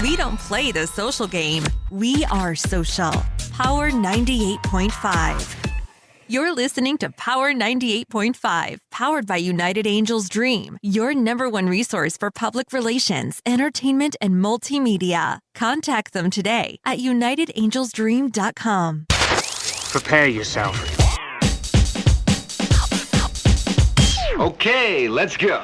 We don't play the social game. We are social. Power 98.5. You're listening to Power 98.5, powered by United Angels Dream, your #1 resource for public relations, entertainment, and multimedia. Contact them today at unitedangelsdream.com. Prepare yourself. Okay, let's go.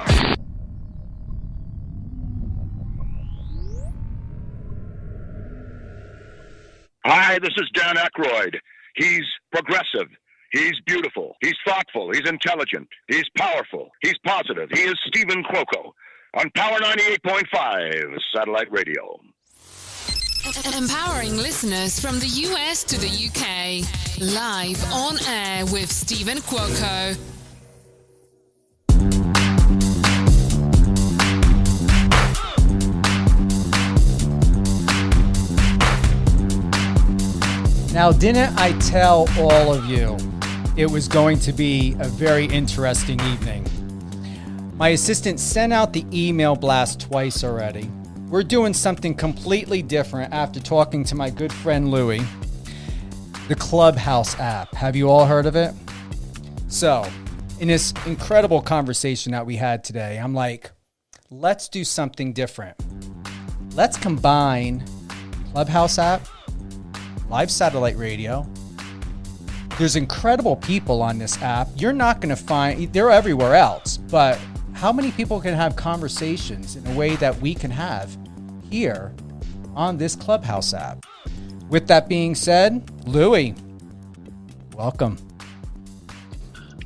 Hi, this is Dan Aykroyd. He's progressive. He's beautiful. He's thoughtful. He's intelligent. He's powerful. He's positive. He is Stephen Cuoco on Power 98.5 Satellite Radio. Empowering listeners from the US to the UK. Live on air with Stephen Cuoco. Now, didn't I tell all of you it was going to be a very interesting evening? My assistant sent out the email blast twice already. We're doing something completely different after talking to my good friend Louie. The Clubhouse app. Have you all heard of it? So, in this incredible conversation that we had today, I'm like, let's do something different. Let's combine Clubhouse app, live satellite radio. There's incredible people on this app. You're not going to find, they're everywhere else, but how many people can have conversations in a way that we can have here on this Clubhouse app? With that being said, Louie, welcome.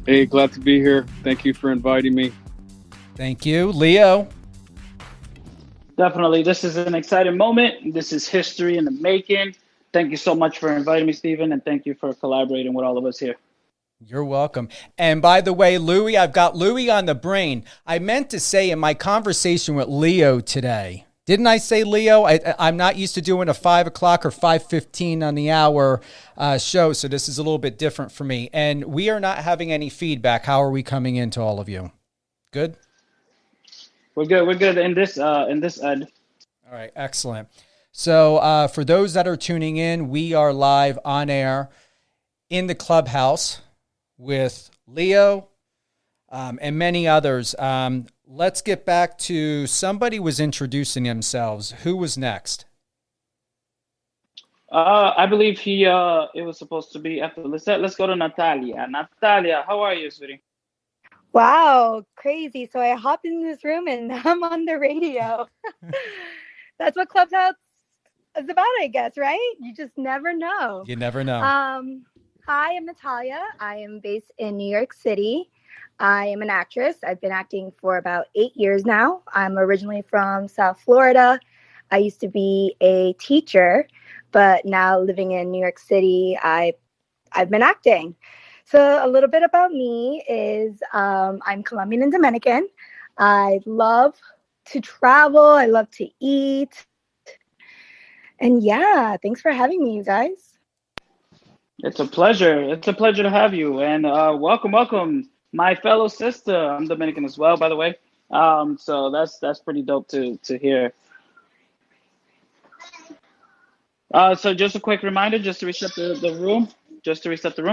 Hey, glad to be here. Thank you for inviting me. Thank you. Leo. Definitely. This is an exciting moment. This is history in the making. Thank you so much for inviting me, Stephen, and thank you for collaborating with all of us here. You're welcome. And by the way, Louie, I've got Louie on the brain. I meant to say in my conversation with Leo today, didn't I say Leo? I'm not used to doing a 5 o'clock or 5:15 on the hour show, so this is a little bit different for me. And we are not having any feedback. How are we coming in to all of you? Good? We're good. We're good in this end. All right, excellent. So for those that are tuning in, we are live on air in the Clubhouse with Leo and many others. Let's get back to somebody was introducing themselves. Who was next? I believe it was supposed to be after Lisette. Let's go to Natalia. Natalia, how are you, sweetie? Wow, crazy. So I hopped in this room and I'm on the radio. That's what Clubhouse is about, I guess, right? You just never know. You never know. Hi, I'm Natalia. I am based in New York City. I am an actress. I've been acting for about 8 years now. I'm originally from South Florida. I used to be a teacher, but now living in New York City, I've been acting. So a little bit about me is I'm Colombian and Dominican. I love to travel. I love to eat. And yeah, thanks for having me, you guys. It's a pleasure. It's a pleasure to have you. And welcome, my fellow sister. I'm Dominican as well, by the way. So that's pretty dope to hear. So just a quick reminder, just to reset the room.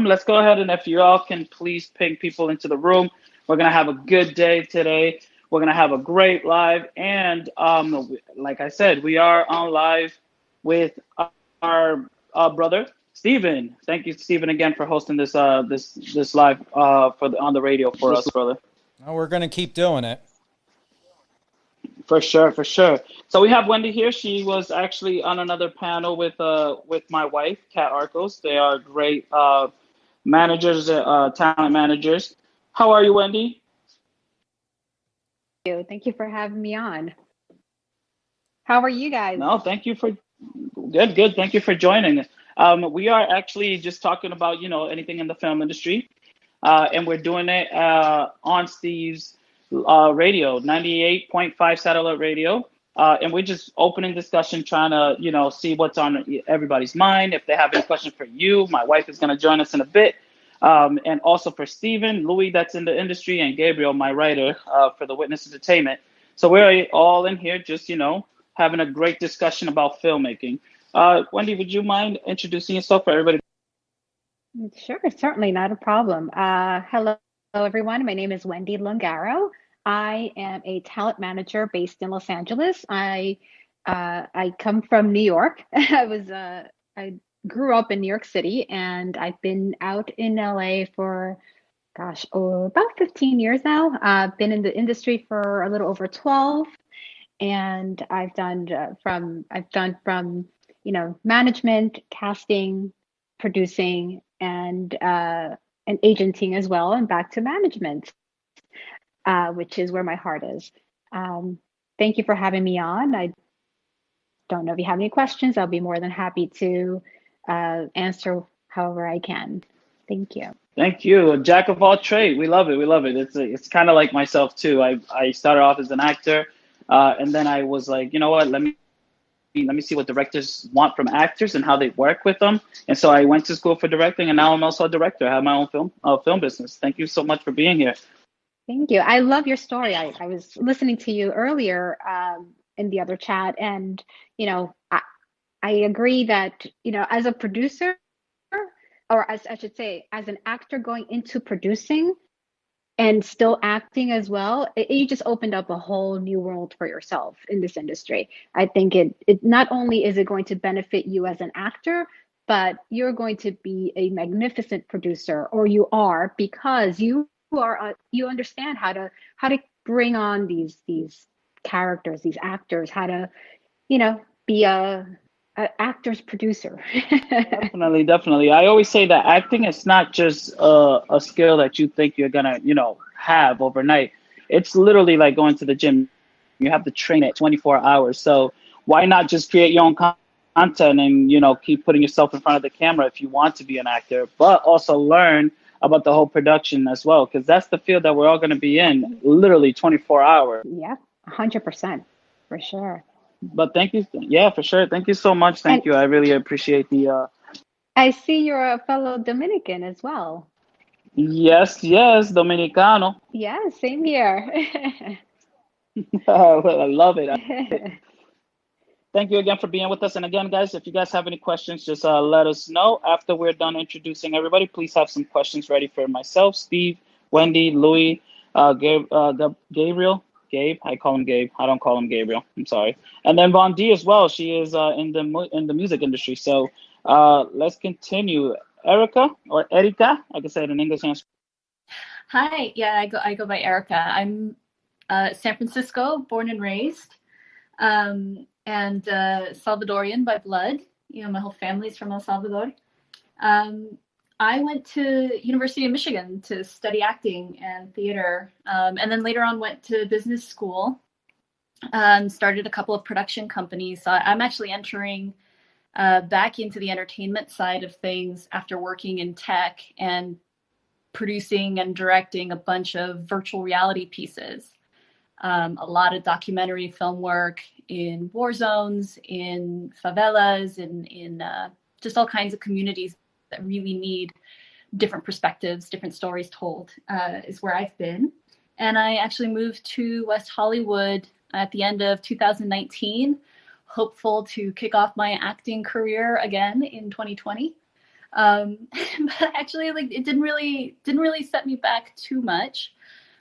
Let's go ahead, and if you all can please ping people into the room. We're gonna have a good day today. We're gonna have a great live, and like I said, we are on live with our brother Stephen. Thank you, Stephen, again for hosting this live on the radio for us, brother. Well, we're gonna keep doing it. For sure. So we have Wendy here. She was actually on another panel with my wife, Kat Arcos. They are great managers, talent managers. How are you, Wendy? Thank you for having me on. How are you guys? No, thank you for good. Thank you for joining. We are actually just talking about anything in the film industry, and we're doing it on Steve's radio, 98.5 satellite radio. And we're just opening discussion, trying to, see what's on everybody's mind. If they have any questions for you, my wife is going to join us in a bit. And also for Stephen, Louis, that's in the industry, and Gabriel, my writer, for the Witness Entertainment. So we're all in here just, having a great discussion about filmmaking. Wendy, would you mind introducing yourself for everybody? Sure, certainly not a problem. Hello, everyone. My name is Wendy Lungaro. I am a talent manager based in Los Angeles. I come from New York. I grew up in New York City, and I've been out in LA for about 15 years now. I've been in the industry for a little over 12, and I've done from management, casting, producing, and agenting as well, and back to management, which is where my heart is. Thank you for having me on. I don't know if you have any questions. I'll be more than happy to answer however I can. Thank you. Thank you. A jack of all trades. We love it. We love it. It's kind of like myself too. I started off as an actor, and then I was like, you know what? Let me see what directors want from actors and how they work with them. And so I went to school for directing, and now I'm also a director. I have my own film business. Thank you so much for being here. Thank you. I love your story. I was listening to you earlier in the other chat, and I agree that as a producer, or as I should say, as an actor going into producing and still acting as well, you just opened up a whole new world for yourself in this industry. I think it not only is it going to benefit you as an actor, but you're going to be a magnificent producer, or you are, because you understand how to bring on these characters, these actors, how to be a actor's producer. Definitely. I always say that acting is not just a skill that you think you're gonna, have overnight. It's literally like going to the gym. You have to train it 24 hours. So why not just create your own content and, keep putting yourself in front of the camera if you want to be an actor, but also learn about the whole production as well, because that's the field that we're all going to be in, literally 24 hours. Yeah, 100%, for sure. But thank you. Yeah, for sure. Thank you so much. Thank you. I really appreciate the. I see you're a fellow Dominican as well. Yes, Dominicano. Yeah, same here. Well, I love it. Thank you again for being with us. And again, guys, if you guys have any questions, just let us know. After we're done introducing everybody, please have some questions ready for myself, Steve, Wendy, Louis, Gabriel. Gabe, I call him Gabe. I don't call him Gabriel. I'm sorry. And then Von D as well. She is in the music industry. So let's continue. Erica or Erika, I can say it in English. Hi, yeah, I go by Erica. I'm San Francisco, born and raised, and Salvadorian by blood. My whole family's from El Salvador. I went to University of Michigan to study acting and theater, and then later on went to business school, started a couple of production companies. So I'm actually entering back into the entertainment side of things after working in tech and producing and directing a bunch of virtual reality pieces. A lot of documentary film work in war zones, in favelas, in just all kinds of communities that really need different perspectives, different stories told, is where I've been. And I actually moved to West Hollywood at the end of 2019, hopeful to kick off my acting career again in 2020. But actually, it didn't really set me back too much.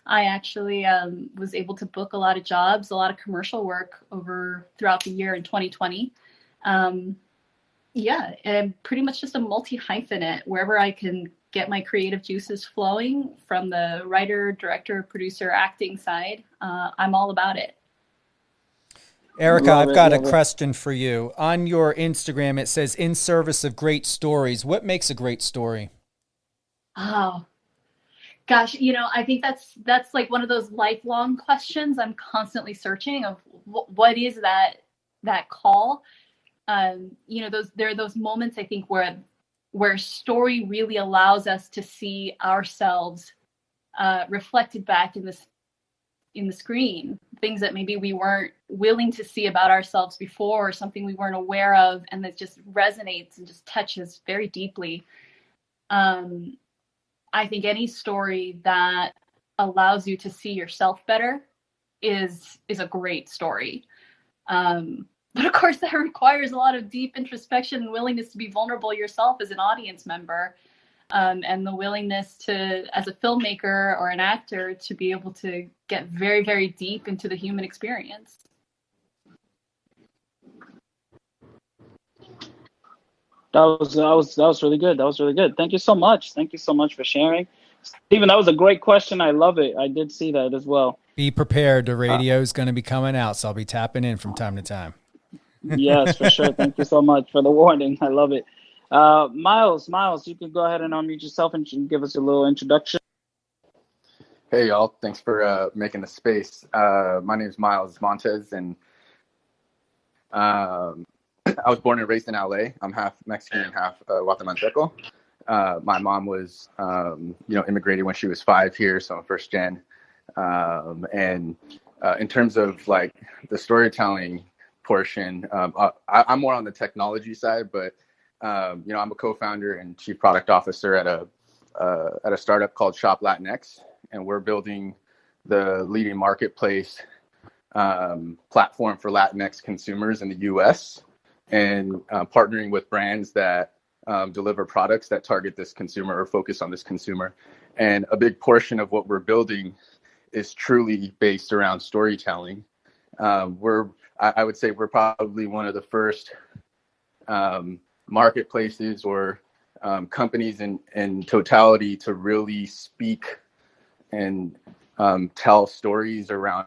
I actually was able to book a lot of jobs, a lot of commercial work throughout the year in 2020. Yeah, and pretty much just a multi-hyphenate. Wherever I can get my creative juices flowing from the writer, director, producer, acting side, I'm all about it. Erica, I've got a question for you. On your Instagram, it says, "In service of great stories." What makes a great story? Oh, gosh, I think that's like one of those lifelong questions I'm constantly searching of what is that call? There are those moments I think where story really allows us to see ourselves reflected back in the screen, things that maybe we weren't willing to see about ourselves before, or something we weren't aware of, and that just resonates and just touches very deeply. I think any story that allows you to see yourself better is a great story. But of course, that requires a lot of deep introspection and willingness to be vulnerable yourself as an audience member, and the willingness to, as a filmmaker or an actor, to be able to get very, very deep into the human experience. That was really good. That was really good. Thank you so much. Thank you so much for sharing. Stephen, that was a great question. I love it. I did see that as well. Be prepared. The radio is going to be coming out, so I'll be tapping in from time to time. Yes, for sure. Thank you so much for the warning. I love it. Miles, you can go ahead and unmute yourself and give us a little introduction. Hey, y'all. Thanks for making the space. My name is Miles Montez, and I was born and raised in LA. I'm half Mexican and half Guatemalteco. My mom was, immigrated when she was 5 here, so I'm first gen. And in terms of like the storytelling portion, I'm more on the technology side, but I'm a co-founder and chief product officer at a startup called Shop Latinx, and we're building the leading marketplace platform for Latinx consumers in the U.S. and partnering with brands that deliver products that target this consumer or focus on this consumer. And a big portion of what we're building is truly based around storytelling. I would say we're probably one of the first marketplaces or companies in totality to really speak and tell stories around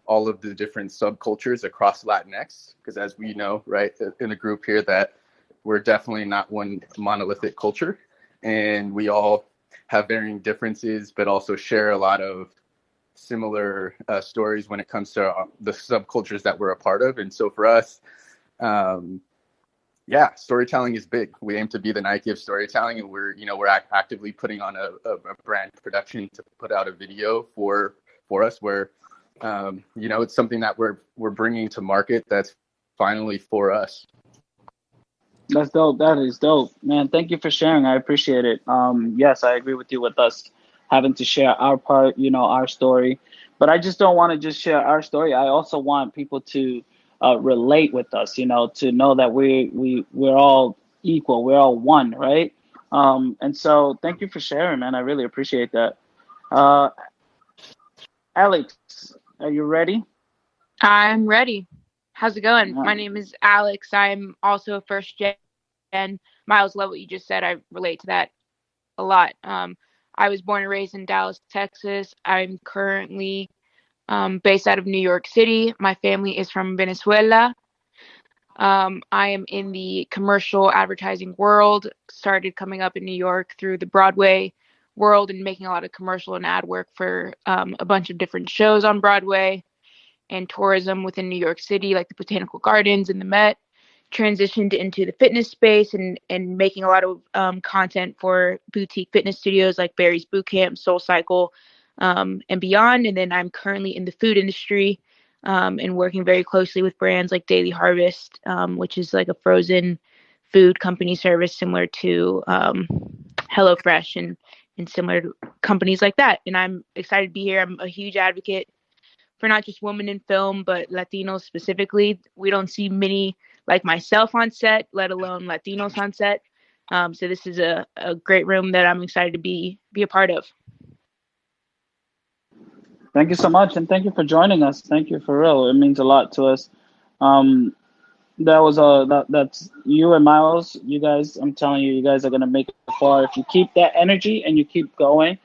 all of the different subcultures across Latinx. Because as we know, right, in the group here, that we're definitely not one monolithic culture, and we all have varying differences, but also share a lot of similar stories when it comes to the subcultures that we're a part of. And so for us, storytelling is big. We aim to be the Nike of storytelling, and we're actively putting on a brand production to put out a video for us where it's something that we're bringing to market that's finally for us. That's dope. That is dope, man. Thank you for sharing. I appreciate it. Yes, I agree with you with us having to share our part, our story. But I just don't want to just share our story. I also want people to relate with us, to know that we're all equal. We're all one, right? And so thank you for sharing, man. I really appreciate that. Alex, are you ready? I'm ready. How's it going? Yeah. My name is Alex. I'm also a first gen. Miles, love what you just said. I relate to that a lot. I was born and raised in Dallas, Texas. I'm currently based out of New York City. My family is from Venezuela. I am in the commercial advertising world, started coming up in New York through the Broadway world and making a lot of commercial and ad work for a bunch of different shows on Broadway and tourism within New York City, like the Botanical Gardens and the Met. Transitioned into the fitness space and making a lot of content for boutique fitness studios like Barry's Bootcamp, Soul Cycle, and beyond. And then I'm currently in the food industry and working very closely with brands like Daily Harvest, which is like a frozen food company service similar to HelloFresh and similar to companies like that. And I'm excited to be here. I'm a huge advocate for not just women in film, but Latinos specifically. We don't see many like myself on set, let alone Latinos on set. So this is a great room that I'm excited to be a part of. Thank you so much, and thank you for joining us. Thank you for real. It means a lot to us. That's you and Miles. You guys, I'm telling you, you guys are gonna make it far if you keep that energy and you keep going.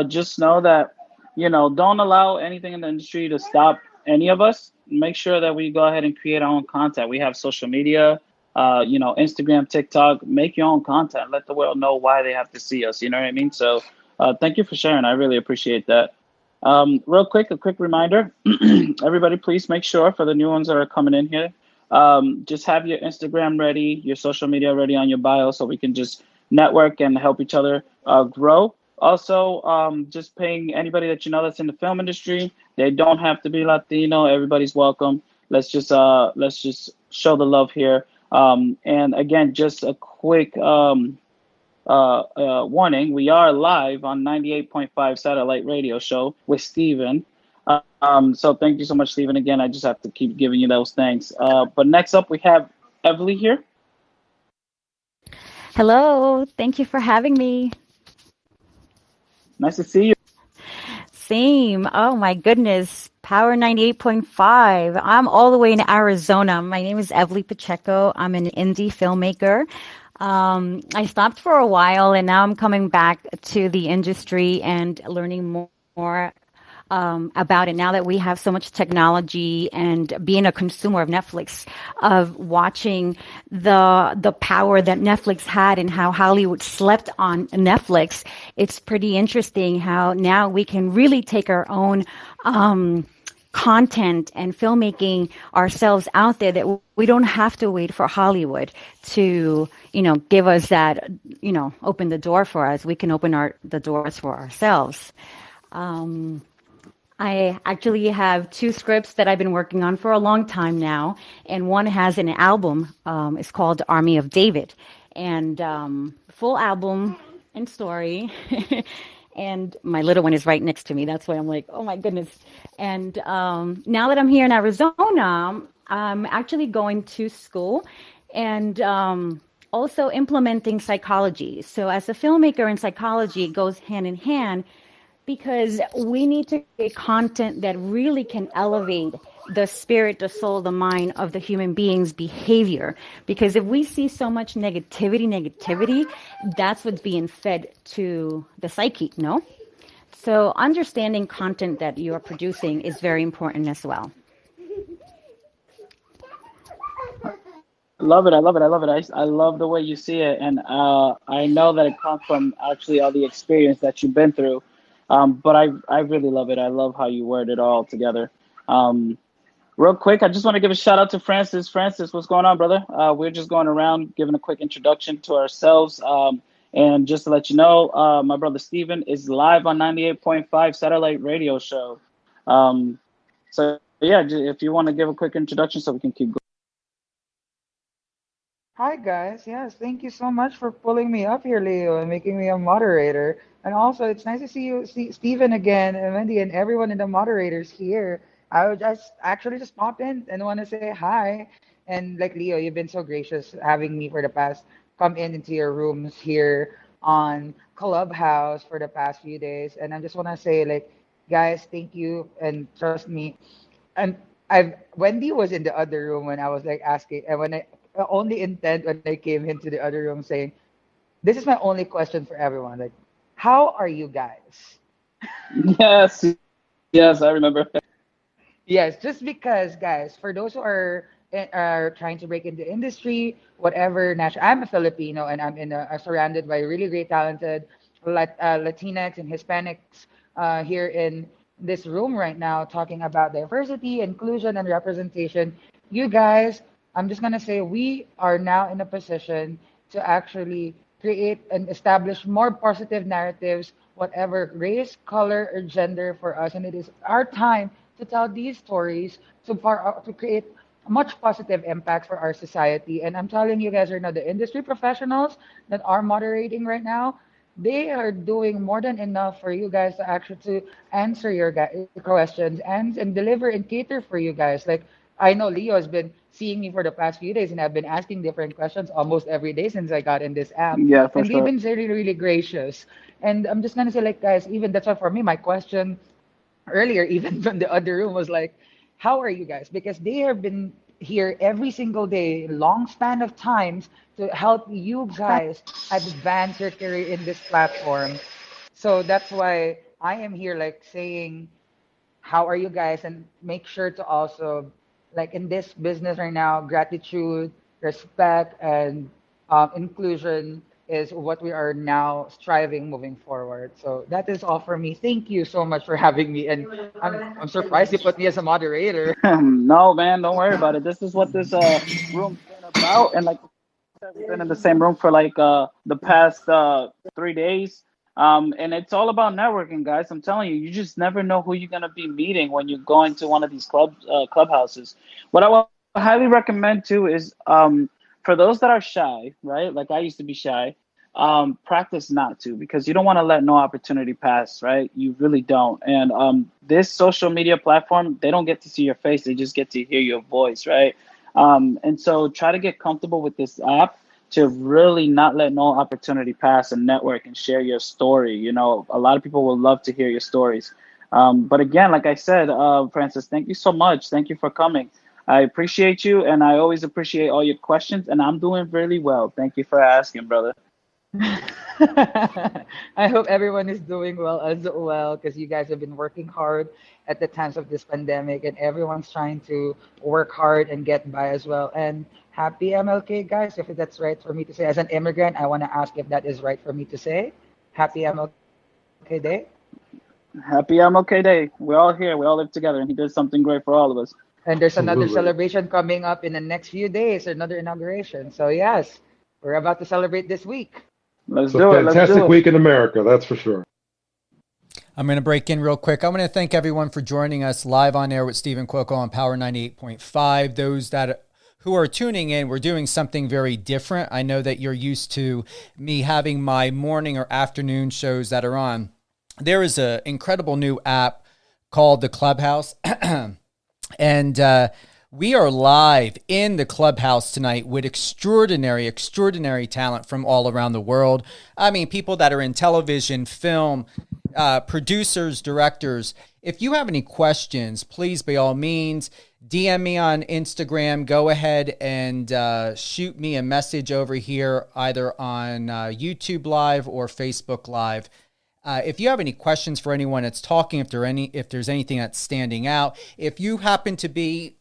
Just know that don't allow anything in the industry to stop any of us. Make sure that we go ahead and create our own content. We have social media, Instagram, TikTok. Make your own content. Let the world know why they have to see us. You know what I mean? So thank you for sharing. I really appreciate that. Real quick, a quick reminder. Everybody, please make sure for the new ones that are coming in here, just have your Instagram ready, your social media ready on your bio so we can just network and help each other grow. Also, just paying anybody that that's in the film industry. They don't have to be Latino. Everybody's welcome. Let's just show the love here. And again, just a quick warning: we are live on 98.5 satellite radio show with Steven. So thank you so much, Stephen. Again, I just have to keep giving you those thanks. But next up, we have Evely here. Hello, thank you for having me. Nice to see you. Same. Oh my goodness. Power 98.5. I'm all the way in Arizona. My name is Evely Pacheco. I'm an indie filmmaker. I stopped for a while and now I'm coming back to the industry and learning more about it now that we have so much technology and being a consumer of Netflix, of watching the power that Netflix had and how Hollywood slept on Netflix. It's pretty interesting how now we can really take our own content and filmmaking ourselves out there, that we don't have to wait for Hollywood to, give us that, open the door for us. We can open the doors for ourselves. I actually have two scripts that I've been working on for a long time now, and one has an album. It's called Army of David, and full album and story. And my little one is right next to me. That's why I'm like, oh my goodness. And now that I'm here in Arizona, I'm actually going to school and also implementing psychology. So as a filmmaker and psychology, it goes hand in hand, because we need to create content that really can elevate the spirit, the soul, the mind of the human being's behavior. Because if we see so much negativity, that's what's being fed to the psyche, no? So understanding content that you're producing is very important as well. Love it. I love it. I love it. I love the way you see it. And I know that it comes from actually all the experience that you've been through. But I really love it. I love how you word it all together. Real quick, I just want to give a shout out to Francis. Francis, what's going on, brother? We're just going around giving a quick introduction to ourselves. And just to let you know, my brother Steven is live on 98.5 Satellite Radio Show. So, yeah, if you want to give a quick introduction so we can keep going. Hi guys, yes, thank you so much for pulling me up here, Leo, and making me a moderator. And also, it's nice to see Stephen again, and Wendy, and everyone in the moderators here. I would just actually just pop in and want to say hi. And like Leo, you've been so gracious having me for the past come into your rooms here on Clubhouse for the past few days. And I just want to say, like, guys, thank you, and trust me. And Wendy was in the other room when I was like asking, and when I only intent when I came into the other room saying, this is my only question for everyone. Like, how are you guys? Yes, yes, I remember. Yes, just because, guys, for those who are trying to break into industry, whatever national, I'm a Filipino and I'm surrounded by really great talented Latinx and Hispanics here in this room right now, talking about diversity, inclusion, and representation. You guys, I'm just gonna say we are now in a position to actually create and establish more positive narratives, whatever race, color, or gender for us. And it is our time to tell these stories to create much positive impact for our society. And I'm telling you guys right now, the industry professionals that are moderating right now, they are doing more than enough for you guys to actually to answer your questions and deliver and cater for you guys. Like, I know Leo has been seeing me for the past few days, and I've been asking different questions almost every day since I got in this app. Yeah, for And they've sure. been really, really gracious. And I'm just gonna say, like, guys, even that's why for me, my question earlier, even from the other room, was like, how are you guys? Because they have been here every single day, long span of times to help you guys advance your career in this platform. So that's why I am here, like saying, how are you guys, and make sure to also, like in this business right now, gratitude, respect, and inclusion is what we are now striving moving forward. So that is all for me. Thank you so much for having me, and I'm surprised you put me as a moderator. No, man, don't worry about it. This is what this room's been about. And like I said, we've been in the same room for like the past 3 days. And it's all about networking, guys. I'm telling you, you just never know who you're gonna be meeting when you go into one of these clubhouses. What I would highly recommend too is for those that are shy, right? Like I used to be shy. practice not to, because you don't want to let no opportunity pass, right? You really don't. And this social media platform, they don't get to see your face, they just get to hear your voice, right? And so try to get comfortable with this app to really not let no opportunity pass and network and share your story. You know, a lot of people will love to hear your stories. But again, like I said, Francis, thank you so much. Thank you for coming. I appreciate you, and I always appreciate all your questions, and I'm doing really well. Thank you for asking, brother. I hope everyone is doing well as well, because you guys have been working hard at the times of this pandemic, and everyone's trying to work hard and get by as well. And happy MLK, guys, if that's right for me to say. As an immigrant, I want to ask if that is right for me to say. Happy MLK Day. Happy MLK Day. We're all here. We all live together, and he did something great for all of us. And there's another celebration coming up in the next few days, another inauguration. So yes, we're about to celebrate this week. Let's do it. Fantastic week in America, that's for sure. I'm going to break in real quick. I want to thank everyone for joining us live on air with Stephen Cuoco on Power 98.5. Those who are tuning in, we're doing something very different. I know that you're used to me having my morning or afternoon shows that are on. There is an incredible new app called the Clubhouse. And we are live in the Clubhouse tonight with extraordinary talent from all around the world. I mean, people that are in television, film, producers, directors. If you have any questions, please, by all means, DM me on Instagram. Go ahead and shoot me a message over here, either on YouTube Live or Facebook Live. If you have any questions for anyone that's talking, if there's anything that's standing out, if you happen to be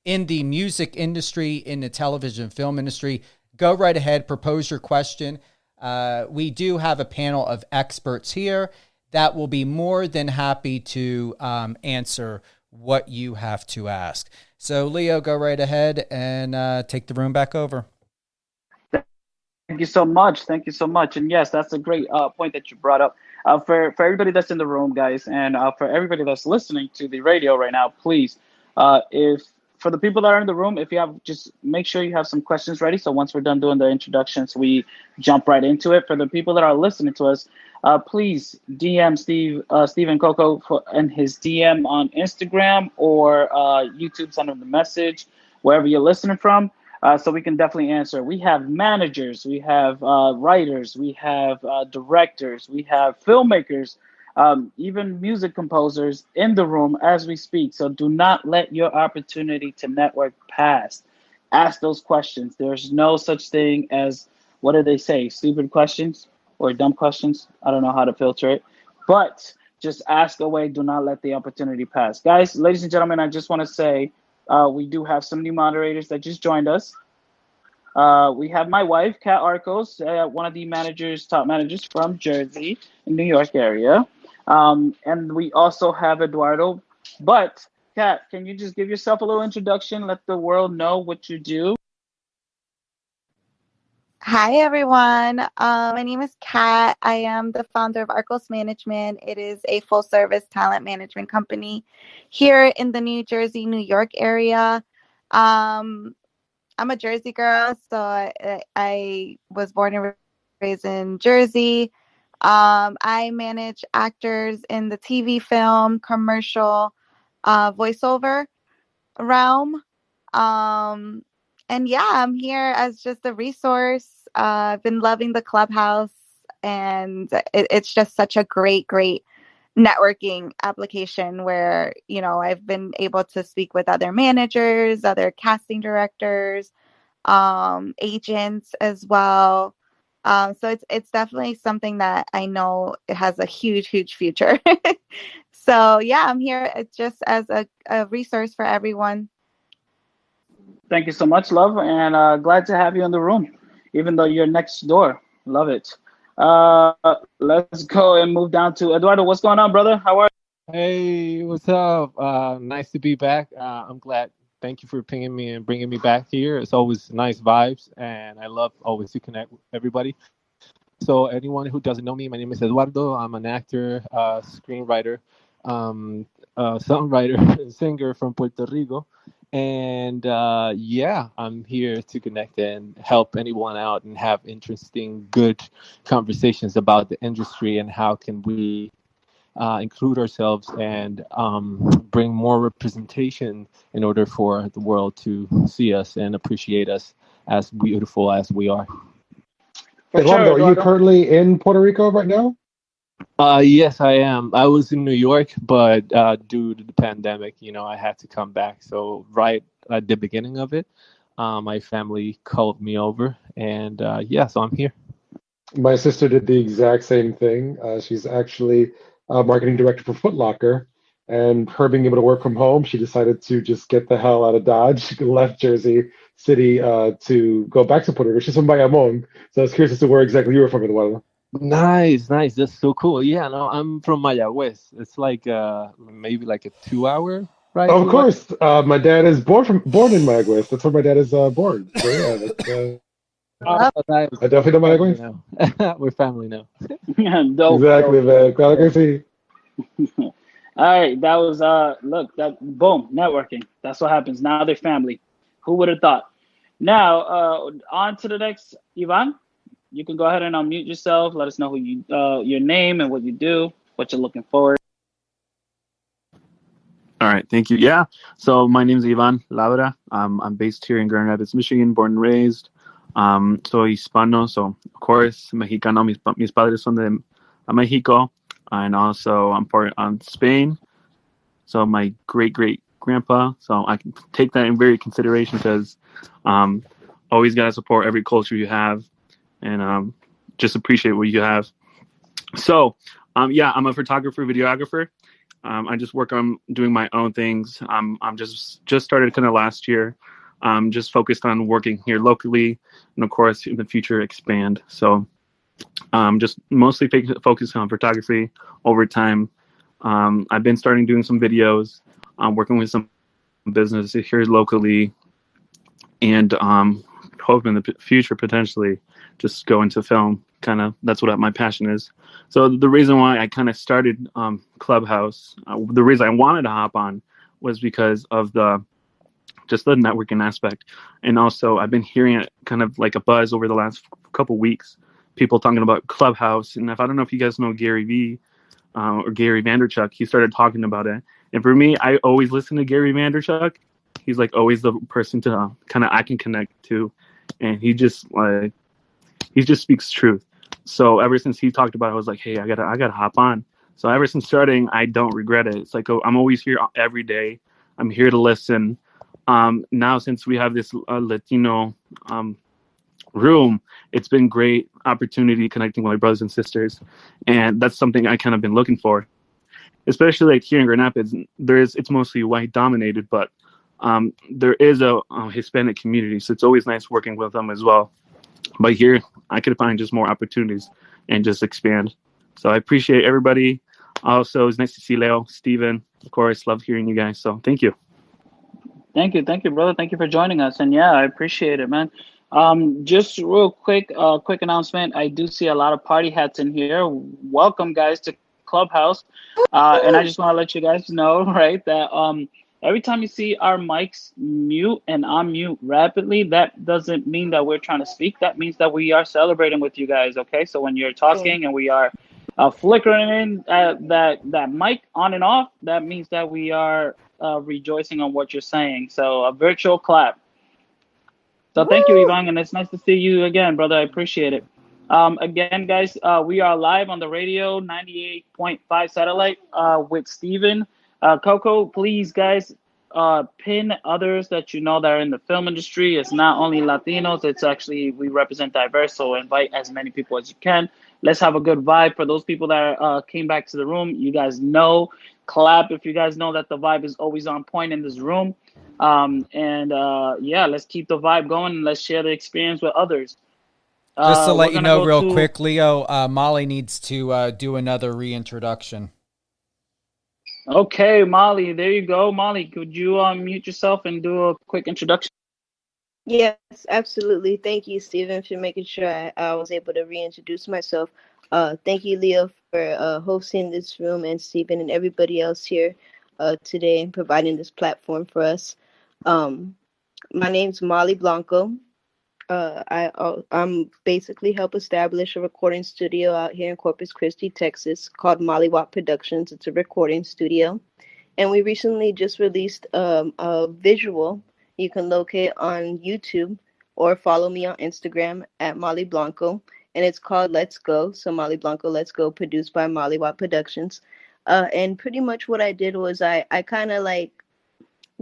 in the music industry, in the television film industry, go right ahead, propose your question. We do have a panel of experts here that will be more than happy to answer what you have to ask. So, Leo, go right ahead and take the room back over. Thank you so much. Thank you so much. And yes, that's a great point that you brought up. For everybody that's in the room, guys, and for everybody that's listening to the radio right now, please, for the people that are in the room, if you have, just make sure you have some questions ready. So once we're done doing the introductions, we jump right into it. For the people that are listening to us, please DM Stephen Cuoco and his DM on Instagram or YouTube. Send him the message wherever you're listening from. So we can definitely answer. We have managers, we have writers, we have directors, we have filmmakers, even music composers in the room as we speak. So do not let your opportunity to network pass. Ask those questions. There's no such thing as, what do they say, stupid questions or dumb questions? I don't know how to filter it. But just ask away. Do not let the opportunity pass. Guys, ladies and gentlemen, I just want to say, we do have some new moderators that just joined us. We have my wife, Kat Arcos, one of the top managers from Jersey, in New York area. And we also have Eduardo. But, Kat, can you just give yourself a little introduction? Let the world know what you do. Hi, everyone. My name is Kat. I am the founder of Arcos Management. It is a full-service talent management company here in the New Jersey, New York area. I'm a Jersey girl, so I was born and raised in Jersey. I manage actors in the TV, film, commercial, voiceover realm. And yeah, I'm here as just a resource. I've been loving the Clubhouse, and it's just such a great networking application where, you know, I've been able to speak with other managers, other casting directors, agents as well. So it's definitely something that I know it has a huge future. So yeah, I'm here just as a resource for everyone. Thank you so much, love, and glad to have you in the room, even though you're next door. Love it. Let's go and move down to Eduardo. What's going on, brother? How are you? Hey, what's up? Nice to be back. I'm glad. Thank you for pinging me and bringing me back here. It's always nice vibes, and I love always to connect with everybody. So anyone who doesn't know me, my name is Eduardo. I'm an actor, screenwriter, songwriter, and singer from Puerto Rico. And yeah, I'm here to connect and help anyone out and have interesting, good conversations about the industry and how can we include ourselves and bring more representation in order for the world to see us and appreciate us as beautiful as we are. Hey, Lando, are you currently in Puerto Rico right now? Yes, I am. I was in New York, but due to the pandemic, I had to come back. So right at the beginning of it, my family called me over, and yeah, so I'm here. My sister did the exact same thing. She's actually a marketing director for Foot Locker, and her being able to work from home, she decided to just get the hell out of Dodge. She left Jersey City to go back to Puerto Rico. She's from Bayamon, so I was curious as to where exactly you were from, Eduardo. Nice, nice. That's so cool. Yeah, no, I'm from Mayagüez. It's like maybe like a 2 hour ride Of to course, my dad is born in Mayagüez. That's where my dad is born. So yeah, Nice. I definitely know Family Mayagüez. now. We're family now. Dope, Exactly, dope, man. dope, Claro que dope. sí. All right, that was look, that boom, networking. That's what happens. Now they're family. Who would have thought? Now, on to the next, Ivan. You can go ahead and unmute yourself. Let us know who you, your name and what you do, what you're looking for. All right, thank you. Yeah, so my name is Ivan Labra. I'm based here in Grand Rapids, Michigan, born and raised. Soy hispano, so of course mexicano. Mis padres son de Mexico, and also I'm part on Spain. So my great grandpa. So I can take that in very consideration because always gotta support every culture you have, and just appreciate what you have. So yeah, I'm a photographer, videographer. I just work on doing my own things. I'm just started kind of last year. Just focused on working here locally, and of course in the future expand. So just mostly focusing on photography over time. I've been starting doing some videos. I'm working with some businesses here locally, and hope in the future potentially just go into film. Kind of that's what my passion is. So the reason why I kind of started Clubhouse, the reason I wanted to hop on was because of the networking aspect, and also I've been hearing it kind of like a buzz over the last couple weeks. People talking about Clubhouse, and if I don't know if you guys know Gary Vee or Gary Vanderchuk, he started talking about it. And for me, I always listen to Gary Vanderchuk. He's like always the person to kind of I can connect to, and he just speaks truth. So ever since he talked about it, I was like, hey, I gotta hop on. So ever since starting, I don't regret it. It's like, oh, I'm always here every day. I'm here to listen. Now since we have this Latino room, it's been great opportunity connecting with my brothers and sisters, and that's something I kind of been looking for. Especially like here in Grand Rapids, it's mostly white dominated, but there is a Hispanic community, so it's always nice working with them as well. But here, I could find just more opportunities and just expand. So I appreciate everybody. Also, it's nice to see Leo, Steven. Of course, love hearing you guys. So thank you. Thank you, brother. Thank you for joining us. And yeah, I appreciate it, man. Just real quick, quick announcement. I do see a lot of party hats in here. Welcome, guys, to Clubhouse. And I just want to let you guys know, right, that every time you see our mics mute and unmute rapidly, that doesn't mean that we're trying to speak. That means that we are celebrating with you guys, okay? So when you're talking and we are flickering in that mic on and off, that means that we are rejoicing on what you're saying. So a virtual clap. So thank you, Ivan, and it's nice to see you again, brother. I appreciate it. Again, guys, we are live on the radio, 98.5 satellite with Steven. Coco, please, guys, pin others that you know that are in the film industry. It's not only Latinos, it's actually, we represent diverse, so invite as many people as you can. Let's have a good vibe. For those people that came back to the room, you guys know, clap if you guys know that the vibe is always on point in this room. Yeah, let's keep the vibe going and let's share the experience with others. Just to let you know real quick, Leo, Molly needs to do another reintroduction. Okay, Molly, there you go. Molly, could you unmute yourself and do a quick introduction? Yes, absolutely. Thank you, Stephen, for making sure I was able to reintroduce myself. Thank you, Leo, for hosting this room, and Stephen and everybody else here today and providing this platform for us. My name's Molly Blanco. I'm basically help establish a recording studio out here in Corpus Christi, Texas, called Molly Watt Productions. It's a recording studio, and we recently just released a visual you can locate on YouTube or follow me on Instagram at Molly Blanco, and it's called Let's Go. So Molly Blanco, Let's Go, produced by Molly Watt Productions. And pretty much what I did was I kind of like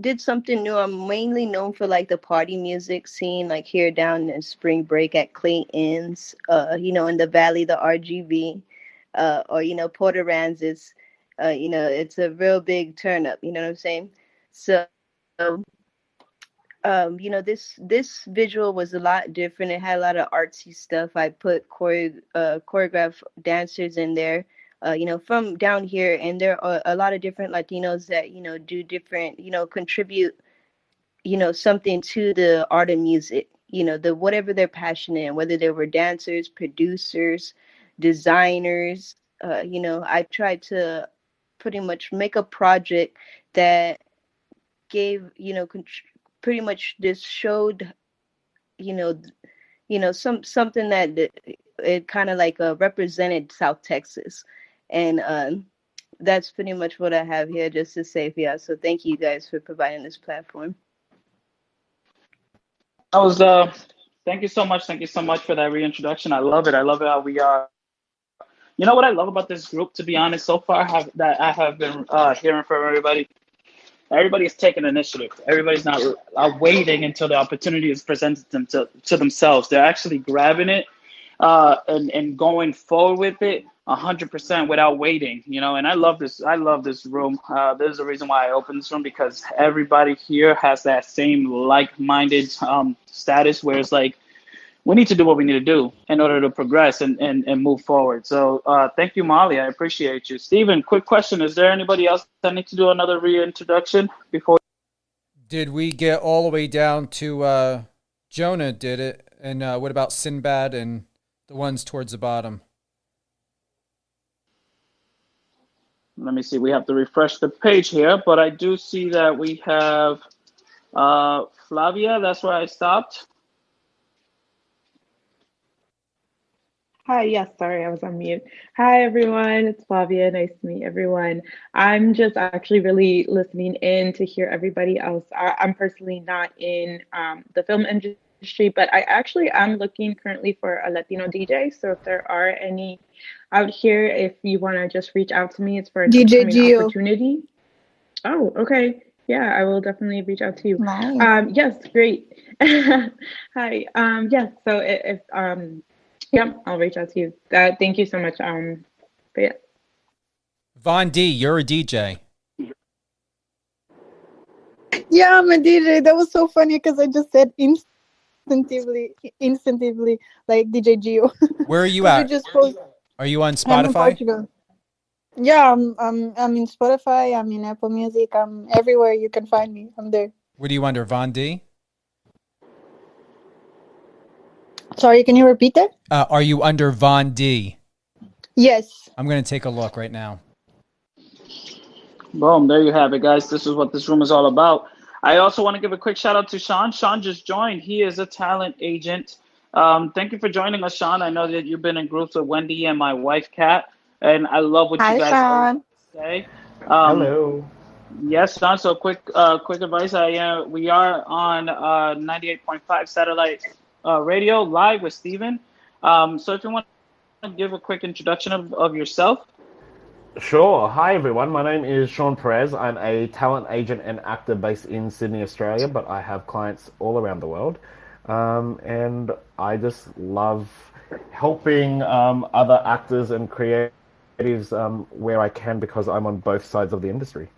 did something new. I'm mainly known for like the party music scene, like here down in spring break at Clayton's, in the Valley, the RGV, or Port Aransas. It's a real big turn up. You know what I'm saying? So, this visual was a lot different. It had a lot of artsy stuff. I put choreographed dancers in there. From down here, and there are a lot of different Latinos that, do different, contribute, something to the art of music, the whatever they're passionate in, whether they were dancers, producers, designers. I tried to pretty much make a project that gave, pretty much just showed, something that it kind of like represented South Texas. And that's pretty much what I have here just to say. Yeah. So thank you guys for providing this platform. Thank you so much. Thank you so much for that reintroduction. I love it. I love it how we are. You know what I love about this group, to be honest, so far that I have been hearing from everybody. Everybody's taking initiative. Everybody's not waiting until the opportunity is presented to themselves. They're actually grabbing it and going forward with it 100% without waiting. And I love this. I love this room. There's a reason why I opened this room, because everybody here has that same like-minded status where it's like, we need to do what we need to do in order to progress and move forward. So thank you, Molly. I appreciate you. Steven, quick question. Is there anybody else that needs to do another reintroduction before? Did we get all the way down to Jonah did it? And what about Sinbad and the ones towards the bottom? Let me see. We have to refresh the page here, but I do see that we have Flavia. That's where I stopped. Hi, yes, sorry, I was on mute. Hi, everyone. It's Flavia. Nice to meet everyone. I'm just actually really listening in to hear everybody else. I'm personally not in the film industry, but I actually am looking currently for a Latino DJ. So if there are any out here, if you want to just reach out to me, it's for an DJ upcoming Gio. opportunity. Oh, okay. Yeah, I will definitely reach out to you. Nice. Yes, great. Hi. Yes, so if yeah, I'll reach out to you. Thank you so much. But yeah. Von D, you're a DJ. Yeah, I'm a DJ. That was so funny because I just said instinctively, like DJ Gio. Where are you 'Cause at? just post- Are you on I'm in Spotify? Portugal. Yeah, I'm in Spotify. I'm in Apple Music. I'm everywhere you can find me. I'm there. What are you under, Von D? Sorry, can you repeat that? Are you under Von D? Yes. I'm going to take a look right now. Boom, there you have it, guys. This is what this room is all about. I also want to give a quick shout out to Sean. Sean just joined. He is a talent agent. Thank you for joining us, Sean. I know that you've been in groups with Wendy and my wife, Kat, and I love what Hi, you guys Sean. say. Hello. Yes, Sean. So quick advice. We are on 98.5 satellite radio live with Steven. So if you want to give a quick introduction of yourself. Sure. Hi, everyone. My name is Sean Perez. I'm a talent agent and actor based in Sydney, Australia, but I have clients all around the world. And I just love helping other actors and creatives where I can, because I'm on both sides of the industry.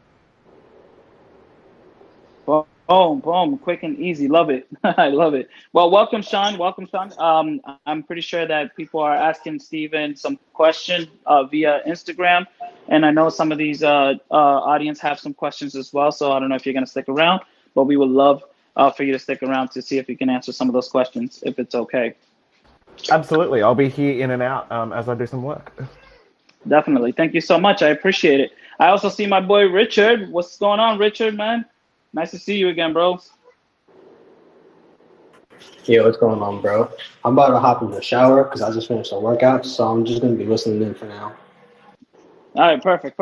Boom, quick and easy. Love it. I love it. Well, welcome, Sean. Welcome, Sean. I'm pretty sure that people are asking Steven some questions via Instagram. And I know some of these audience have some questions as well. So I don't know if you're going to stick around, but we would love for you to stick around to see if you can answer some of those questions, if it's okay. Absolutely. I'll be here in and out as I do some work. Definitely. Thank you so much. I appreciate it. I also see my boy, Richard. What's going on, Richard, man? Nice to see you again, bro. Yo, what's going on, bro? I'm about to hop in the shower because I just finished a workout, so I'm just gonna be listening in for now. All right, perfect.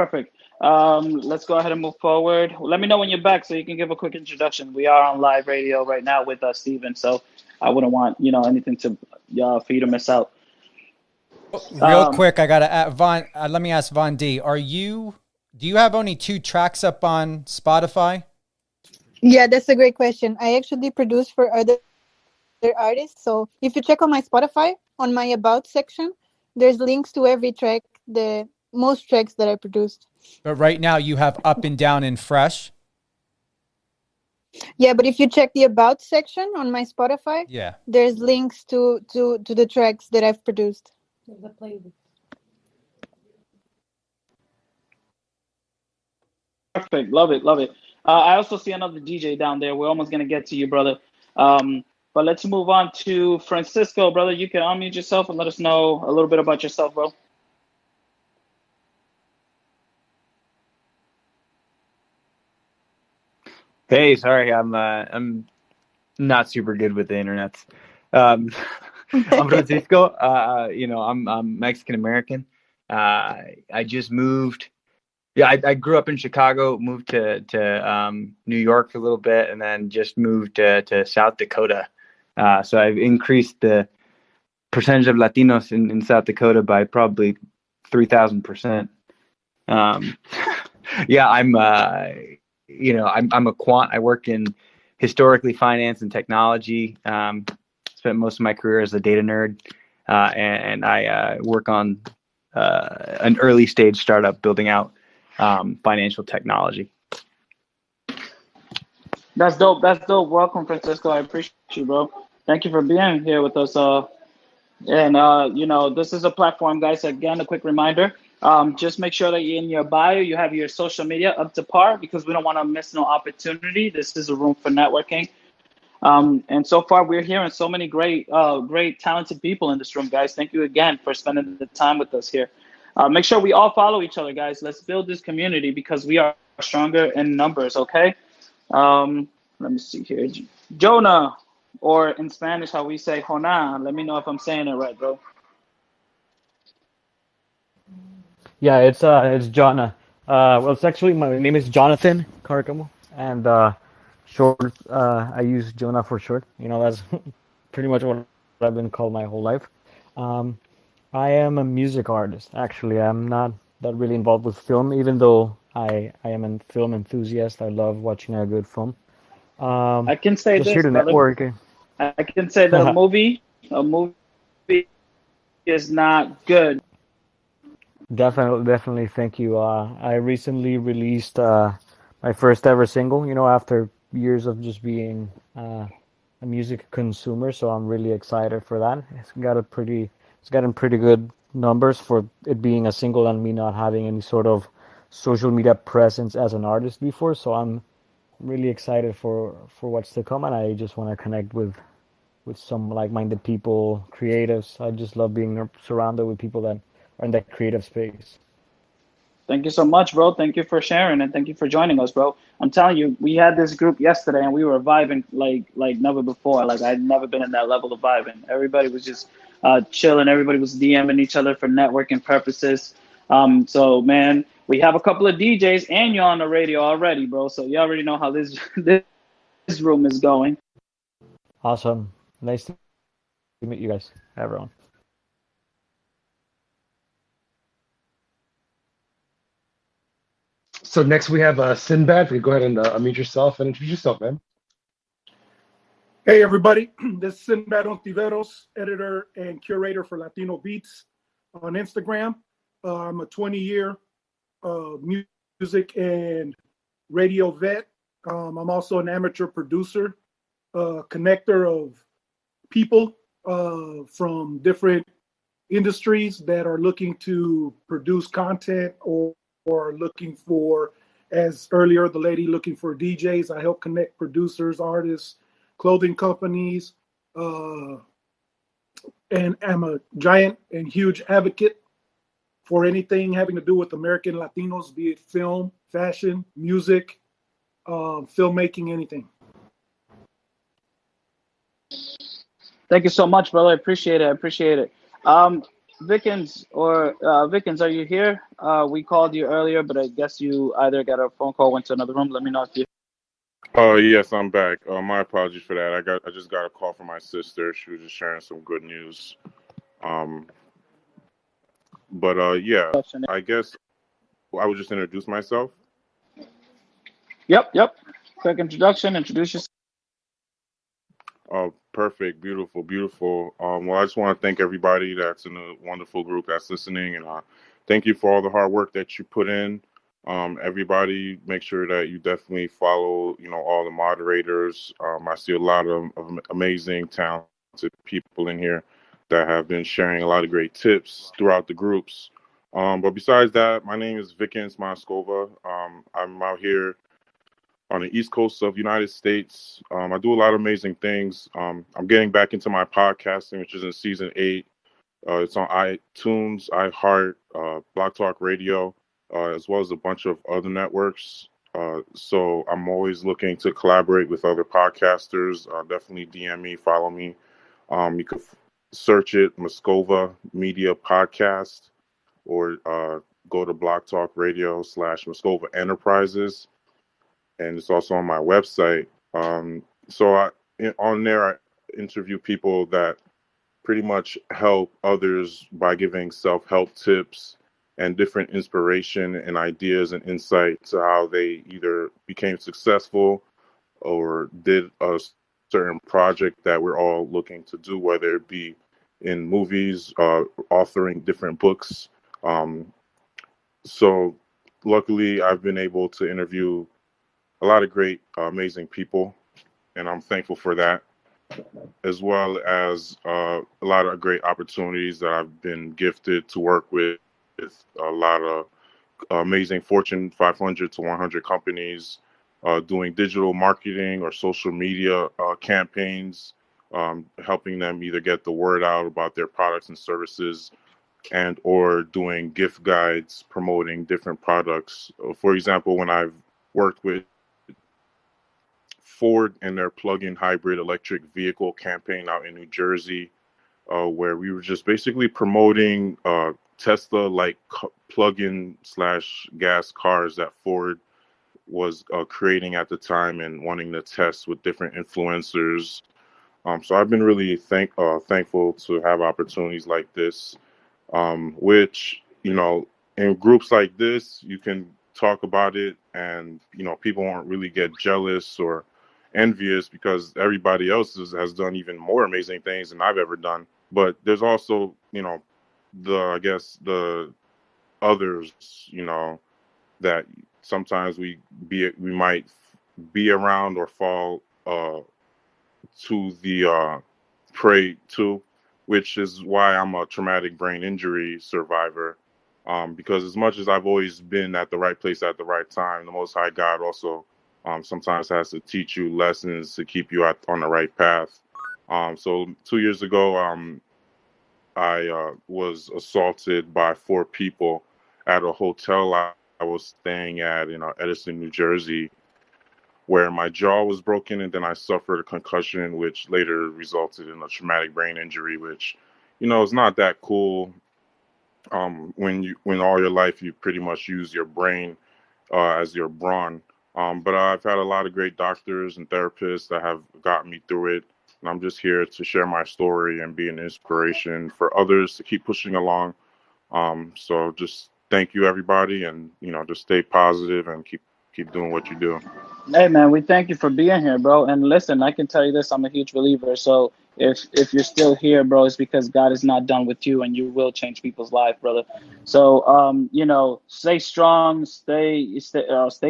Let's go ahead and move forward. Let me know when you're back so you can give a quick introduction. We are on live radio right now with Steven, so I wouldn't want anything to for you to miss out. Real quick, I gotta add, Von. Let me ask Von D. Do you have only 2 tracks up on Spotify? Yeah, that's a great question. I actually produce for other artists. So if you check on my Spotify, on my About section, there's links to every track, the most tracks that I produced. But right now you have Up and Down and Fresh. Yeah, but if you check the About section on my Spotify, yeah, there's links to the tracks that I've produced. There's a playlist. Perfect. Love it. I also see another DJ down there. We're almost going to get to you, brother. But let's move on to Francisco, brother. You can unmute yourself and let us know a little bit about yourself, bro. Hey, sorry, I'm not super good with the internet. I'm Francisco. I'm Mexican American. I just moved. Yeah, I grew up in Chicago, moved to New York for a little bit, and then just moved to South Dakota. So I've increased the percentage of Latinos in South Dakota by probably 3,000%. Yeah, I'm a quant. I work in historically finance and technology. Spent most of my career as a data nerd, and I work on an early stage startup building out financial technology. That's dope. Welcome, Francisco. I appreciate you, bro. Thank you for being here with us. This is a platform, guys. Again, a quick reminder. Just make sure that in your bio you have your social media up to par because we don't want to miss no opportunity. This is a room for networking. And so far we're hearing so many great talented people in this room, guys. Thank you again for spending the time with us here. Make sure we all follow each other, guys. Let's build this community because we are stronger in numbers, okay? Let me see here. Jonah, or in Spanish, how we say Jonah. Let me know if I'm saying it right, bro. Yeah, it's Jonna. Well, it's actually my name is Jonathan Carcamo, and short I use Jonah for short. That's pretty much what I've been called my whole life. I am a music artist. Actually, I'm not that really involved with film, even though I am a film enthusiast. I love watching a good film. I can say just this, here to brother. network. I can say that a movie is not good. Definitely. Thank you. I recently released my first ever single. After years of just being a music consumer, so I'm really excited for that. It's gotten pretty good numbers for it being a single and me not having any sort of social media presence as an artist before. So I'm really excited for what's to come, and I just want to connect with some like-minded people, creatives. I just love being surrounded with people that are in that creative space. Thank you so much, bro. Thank you for sharing and thank you for joining us, bro. I'm telling you, we had this group yesterday and we were vibing like never before. Like I'd never been in that level of vibing. Everybody was just chilling. Everybody was DMing each other for networking purposes. So man, we have a couple of DJs and you're on the radio already, bro. So you already know how this room is going. Awesome. Nice to meet you guys, everyone. So next we have Sinbad. You go ahead and unmute yourself and introduce yourself, man. Hey everybody, this is Sinbad Ontiveros, editor and curator for Latino Beats on Instagram. I'm a 20-year music and radio vet. I'm also an amateur producer, connector of people from different industries that are looking to produce content or looking for, as earlier the lady looking for DJs. I help connect producers, artists, clothing companies, and I'm a giant and huge advocate for anything having to do with American Latinos, be it film, fashion, music, filmmaking, anything. Thank you so much, brother. I appreciate it. I appreciate it. Vickens, are you here? We called you earlier, but I guess you either got a phone call, went to another room. Let me know if you. Oh yes, I'm back. My apologies for that. I just got a call from my sister. She was just sharing some good news. Um, but yeah, I guess I would just introduce myself. Yep. Quick introduction. Introduce yourself. Oh, perfect, beautiful, beautiful. Well, I just want to thank everybody that's in a wonderful group that's listening, and thank you for all the hard work that you put in. Everybody, make sure that you definitely follow, all the moderators. I see a lot of amazing, talented people in here that have been sharing a lot of great tips throughout the groups. But besides that, my name is Vikens Moskova. I'm out here on the East Coast of United States. I do a lot of amazing things. I'm getting back into my podcasting, which is in season 8. It's on iTunes, iHeart, Blog Talk Radio, as well as a bunch of other networks. So I'm always looking to collaborate with other podcasters. Definitely DM me, follow me. You can search it, Moscova Media Podcast, or go to Blog Talk Radio /Moscova Enterprises, and it's also on my website. On there, I interview people that pretty much help others by giving self-help tips and different inspiration and ideas and insight to how they either became successful or did a certain project that we're all looking to do, whether it be in movies, authoring different books. So luckily, I've been able to interview a lot of great, amazing people, and I'm thankful for that, as well as a lot of great opportunities that I've been gifted to work with a lot of amazing Fortune 500 to 100 companies, doing digital marketing or social media campaigns, helping them either get the word out about their products and services, and or doing gift guides promoting different products. For example, when I've worked with Ford and their plug-in hybrid electric vehicle campaign out in New Jersey, where we were just basically promoting Tesla like plug-in / gas cars that Ford was creating at the time and wanting to test with different influencers. So I've been really thankful to have opportunities like this, which, in groups like this, you can talk about it, and, people won't really get jealous or envious because everybody else has done even more amazing things than I've ever done. But there's also, I guess the others, that sometimes we might be around or fall to the prey to, which is why I'm a traumatic brain injury survivor. Because as much as I've always been at the right place at the right time, the Most High God also sometimes has to teach you lessons to keep you on the right path. So 2 years ago, I was assaulted by 4 people at a hotel I was staying at in Edison, New Jersey, where my jaw was broken and then I suffered a concussion, which later resulted in a traumatic brain injury, which, is not that cool. When all your life you pretty much use your brain as your brawn. But I've had a lot of great doctors and therapists that have gotten me through it. And I'm just here to share my story and be an inspiration for others to keep pushing along. So just thank you, everybody, and just stay positive and keep doing what you do. Hey man, we thank you for being here, bro. And listen, I can tell you this: I'm a huge believer. So if you're still here, bro, it's because God is not done with you, and you will change people's life, brother. So stay strong, stay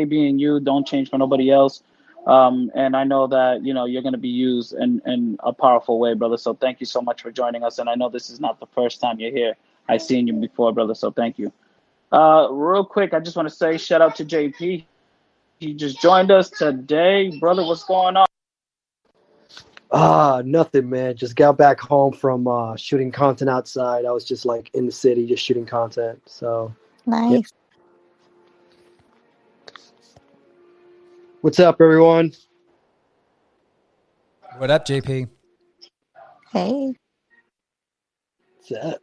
being you. Don't change for nobody else. And I know that you're going to be used in a powerful way, brother. So thank you so much for joining us. And I know this is not the first time you're here. I've seen you before, brother. So thank you. Real quick, I just want to say shout out to JP. He just joined us today. Brother, what's going on? Nothing, man. Just got back home from shooting content outside. I was just like in the city, just shooting content. So nice. What's up, everyone? What up, JP? Hey, What's up?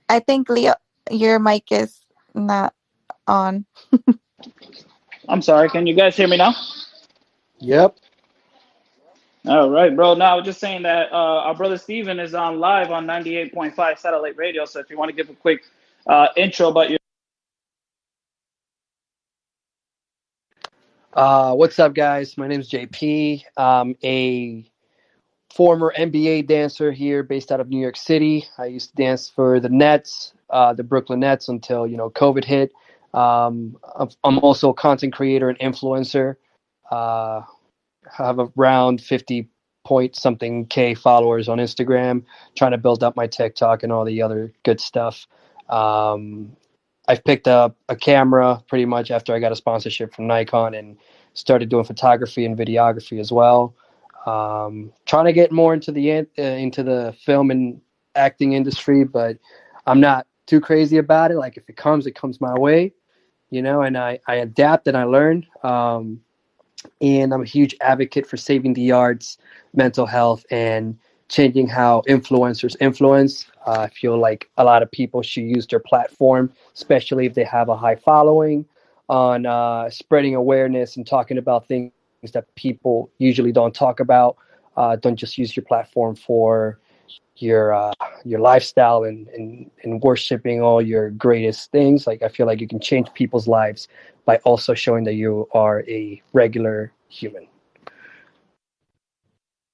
I think Leo, your mic is not on. I'm sorry. Can you guys hear me now? Yep. All right, bro. Now, I was just saying that our brother Steven is on live on 98.5 satellite radio. So if you want to give a quick intro about your. What's up, guys? My name is JP. I'm a former NBA dancer here based out of New York City. I used to dance for the Nets, the Brooklyn Nets, until, COVID hit. I'm also a content creator and influencer. Have around 50 point something K followers on Instagram, trying to build up my TikTok and all the other good stuff. I've picked up a camera pretty much after I got a sponsorship from Nikon and started doing photography and videography as well. Trying to get more into the film and acting industry, but I'm not too crazy about it. Like if it comes my way, and I adapt and I learn. And I'm a huge advocate for saving the arts, mental health, and changing how influencers influence. I feel like a lot of people should use their platform, especially if they have a high following, on spreading awareness and talking about things that people usually don't talk about. Don't just use your platform for your lifestyle and worshiping all your greatest things. Like I feel like you can change people's lives by also showing that you are a regular human.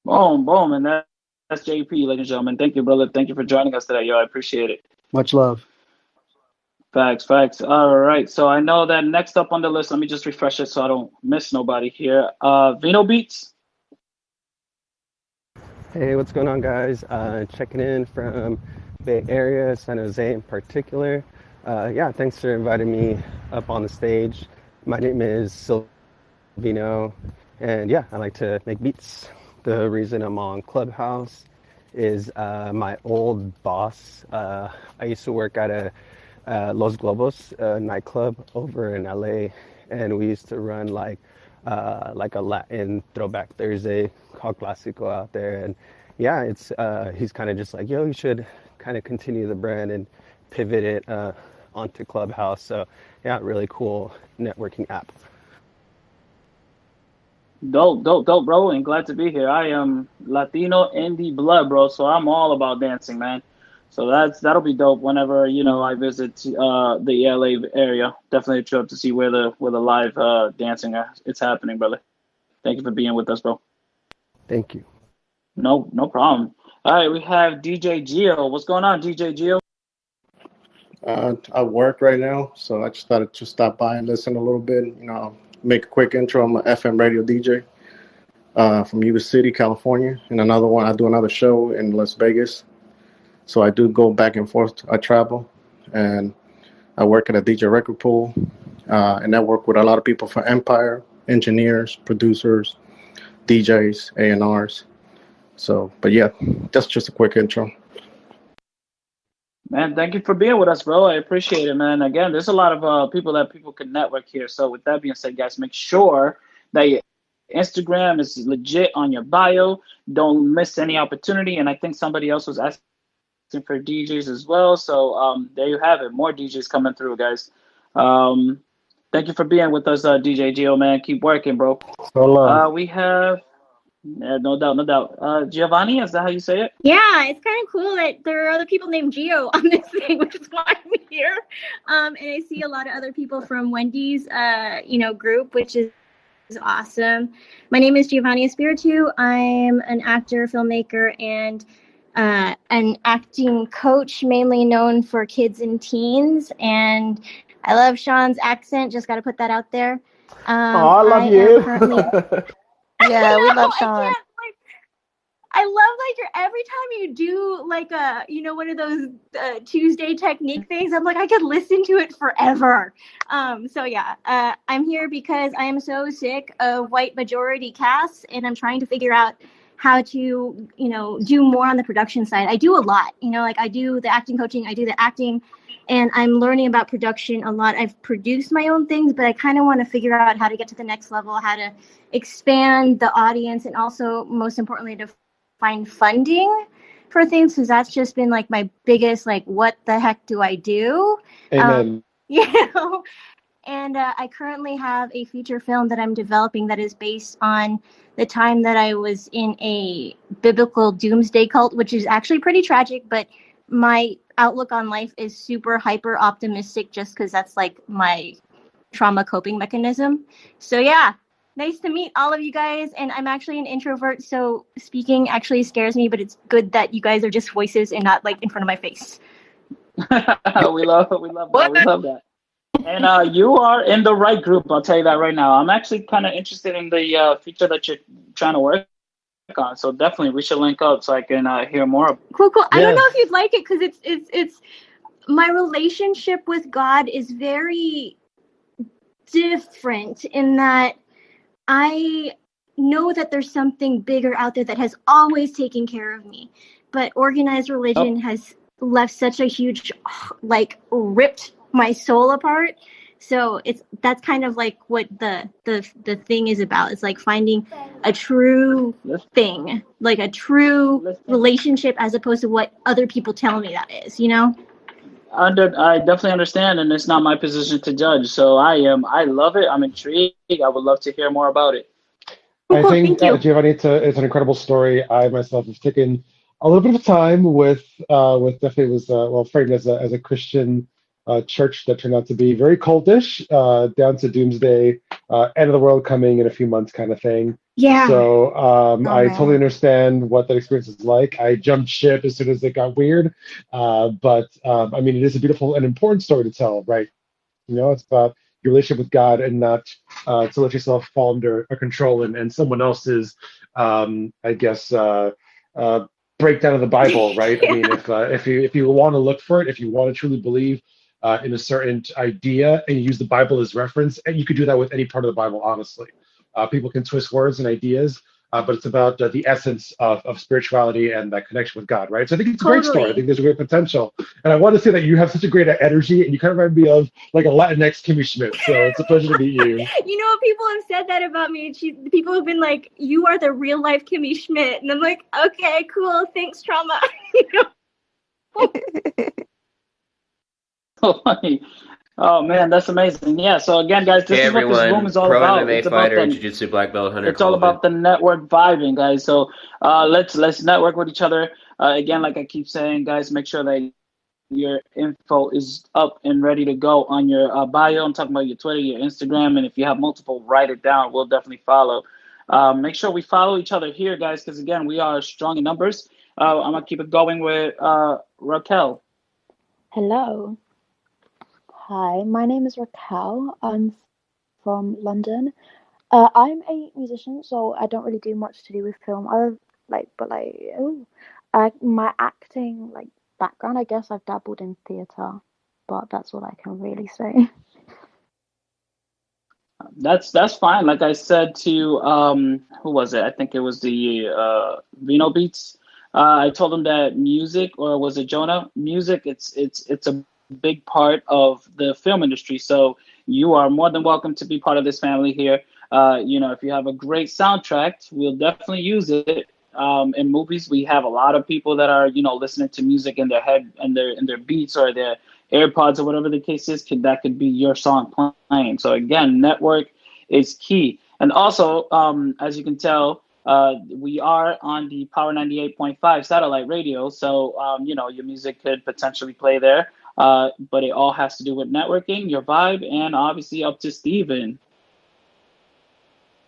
Boom, boom. And that's JP, ladies and gentlemen. Thank you, brother. Thank you for joining us today, yo. I appreciate it. Much love. Facts, facts. All right. So I know that next up on the list, let me just refresh it so I don't miss nobody here. Vino Beats. Hey, what's going on, guys? Checking in from Bay Area, San Jose in particular. Yeah, thanks for inviting me up on the stage. My name is Silvino, and yeah, I like to make beats. The reason I'm on Clubhouse is my old boss. I used to work at a Los Globos nightclub over in LA, and we used to run like a Latin throwback Thursday called Clásico out there. And yeah, it's he's kind of just like, yo, you should kind of continue the brand and pivot it onto Clubhouse. So yeah, really cool networking app. Dope, dope, dope, bro. And glad to be here. I am Latino in the blood, bro. So I'm all about dancing, man. So that'll be dope whenever, I visit the LA area. Definitely a trip to see where the live dancing it's happening, brother. Thank you for being with us, bro. Thank you. No problem. All right, we have DJ Gio. What's going on, DJ Gio? I work right now, so I just thought to stop by and listen a little bit. Make a quick intro. I'm an FM radio DJ from Yuba City, California, and I do another show in Las Vegas. So I do go back and forth. I travel, and I work at a DJ record pool, and I work with a lot of people from Empire, engineers, producers, DJs, A&Rs. So, but yeah, that's just a quick intro. Man, thank you for being with us, bro. I appreciate it, man. Again, there's a lot of people can network here. So with that being said, guys, make sure that your Instagram is legit on your bio. Don't miss any opportunity. And I think somebody else was asking for DJs as well. So there you have it. More DJs coming through, guys. Thank you for being with us, DJ Gio, man. Keep working, bro. We have... Yeah, no doubt. Giovanni, is that how you say it? Yeah, it's kind of cool that there are other people named Gio on this thing, which is why I'm here. And I see a lot of other people from Wendy's, group, which is awesome. My name is Giovanni Espiritu. I'm an actor, filmmaker, and an acting coach, mainly known for kids and teens. And I love Sean's accent. Just got to put that out there. I love you. Yeah, we love Sean. I love every time you do one of those Tuesday technique things, I'm like, I could listen to it forever. So yeah, I'm here because I am so sick of white majority casts, and I'm trying to figure out how to, do more on the production side. I do a lot, I do the acting coaching, I do the acting and I'm learning about production a lot. I've produced my own things, but I kind of want to figure out how to get to the next level, how to expand the audience, and also, most importantly, to find funding for things, because that's just been like my biggest, like, what the heck do I do? Amen. You know, and I currently have a feature film that I'm developing that is based on the time that I was in a biblical doomsday cult, which is actually pretty tragic, but my outlook on life is super hyper optimistic just because that's like my trauma coping mechanism. So yeah, nice to meet all of you guys. And I'm actually an introvert, so speaking actually scares me, but it's good that you guys are just voices and not like in front of my face. we love that. We love that. And you are in the right group. I'll tell you that right now. I'm actually kind of interested in the feature that you're trying to work on. So definitely, we should link up so I can hear more. Cool. I don't know Yes. if you'd like it because it's my relationship with God is very different in that I know that there's something bigger out there that has always taken care of me, but organized religion has left such a huge, like, ripped my soul apart. So that's kind of like what the thing is about. It's like finding a true thing, like a true relationship, as opposed to what other people tell me that is, you know? I definitely understand, and it's not my position to judge. So I love it. I'm intrigued. I would love to hear more about it. I think, Thank you. Giovanni, it's an incredible story. I myself have taken a little bit of time with definitely was framed as a Christian church that turned out to be very cultish, down to doomsday, end of the world coming in a few months kind of thing. Yeah. So I man. totally understand what that experience is like. I jumped ship as soon as it got weird, but I mean, it is a beautiful and important story to tell, right? You know, it's about your relationship with God and not to let yourself fall under a control and someone else's, I guess, breakdown of the Bible, right? I mean, if you want to look for it, if you want to truly believe in a certain idea and you use the Bible as reference, and you could do that with any part of the Bible, honestly. People can twist words and ideas, but it's about the essence of spirituality and that connection with God, right? So I think it's a great story. I think there's a great potential. And I want to say that you have such a great energy, and you kind of remind me of like a Latinx Kimmy Schmidt. So it's a pleasure to meet you. You know, people have said that about me. People have been like, "You are the real life Kimmy Schmidt," and I'm like, "Okay, cool, thanks, trauma." Oh man, that's amazing. Yeah. So again, guys, this is what this room is all Pro about. MMA It's fighter, about jiu-jitsu black belt, Hunter. it's all about the network vibing, guys. So let's network with each other. Again, like I keep saying, guys, make sure that your info is up and ready to go on your bio. I'm talking about your Twitter, your Instagram, and if you have multiple, write it down. We'll definitely follow. Make sure we follow each other here, guys, because again, we are strong in numbers. I'm gonna keep it going with Raquel. Hello. Hi, my name is Raquel. I'm from London. I'm a musician, so I don't really do much to do with film. My acting background, I guess I've dabbled in theatre, but that's all I can really say. That's fine. Like I said to who was it? I think it was the Vino Beats. I told him that music, or was it Jonah? Music. It's a big part of the film industry. So you are more than welcome to be part of this family here. If you have a great soundtrack, we'll definitely use it. In movies, we have a lot of people that are listening to music in their head and their beats or their AirPods or whatever the case is. That could be your song playing. So again, network is key. And also, as you can tell, we are on the Power 98.5 satellite radio. So your music could potentially play there. But it all has to do with networking, your vibe, and obviously up to Steven.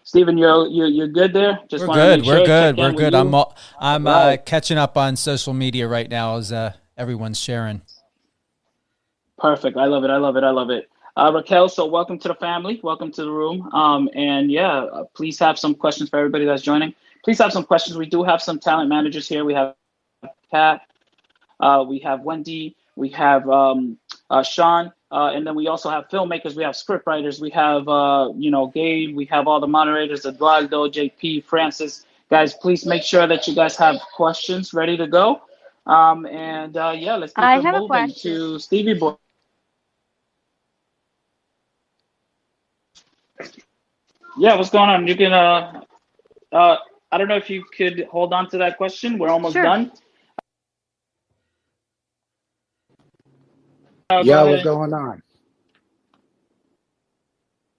Steven, you're good there? Just We're good. We're good. We're good. I'm right. Catching up on social media right now as everyone's sharing. Perfect. I love it. Raquel, so welcome to the family. Welcome to the room. Please have some questions for everybody that's joining. Please have some questions. We do have some talent managers here. We have Kat, we have Wendy, we have Sean, and then we also have filmmakers. We have script writers. We have Gabe. We have all the moderators: Eduardo, JP, Francis. Guys, please make sure that you guys have questions ready to go. Let's keep it moving to Stevie Boy. Yeah, what's going on? You can I don't know if you could hold on to that question. We're almost Sure. done. Go Yo, what's ahead. going on?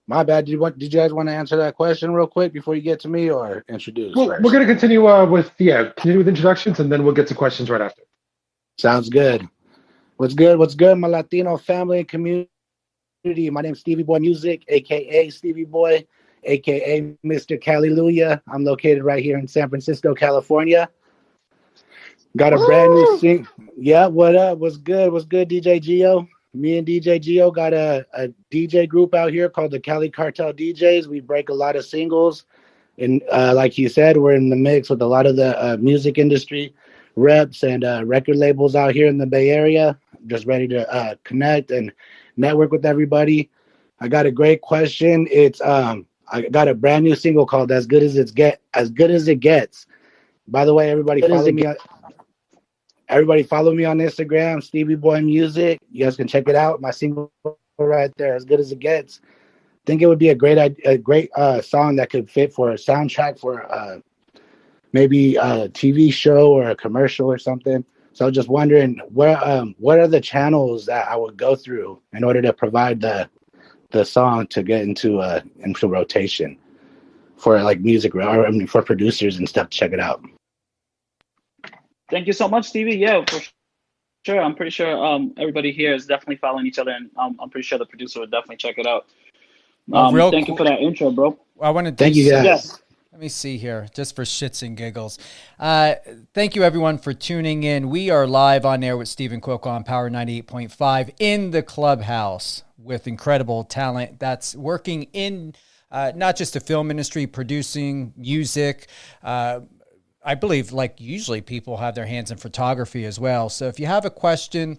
My bad. Did you guys want to answer that question real quick before you get to me, or introduce Well, we're first? going to continue continue with introductions, and then we'll get to questions right after. Sounds good. What's good? What's good, my Latino family and community? My name's Stevie Boy Music, aka Stevie Boy, aka Mr. Caliluya. I'm located right here in San Francisco, California. Got a brand new sing. Yeah, what up? What's good? What's good, DJ Geo? Me and DJ Geo got a DJ group out here called the Cali Cartel DJs. We break a lot of singles. And like you said, we're in the mix with a lot of the music industry reps and record labels out here in the Bay Area. Just ready to connect and network with everybody. I got a great question. It's I got a brand new single called "As Good as As Good as It Gets." By the way, everybody follow me on Instagram, Stevie Boy Music. You guys can check it out. My single right there, "As Good as It Gets." Think it would be a great song that could fit for a soundtrack for maybe a TV show or a commercial or something. So just wondering what are the channels that I would go through in order to provide the song to get into rotation for like music, or I mean for producers and stuff to check it out. Thank you so much, Stevie. Yeah, for sure. I'm pretty sure everybody here is definitely following each other, and I'm pretty sure the producer would definitely check it out. Thank you for that intro, bro. I want to thank you guys. Yes. Let me see here, just for shits and giggles. Thank you, everyone, for tuning in. We are live on air with Stephen Cook on Power 98.5 in the clubhouse with incredible talent that's working in not just the film industry, producing music. I believe, like usually, people have their hands in photography as well. So if you have a question,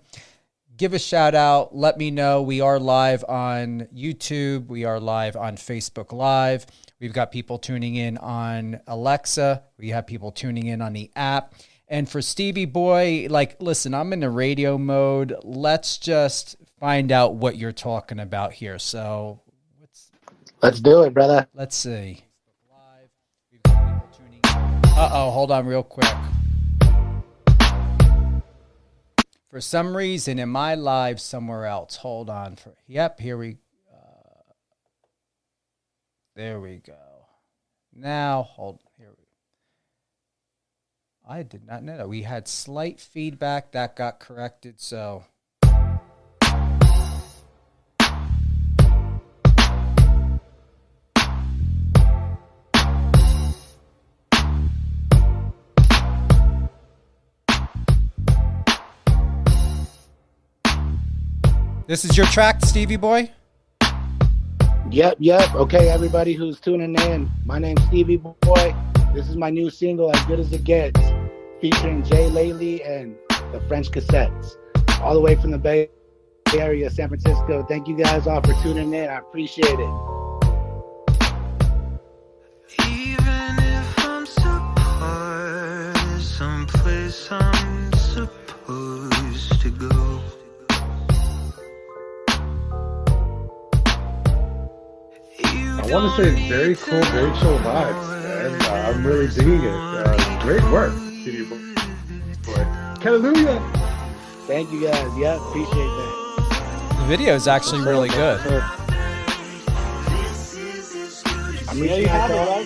give a shout out. Let me know. We are live on YouTube. We are live on Facebook Live. We've got people tuning in on Alexa. We have people tuning in on the app. And for Stevie Boy, like, listen, I'm in the radio mode. Let's just find out what you're talking about here. So let's do it, brother. Let's see. Uh-oh, hold on real quick. For some reason, in my live somewhere else. Hold on. Yep, here we there we go. Now, I did not know that. We had slight feedback. That got corrected, so. This is your track, Stevie Boy? Yep. Okay, everybody who's tuning in, my name's Stevie Boy. This is my new single, "As Good as It Gets," featuring Jay Laley and the French Cassettes, all the way from the Bay Area, San Francisco. Thank you guys all for tuning in. I appreciate it. Even if I'm so there's someplace I'm supposed to go. I want to say very cool, very chill vibes, and I'm really digging it. Great work, Stevie Boy. Hallelujah! Thank you guys. Yeah, appreciate that. The video is actually really good. I'm reaching out to all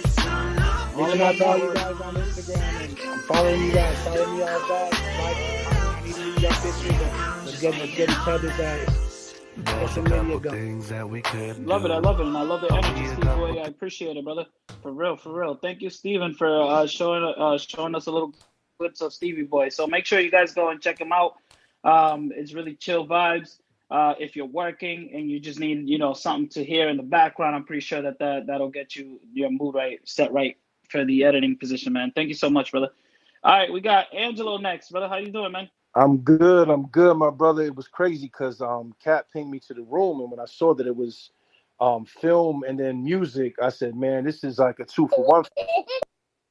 you guys on Instagram, and I'm following you guys. Follow me all back. I need to see your pictures. Let's get each other's social media going. Love it. I love it. And I love the energy, Steve Boy. I appreciate it, brother. For real. Thank you, Steven, for showing us a little clips of Stevie Boy. So make sure you guys go and check him out. It's really chill vibes. If you're working and you just need, something to hear in the background, I'm pretty sure that'll get you your mood set right for the editing position, man. Thank you so much, brother. All right, we got Angelo next, brother. How you doing, man? I'm good, my brother. It was crazy because Kat pinged me to the room, and when I saw that it was film and then music, I said, man, this is like a 2-for-1.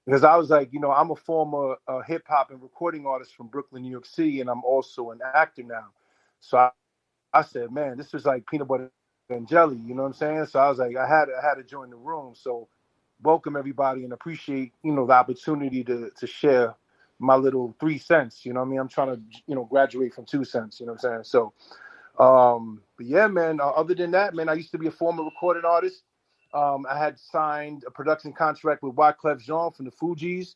Because I was like, I'm a former hip hop and recording artist from Brooklyn, New York City, and I'm also an actor now. So I said, man, this is like peanut butter and jelly. You know what I'm saying? So I was like, I had to join the room. So welcome everybody and appreciate the opportunity to share my little 3 cents. You know what I mean? I'm trying to graduate from 2 cents. You know what I'm saying? So but yeah, man. Other than that, man, I used to be a former recording artist. I had signed a production contract with Wyclef Jean from the Fugees.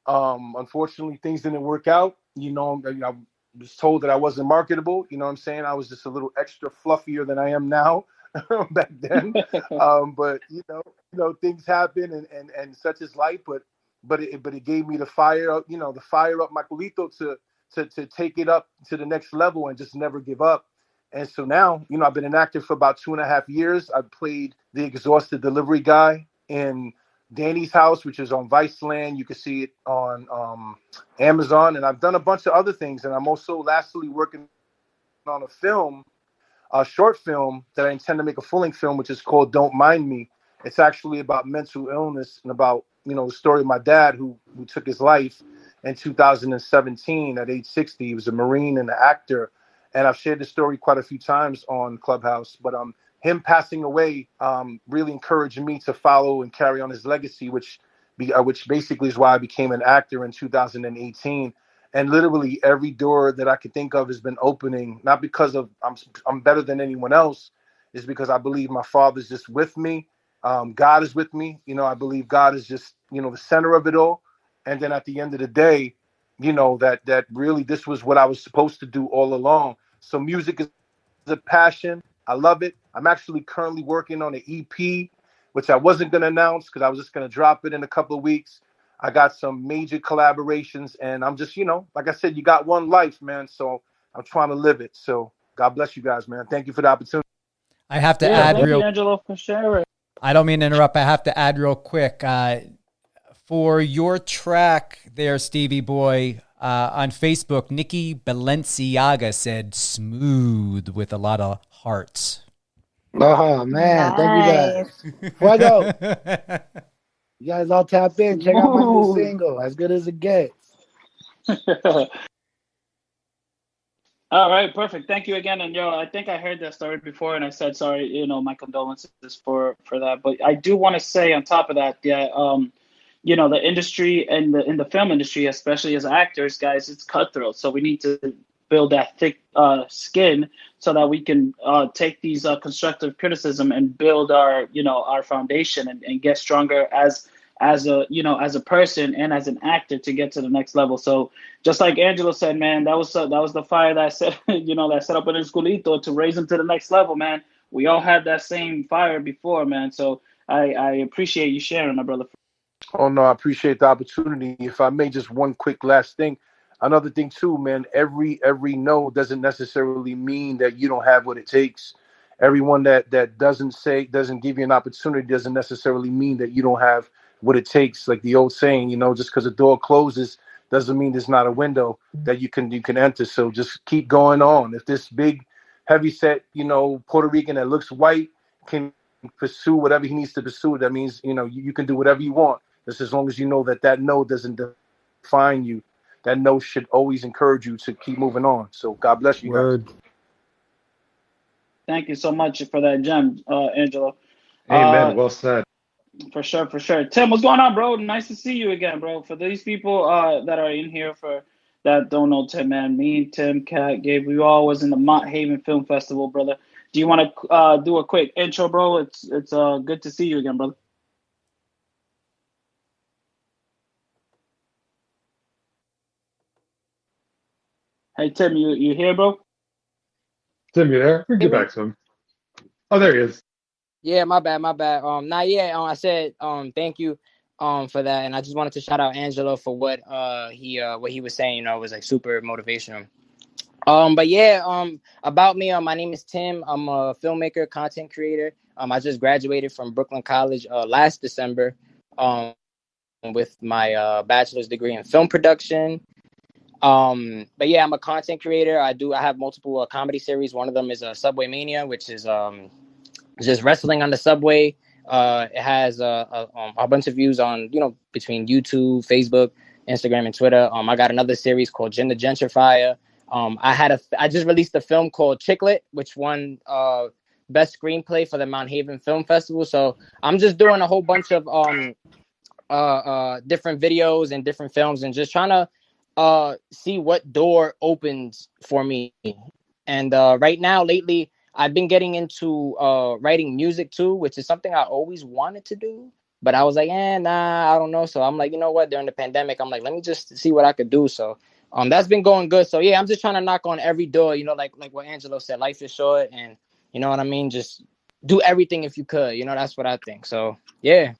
Unfortunately, things didn't work out. I was told that I wasn't marketable. You know what I'm saying? I was just a little extra fluffier than I am now back then. But things happen and such is life. But it gave me the fire, the fire up my culito to take it up to the next level and just never give up. And so now, I've been an actor for about 2.5 years. I've played the exhausted delivery guy in Danny's House, which is on Viceland. You can see it on Amazon. And I've done a bunch of other things. And I'm also lastly working on a short film that I intend to make a full-length film, which is called Don't Mind Me. It's actually about mental illness and about, the story of my dad who took his life in 2017 at age 60. He was a Marine and an actor. And I've shared the story quite a few times on Clubhouse. But him passing away really encouraged me to follow and carry on his legacy, which basically is why I became an actor in 2018. And literally every door that I could think of has been opening, not because of I'm better than anyone else, is because I believe my Father's just with me. God is with me. I believe God is just, the center of it all. And then at the end of the day, that really this was what I was supposed to do all along. So music is a passion. I love it. I'm actually currently working on an EP, which I wasn't going to announce because I was just going to drop it in a couple of weeks. I got some major collaborations, and I'm just, like I said, you got one life, man. So I'm trying to live it. So God bless you guys, man. Thank you for the opportunity. I have to Yeah, add thank real. you, Angelo, for sharing. I don't mean to interrupt. I have to add real quick. For your track there, Stevie Boy, on Facebook, Nikki Balenciaga said smooth with a lot of hearts. Oh, man. Nice. Thank you guys. Fuego. You guys all tap in. Check out my new single, As Good As It Gets. All right, perfect. Thank you again. And I think I heard that story before, and I said sorry. My condolences for that. But I do want to say on top of that, the industry and in the film industry, especially as actors, guys, it's cutthroat. So we need to build that thick skin so that we can take these constructive criticism and build our foundation and get stronger as a person and as an actor to get to the next level. So just like Angelo said, man, that was the fire that set that set up in Esculito to raise him to the next level, man. We all had that same fire before, man. So I appreciate you sharing, my brother. Oh no, I appreciate the opportunity. If I may, just one quick last thing. Another thing too, man, every no doesn't necessarily mean that you don't have what it takes. Everyone that doesn't give you an opportunity doesn't necessarily mean that you don't have what it takes. Like the old saying, just because a door closes doesn't mean there's not a window that you can enter. So just keep going on. If this big, heavy set, Puerto Rican that looks white can pursue whatever he needs to pursue, that means you can do whatever you want. Just as long as you know that no doesn't define you. That no should always encourage you to keep moving on. So God bless you guys. Thank you so much for that gem, Angelo. Amen. Well said. For sure. Tim, what's going on, bro? Nice to see you again, bro. For these people that are in here that don't know Tim, man, me, Tim, Kat, Gabe, we all was in the Mont Haven Film Festival, brother. Do you want to do a quick intro, bro? It's good to see you again, brother. Hey, Tim, you here, bro? Tim, you there? We can get back to him. Oh, there he is. Yeah, my bad. Not yet. I said thank you for that, and I just wanted to shout out Angelo for what he was saying. It was like super motivational. But yeah, about me, my name is Tim. I'm a filmmaker, content creator. I just graduated from Brooklyn College last December with my bachelor's degree in film production. But yeah, I'm a content creator. I have multiple comedy series. One of them is Subway Mania, which is just wrestling on the subway. It has a bunch of views on between YouTube, Facebook, Instagram, and Twitter. I got another series called Gender Gentrifier. I just released a film called Chicklet, which won best screenplay for the Mount Haven Film Festival. So I'm just doing a whole bunch of different videos and different films, and just trying to see what door opens for me. And right now, lately, I've been getting into writing music too, which is something I always wanted to do. But I was like, nah, I don't know. So I'm like, you know what? During the pandemic, I'm like, let me just see what I could do. So that's been going good. So yeah, I'm just trying to knock on every door. You know, like what Angelo said, life is short, and you know what I mean. Just do everything if you could. You know, that's what I think. So yeah.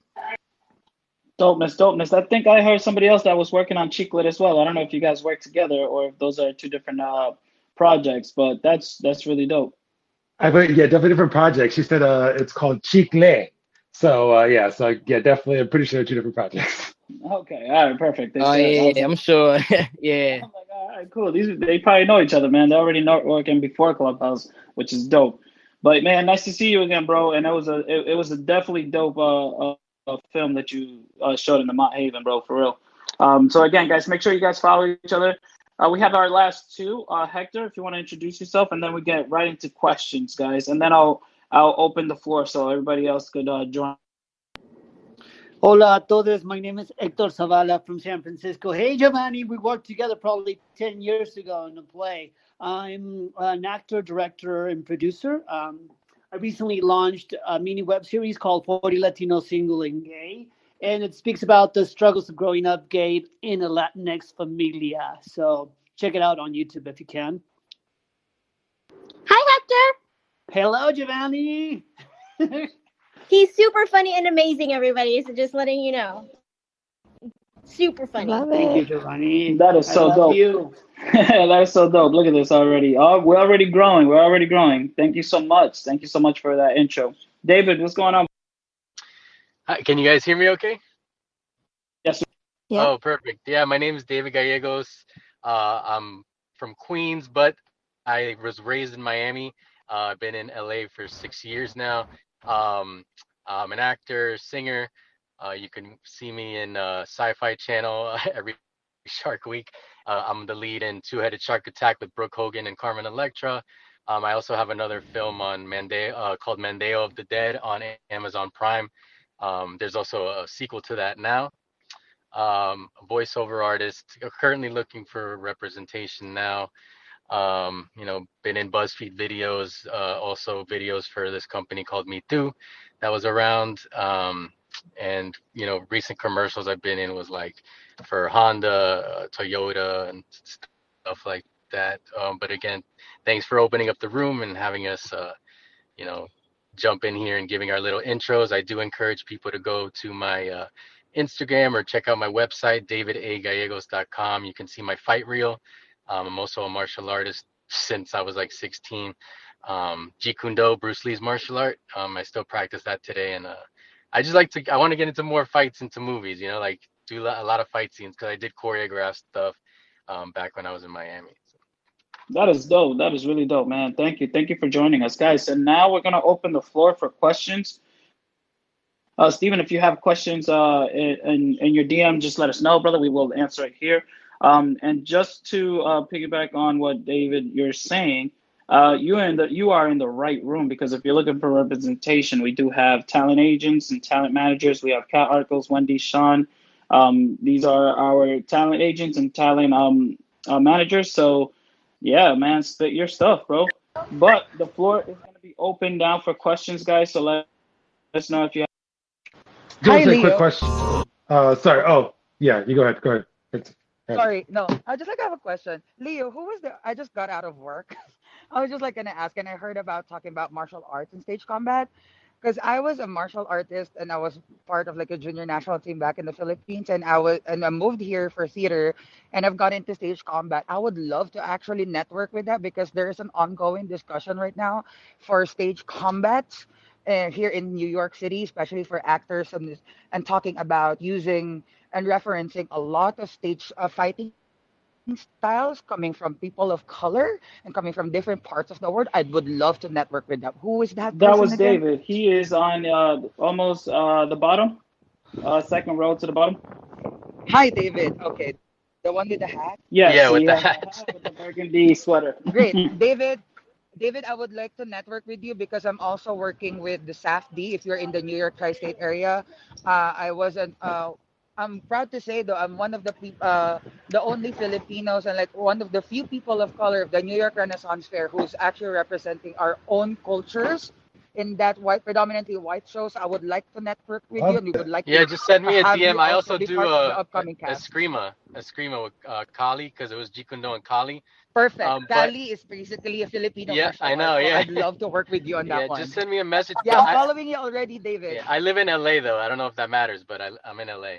Dopeness, dopeness. I think I heard somebody else that was working on Cheeklet as well. I don't know if you guys work together or if those are two different projects, but that's really dope. I think yeah, definitely different projects. She said it's called Chicle. So yeah, so yeah, definitely. I'm pretty sure they're two different projects. Okay, all right, perfect. They Oh said, I was yeah, like, I'm sure. Yeah. all right, cool. They probably know each other, man. They already know working before Clubhouse, which is dope. But man, nice to see you again, bro. And it was a definitely dope film that you showed in the Mount Haven, bro, for real. So again, guys, make sure you guys follow each other. We have our last two. Hector, if you want to introduce yourself, and then we get right into questions, guys. And then I'll open the floor so everybody else could join. Hola a todos. My name is Hector Zavala from San Francisco. Hey, Giovanni, we worked together probably 10 years ago in a play. I'm an actor, director, and producer. I recently launched a mini web series called 40 Latino Single and Gay, and it speaks about the struggles of growing up gay in a Latinx familia. So check it out on YouTube if you can. Hi, Hector. Hello, Giovanni. He's super funny and amazing, everybody. So just letting you know. Super funny. Thank you, Giovanni. That is so I love dope. you. That is so dope. Look at this already. Oh, we're already growing. We're already growing. Thank you so much. Thank you so much for that intro. David, what's going on? Hi, can you guys hear me okay? Yes. Yeah. Oh, perfect. Yeah, my name is David Gallegos. I'm from Queens, but I was raised in Miami. I've been in LA for 6 years now. I'm an actor, singer. You can see me in Sci-Fi Channel every Shark Week. I'm the lead in Two-Headed Shark Attack with Brooke Hogan and Carmen Electra. I also have another film on called Mandeo of the Dead on Amazon Prime. There's also a sequel to that now. A voiceover artist, currently looking for representation now. Been in BuzzFeed videos, also videos for this company called Me Too that was around. And recent commercials I've been in was like for Honda, Toyota, and stuff like that. But again, thanks for opening up the room and having us, jump in here and giving our little intros. I do encourage people to go to my Instagram or check out my website, davidagallegos.com. You can see my fight reel. I'm also a martial artist since I was like 16. Jeet Kune Do, Bruce Lee's martial art. I still practice that today, and I want to get into more fights into movies. Like do a lot of fight scenes because I did choreograph stuff back when I was in Miami. That is dope. That is really dope, man. Thank you. Thank you for joining us, guys. And now we're going to open the floor for questions. Steven, if you have questions in your DM, just let us know, brother. We will answer it here. And just to piggyback on what David you're saying, you are in the right room, because if you're looking for representation, we do have talent agents and talent managers. We have Kat Arkels, Wendy, Sean. These are our talent agents and talent managers. So yeah, man, spit your stuff, bro. But the floor is going to be open down for questions, guys. So let us know if you have. Just a quick question. Sorry. Oh, yeah. You go ahead. Go ahead. Sorry, no. I just have a question. Leo, who was the? I just got out of work. I was just gonna ask, and I heard about talking about martial arts and stage combat, because I was a martial artist and I was part of a junior national team back in the Philippines, and I moved here for theater, and I've got into stage combat. I would love to actually network with that, because there is an ongoing discussion right now for stage combat here in New York City, especially for actors, and talking about using and referencing a lot of stage fighting styles coming from people of color and coming from different parts of the world. I would love to network with them. Who is that That person was again? David. He is on almost the bottom, second row to the bottom. Hi, David. Okay, the one with the hat. Yes, Yeah, so with you the have the hat. hat with the burgundy sweater. Great, David. David, I would like to network with you because I'm also working with the SAFD. If you're in the New York tri-state area, I wasn't. I'm proud to say though I'm one of the only Filipinos and like one of the few people of color of the New York Renaissance Fair who's actually representing our own cultures in that predominantly white shows. I would like to network with you, Love and we would it. like Yeah, to just send me a have DM. you I also also be do part of the upcoming cast. Eskrima with Kali because it was Jikundo and Kali. Perfect. But Kali is basically a Filipino yeah, martial I art, know. so Yeah, I'd love to work with you on that yeah. Just one. send me a message. Yeah, But I'm following you already, David. I live in LA though. I don't know if that matters, but I'm in LA.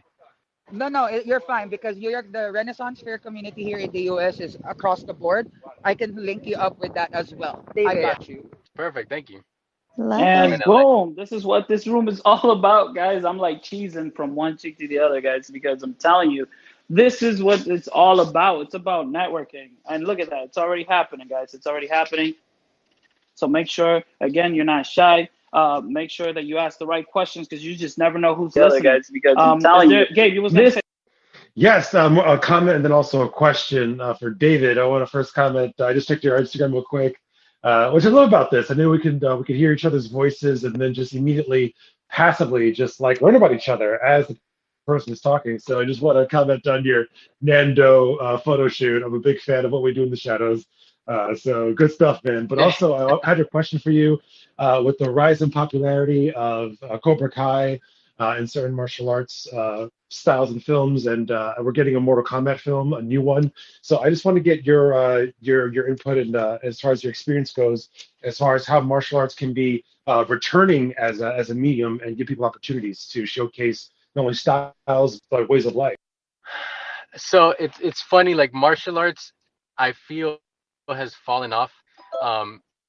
No, no, you're fine because New York, the Renaissance Fair community here in the US is across the board. I can link you up with that as well. I David. got you. Perfect. Thank you. Love Yeah, I'm it. in And LA. boom, this is what this room is all about, guys. I'm like cheesing from one cheek to the other, guys, because I'm telling you, this is what it's all about. It's about networking. And look at that. It's already happening, guys. It's already happening. So make sure, again, you're not shy. Make sure that you ask the right questions because you just never know who's The other listening. guys because I'm telling you, Gabe, you was going to say. Yes, a comment and then also a question for David. I want to first comment. I just checked your Instagram real quick, which I love about this. I knew we could hear each other's voices and then just immediately, passively, just like learn about each other as the person is talking. So I just want to comment on your Nando photo shoot. I'm a big fan of what we do in the shadows. So good stuff, man. But also, I had a question for you. With the rise in popularity of Cobra Kai in certain martial arts styles and films, and we're getting a Mortal Kombat film, a new one. So I just want to get your input and as far as your experience goes, as far as how martial arts can be returning as a medium and give people opportunities to showcase not only styles but ways of life. So it's funny. Like martial arts, I feel has fallen off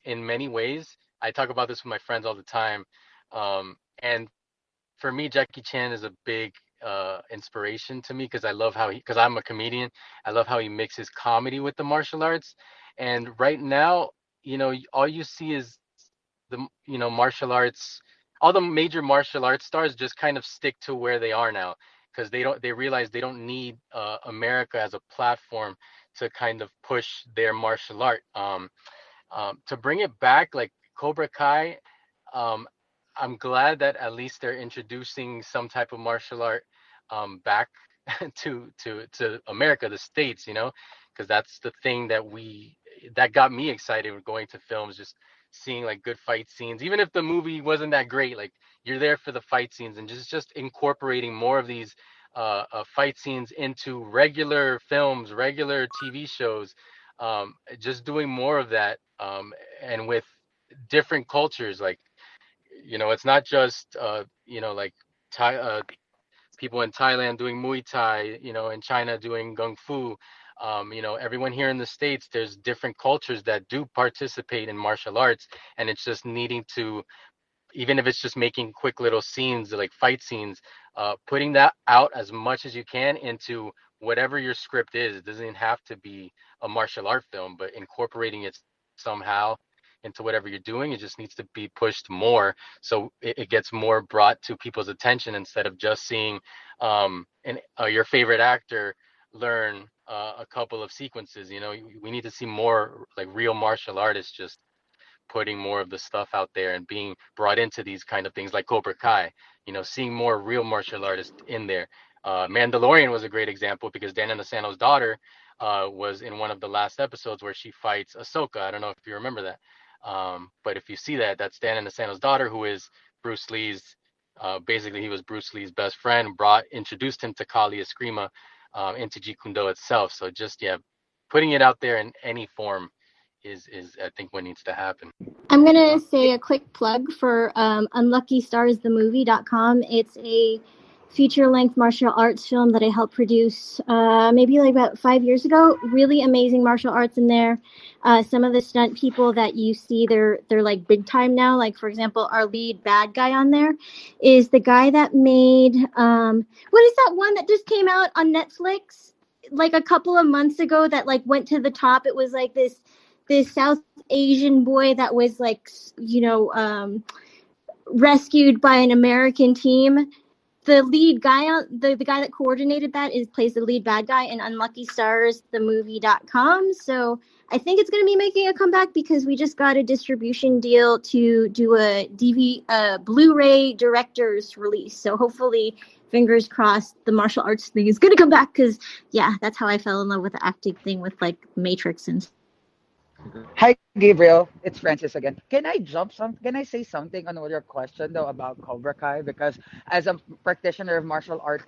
in many ways. I talk about this with my friends all the time, and for me, Jackie Chan is a big inspiration to me because I love how because I'm a comedian. I love how he mixes comedy with the martial arts. And right now, all you see is the martial arts. All the major martial arts stars just kind of stick to where they are now because they realize they don't need America as a platform to kind of push their martial art. To bring it back, like Cobra Kai, um, I'm glad that at least they're introducing some type of martial art back to America, the States, because that's the thing that got me excited with going to films, just seeing like good fight scenes, even if the movie wasn't that great, like you're there for the fight scenes and just incorporating more of these fight scenes into regular films, regular TV shows, just doing more of that, and with different cultures, like it's not just like Thai people in Thailand doing Muay Thai, in China doing Kung Fu. Everyone here in the States, there's different cultures that do participate in martial arts, and it's just needing to, even if it's just making quick little scenes like fight scenes, putting that out as much as you can into whatever your script is. It doesn't have to be a martial art film, but incorporating it somehow into whatever you're doing, it just needs to be pushed more so it gets more brought to people's attention instead of just seeing your favorite actor learn a couple of sequences. We need to see more like real martial artists just putting more of the stuff out there and being brought into these kind of things like Cobra Kai, seeing more real martial artists in there. Mandalorian was a great example because Dan Inosanto's daughter was in one of the last episodes where she fights Ahsoka. I don't know if you remember that. But if you see that, that's Dan Inosanto's daughter, who is Bruce Lee's, basically he was Bruce Lee's best friend, introduced him to Kali Eskrima into Jeet Kune Do itself. So just, putting it out there in any form is I think what needs to happen. I'm going to say a quick plug for UnluckyStarsTheMovie.com. It's a feature-length martial arts film that I helped produce maybe like about 5 years ago. Really amazing martial arts in there. Some of the stunt people that you see, they're like big time now. Like, for example, our lead bad guy on there is the guy that made, what is that one that just came out on Netflix like a couple of months ago that like went to the top? It was like this South Asian boy that was like, rescued by an American team. the lead guy on the guy that coordinated that plays the lead bad guy in Unlucky Stars, the movie.com. So I think it's going to be making a comeback because we just got a distribution deal to do a Blu-ray director's release. So hopefully, fingers crossed, the martial arts thing is going to come back because, yeah, that's how I fell in love with the acting thing with like Matrix and. Hi, Gabriel. It's Francis again. Can I say something on your question though about Cobra Kai? Because as a practitioner of martial arts,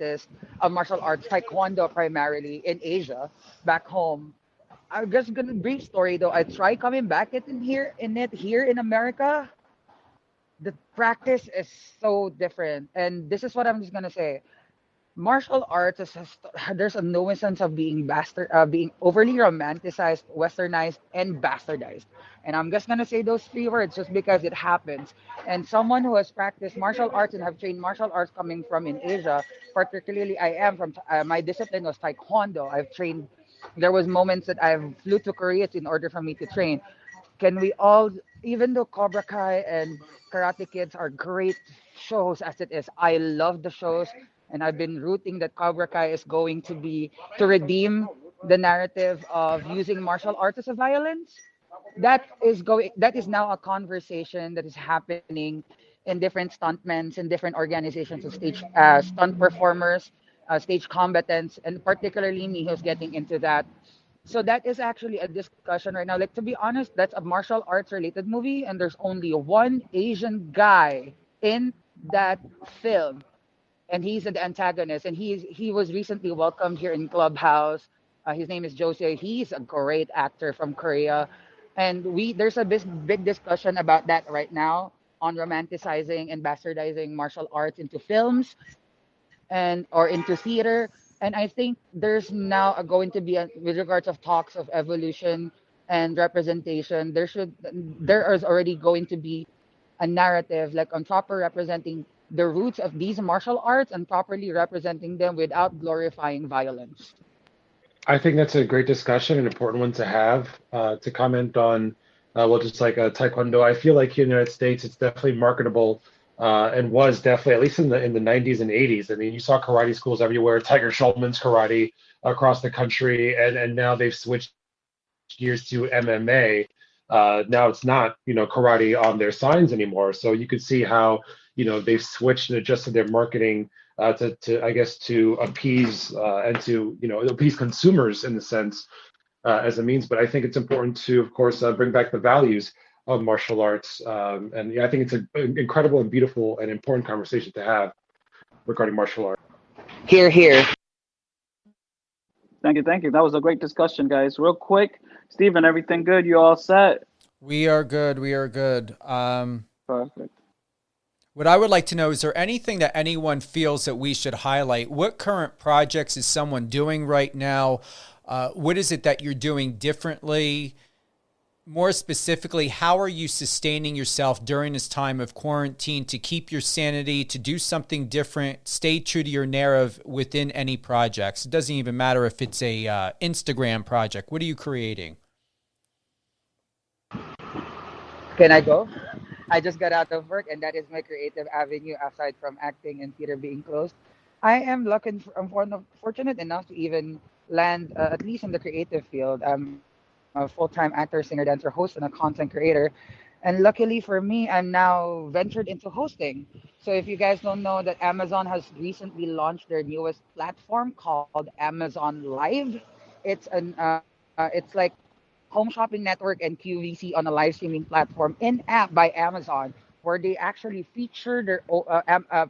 Taekwondo primarily in Asia, back home, I'm just gonna brief story though. I try coming back here in America. The practice is so different, and this is what I'm just gonna say. Martial arts there's a nuisance of being overly romanticized, westernized, and bastardized. And I'm just gonna say those three words just because it happens. And someone who has practiced martial arts and have trained martial arts coming from in Asia, particularly I am from my discipline was Taekwondo. I've trained. There was moments that I've flew to Korea in order for me to train. Can we all, even though Cobra Kai and Karate Kids are great shows as it is, I love the shows, and I've been rooting that Cobra Kai is going to redeem the narrative of using martial arts as a violence. That is now a conversation that is happening in different stuntmen in different organizations of stage stunt performers, stage combatants, and particularly me who's getting into that. So that is actually a discussion right now. Like to be honest, that's a martial arts related movie, and there's only one Asian guy in that film, and he's the antagonist. And he was recently welcomed here in Clubhouse. His name is Jose. He's a great actor from Korea, and we there's a big discussion about that right now on romanticizing and bastardizing martial arts into films and or into theater. And I think there's now going to be with regards of talks of evolution and representation. There is already going to be a narrative like on proper representing the roots of these martial arts and properly representing them without glorifying violence. I think that's a great discussion, an important one to have. To comment on, well, just like Taekwondo, I feel like here in the United States, it's definitely marketable, and was definitely at least in the 90s and 80s. I mean, you saw karate schools everywhere, Tiger Schulman's karate across the country, and now they've switched gears to MMA. Now it's not, karate on their signs anymore. So you could see how, they've switched and adjusted their marketing to I guess to appease and to appease consumers in the sense as a means. But I think it's important to, of course, bring back the values of martial arts. And yeah, I think it's an incredible and beautiful and important conversation to have regarding martial arts. Here, here. Thank you, thank you. That was a great discussion, guys. Real quick, Steven, everything good? You all set? We are good. We are good. Perfect. What I would like to know, is there anything that anyone feels that we should highlight? What current projects is someone doing right now? What is it that you're doing differently? More specifically, how are you sustaining yourself during this time of quarantine to keep your sanity, to do something different, stay true to your narrative within any projects? It doesn't even matter if it's a Instagram project. What are you creating? Can I go? I just got out of work, and that is my creative avenue aside from acting and theater being closed. I am fortunate enough to even land, at least in the creative field. I'm a full-time actor, singer, dancer, host, and a content creator. And luckily for me, I'm now ventured into hosting. So if you guys don't know that Amazon has recently launched their newest platform called Amazon Live. It's like Home Shopping Network and QVC on a live streaming platform in app by Amazon, where they actually feature their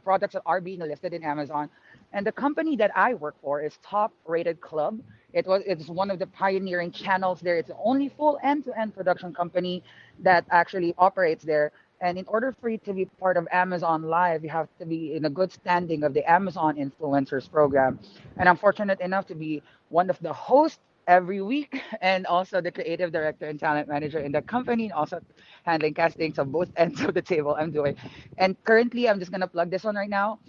products that are being listed in Amazon. And the company that I work for is Top Rated Club. It's one of the pioneering channels there. It's the only full end-to-end production company that actually operates there. And in order for you to be part of Amazon Live, you have to be in a good standing of the Amazon Influencers program. And I'm fortunate enough to be one of the hosts every week and also the creative director and talent manager in the company, and also handling castings of both ends of the table I'm doing. And currently, I'm just going to plug this one right now.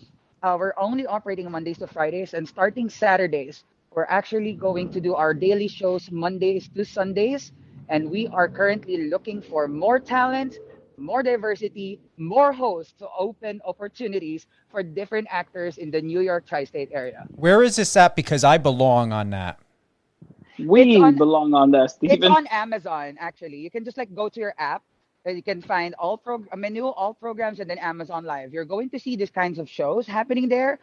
We're only operating Mondays to Fridays, and starting Saturdays, we're actually going to do our daily shows Mondays to Sundays. And we are currently looking for more talent, more diversity, more hosts to open opportunities for different actors in the New York tri-state area. Where is this at? Because I belong on that. We belong on that, It's Stephen. on Amazon actually. You can just like go to your app and you can find a menu, all programs, and then Amazon Live. You're going to see these kinds of shows happening there.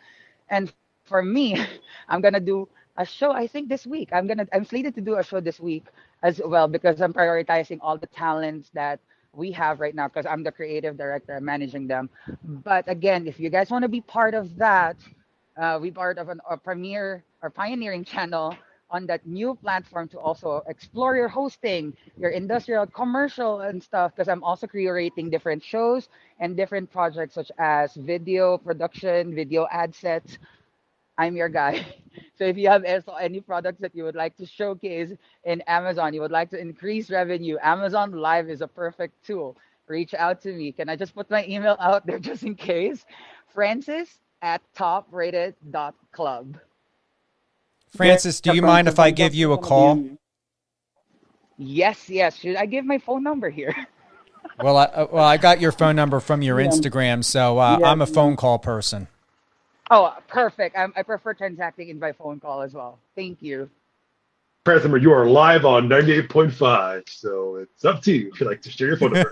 And for me, I'm gonna do a show. I think this week. I'm slated to do a show this week as well because I'm prioritizing all the talents that we have right now because I'm the creative director. I'm managing them. But again, if you guys want to be part of that, we part of a premier or pioneering channel on that new platform to also explore your hosting, your industrial, commercial, and stuff. Because I'm also curating different shows and different projects such as video production, video ad sets. I'm your guy. So if you have also any products that you would like to showcase in Amazon, you would like to increase revenue, Amazon Live is a perfect tool. Reach out to me. Can I just put my email out there just in case? Francis at toprated.club. Francis, do you mind if I give you a call? Yes, yes. Should I give my phone number here? Well, I got your phone number from your Yeah. Instagram, so Yeah, I'm a yeah. phone call person. Oh, perfect. I prefer transacting in by phone call as well. Thank you. President, you are live on 98.5, so it's up to you if you'd like to share your phone number.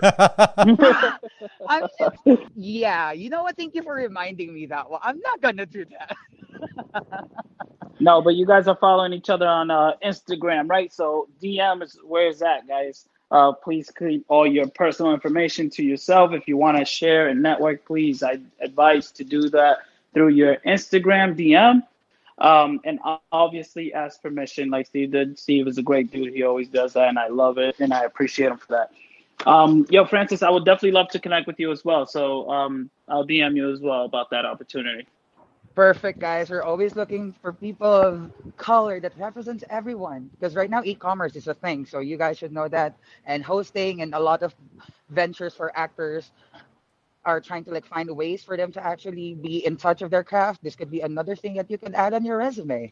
Yeah, you know what? Thank you for reminding me that one. I'm not gonna do that. No, but you guys are following each other on Instagram, right? So DM is where is that, guys? Please keep all your personal information to yourself. If you want to share and network, please, I advise to do that through your Instagram DM. And obviously ask permission like Steve did. Steve is a great dude. He always does that, and I love it, and I appreciate him for that. Yo, Francis, I would definitely love to connect with you as well. So I'll DM you as well about that opportunity. Perfect, guys. We're always looking for people of color that represents everyone. Because right now, e-commerce is a thing, so you guys should know that. And hosting and a lot of ventures for actors are trying to like find ways for them to actually be in touch of their craft. This could be another thing that you can add on your resume.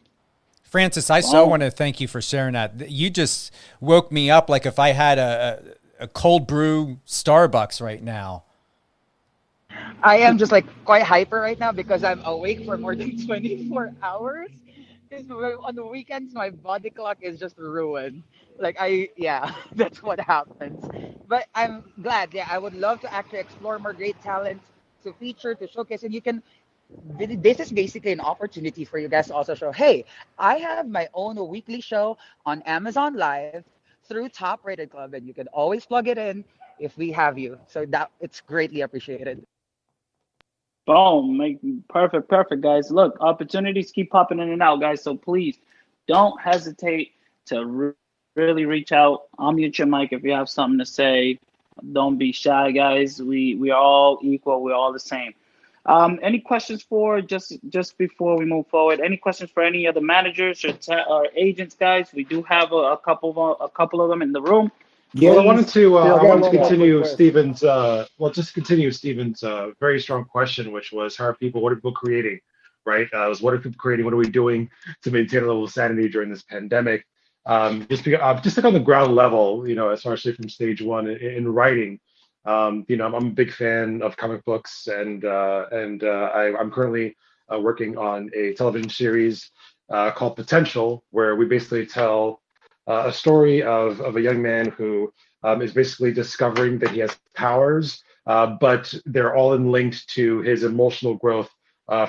Francis, I so want to thank you for sharing that. You just woke me up like if I had a cold brew Starbucks right now. I am just like quite hyper right now because I'm awake for more than 24 hours. Because on the weekends, my body clock is just ruined. Yeah, that's what happens. But I'm glad. Yeah, I would love to actually explore more great talents to feature, to showcase. And this is basically an opportunity for you guys to also show, hey, I have my own weekly show on Amazon Live through Top Rated Club, and you can always plug it in if we have you. So that it's greatly appreciated. Boom, perfect, guys. Look, opportunities keep popping in and out, guys. So please don't hesitate to really reach out. Unmute your mic if you have something to say. Don't be shy, guys. We are all equal. We're all the same. Any questions for just before we move forward? Any questions for any other managers or agents, guys? We do have a couple of them in the room. Well, I wanted to continue Please. Stephen's very strong question, which was what are people creating, right? What are people creating? What are we doing to maintain a level of sanity during this pandemic? Just like on the ground level, especially from stage one in writing. I'm a big fan of comic books, and I'm currently working on a television series called Potential, where we basically tell a story of a young man who is basically discovering that he has powers, but they're all linked to his emotional growth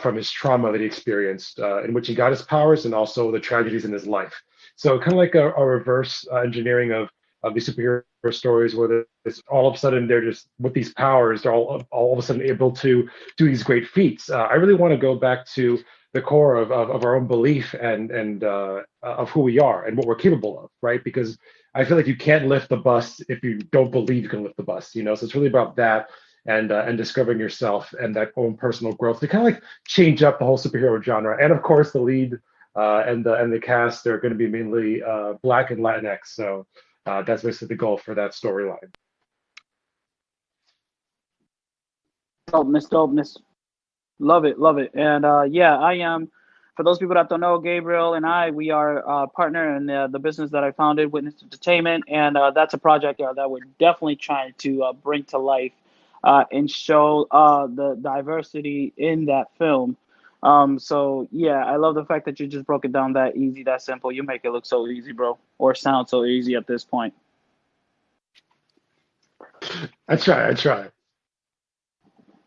from his trauma that he experienced, in which he got his powers, and also the tragedies in his life. So kind of like a reverse engineering of these superhero stories, where it's all of a sudden they're just with these powers, they're all of a sudden able to do these great feats. I really want to go back to the core of our own belief and of who we are and what we're capable of, right? Because I feel like you can't lift the bus if you don't believe you can lift the bus, So it's really about that and discovering yourself and that own personal growth to kind of like change up the whole superhero genre. And of course, the lead and the cast, they're going to be mainly Black and Latinx. So that's basically the goal for that storyline. Dopeness. Love it. And yeah, I am for those people that don't know, Gabriel and I, we are a partner in the business that I founded, Witness Entertainment, and that's a project that we're definitely trying to bring to life and show the diversity in that film. So yeah, I love the fact that you just broke it down that easy, that simple. You make it look so easy, bro, or sound so easy at this point. I try.